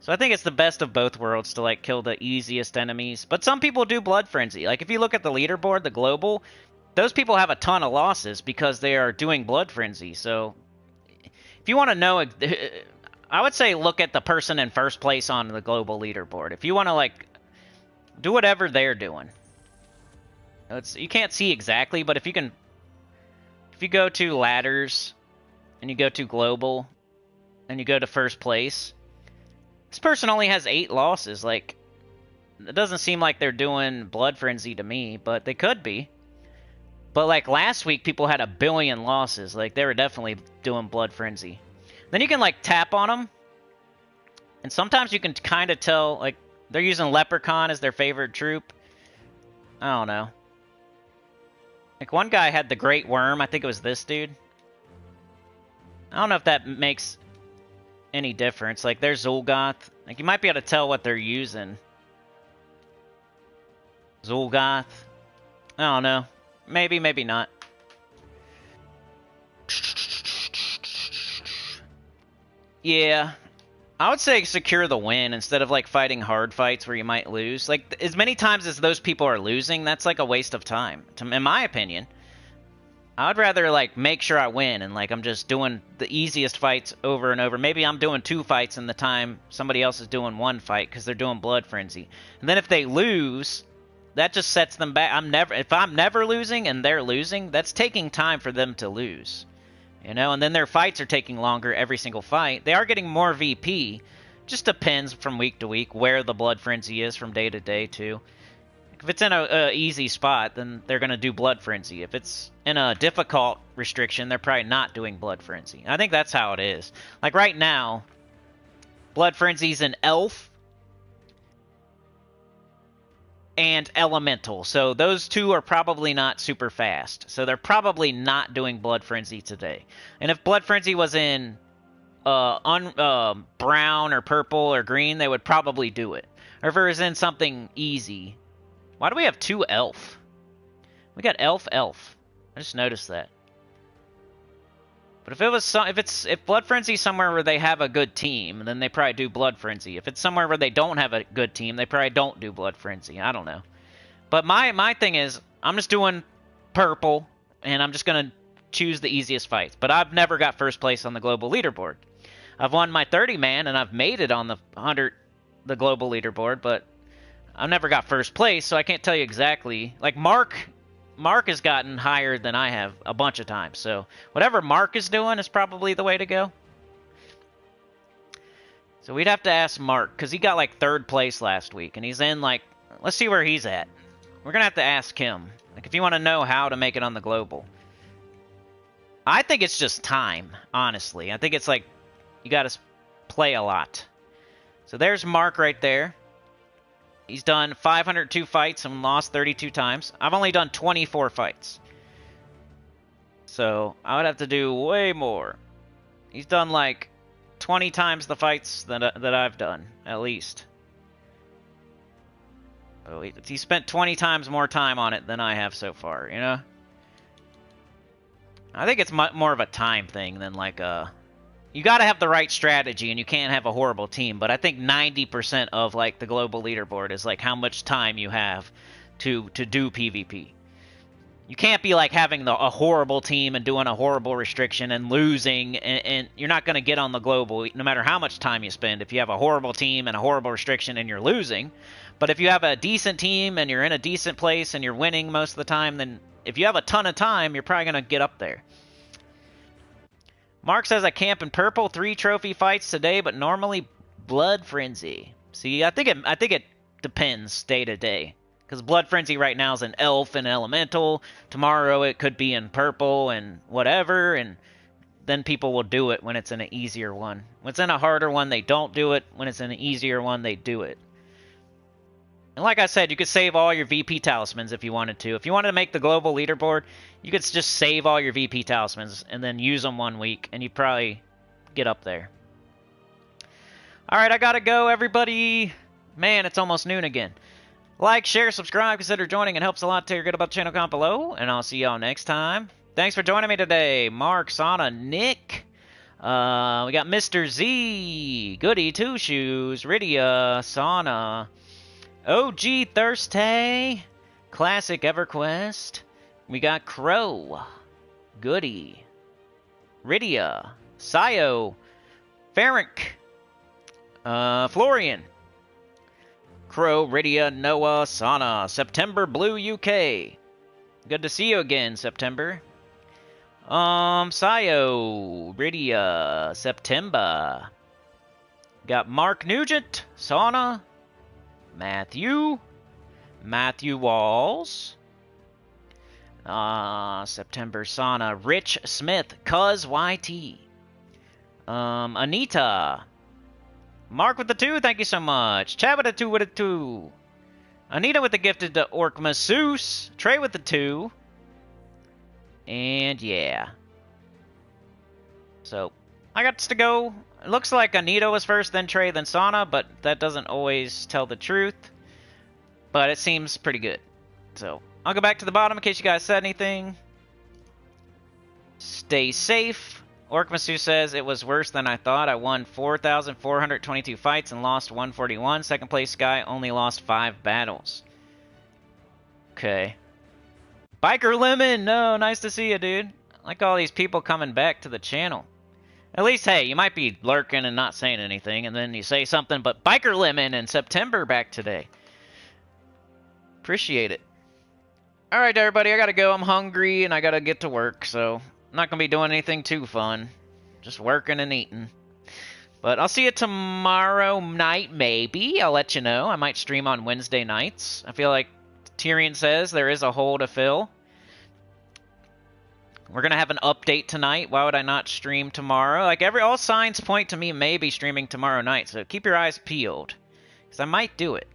So I think it's the best of both worlds to, like, kill the easiest enemies. But some people do Blood Frenzy. Like, if you look at the leaderboard, the global, those people have a ton of losses because they are doing Blood Frenzy. So if you want to know... I would say look at the person in first place on the global leaderboard. If you want to, like... do whatever they're doing. You can't see exactly, but if you go to ladders and you go to global and you go to first place, this person only has 8 losses. Like, it doesn't seem like they're doing Blood Frenzy to me, but they could be. But, like, last week, people had 1 billion losses. Like, they were definitely doing Blood Frenzy. Then you can, like, tap on them, and sometimes you can kind of tell, like, they're using Leprechaun as their favorite troop. I don't know. Like, one guy had the Great Worm. I think it was this dude. I don't know if that makes any difference. Like, there's Zul'Goth. Like, you might be able to tell what they're using. Zul'Goth. I don't know. Maybe, maybe not. Yeah. I would say secure the win instead of like fighting hard fights where you might lose. Like as many times as those people are losing, that's like a waste of time, in my opinion. I'd rather like make sure I win and like I'm just doing the easiest fights over and over. Maybe I'm doing 2 fights in the time somebody else is doing 1 fight because they're doing Blood Frenzy. And then if they lose, that just sets them back. If I'm never losing and they're losing, that's taking time for them to lose. You know, and then their fights are taking longer every single fight. They are getting more VP. Just depends from week to week where the Blood Frenzy is from day to day, too. If it's in a easy spot, then they're going to do Blood Frenzy. If it's in a difficult restriction, they're probably not doing Blood Frenzy. I think that's how it is. Like right now, Blood Frenzy's an Elf and Elemental. So those 2 are probably not super fast. So they're probably not doing Blood Frenzy today. And if Blood Frenzy was in brown or purple or green, they would probably do it. Or if it was in something easy. Why do we have 2 Elf? We got Elf. I just noticed that. But if it was if Blood Frenzy's somewhere where they have a good team, then they probably do Blood Frenzy. If it's somewhere where they don't have a good team, they probably don't do Blood Frenzy. I don't know. But my thing is, I'm just doing purple, and I'm just gonna choose the easiest fights. But I've never got first place on the global leaderboard. I've won my 30-man, and I've made it on the global leaderboard, but I've never got first place, so I can't tell you exactly. Like, Mark has gotten higher than I have a bunch of times, so whatever Mark is doing is probably the way to go. So we'd have to ask Mark, because he got, like, 3rd place last week, and he's in, like, let's see where he's at. We're going to have to ask him. Like, if you want to know how to make it on the global. I think it's just time, honestly. I think it's, like, you got to play a lot. So there's Mark right there. He's done 502 fights and lost 32 times. I've only done 24 fights. So I would have to do way more. He's done like 20 times the fights that I've done, at least. Oh, he spent 20 times more time on it than I have so far, you know? I think it's more of a time thing than like a... You got to have the right strategy, and you can't have a horrible team. But I think 90% of like the global leaderboard is like how much time you have to do PvP. You can't be like having a horrible team and doing a horrible restriction and losing, and you're not going to get on the global no matter how much time you spend if you have a horrible team and a horrible restriction and you're losing. But if you have a decent team and you're in a decent place and you're winning most of the time, then if you have a ton of time, you're probably going to get up there. Mark says I camp in purple, 3 trophy fights today, but normally Blood Frenzy. See, I think it depends day to day. Because Blood Frenzy right now is an Elf and Elemental. Tomorrow it could be in purple and whatever, and then people will do it when it's in an easier one. When it's in a harder one, they don't do it. When it's in an easier one, they do it. And like I said, you could save all your VP talismans if you wanted to. If you wanted to make the global leaderboard, you could just save all your VP talismans and then use them 1 week, and you'd probably get up there. Alright, I gotta go, everybody. Man, it's almost noon again. Like, share, subscribe, consider joining. It helps a lot. Tell your good about the channel, comment below, and I'll see y'all next time. Thanks for joining me today. Mark, Sana, Nick. We got Mr. Z, Goody, Two Shoes, Rydia, Sana, OG Thursday, Classic EverQuest. We got Crow, Goody, Rydia, Sayo, Ferenc, Florian, Crow, Rydia, Noah, Sana, September Blue UK. Good to see you again, September. Sayo, Rydia, September. Got Mark Nugent, Sana, Matthew Walls, September Sana, Rich Smith, Cuz YT, Anita, Mark with the 2, thank you so much. Chad with the 2 with a 2. Anita with the gifted to Orc Masseuse, Trey with the 2. And yeah. So, I got to go. It looks like Anita was first, then Trey, then Sana, but that doesn't always tell the truth. But it seems pretty good. So, I'll go back to the bottom in case you guys said anything. Stay safe. Orkmasu says, it was worse than I thought. I won 4,422 fights and lost 141. Second place guy only lost 5 battles. Okay. Biker Lemon! No, nice to see you, dude. I like all these people coming back to the channel. At least, hey, you might be lurking and not saying anything, and then you say something, but Biker Lemon in September back today. Appreciate it. Alright, everybody, I gotta go. I'm hungry, and I gotta get to work, so I'm not gonna be doing anything too fun. Just working and eating. But I'll see you tomorrow night, maybe. I'll let you know. I might stream on Wednesday nights. I feel like Tyrion says there is a hole to fill. We're going to have an update tonight. Why would I not stream tomorrow? Like, all signs point to me maybe streaming tomorrow night, so keep your eyes peeled. Because I might do it.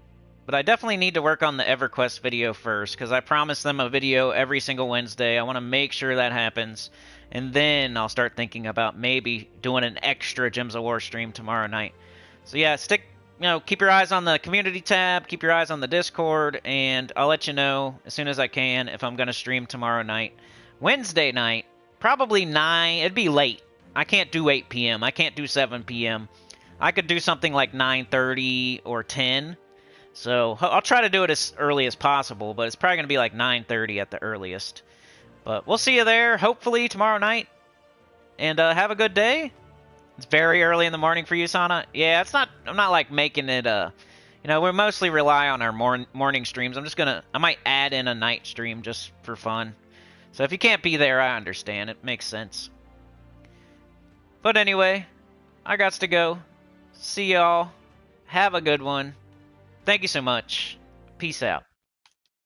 But I definitely need to work on the EverQuest video first, because I promised them a video every single Wednesday. I want to make sure that happens. And then I'll start thinking about maybe doing an extra Gems of War stream tomorrow night. So yeah, keep your eyes on the community tab, keep your eyes on the Discord, and I'll let you know as soon as I can if I'm going to stream tomorrow night. Wednesday night, probably 9. It'd be late. I can't do 8 p.m. I can't do 7 p.m. I could do something like 9:30 or 10. So I'll try to do it as early as possible, but it's probably going to be like 9:30 at the earliest. But we'll see you there, hopefully, tomorrow night. And have a good day. It's very early in the morning for you, Sana. Yeah, I'm not like making it, we mostly rely on our morning streams. I might add in a night stream just for fun. So if you can't be there, I understand. It makes sense. But anyway, I got to go. See y'all. Have a good one. Thank you so much. Peace out.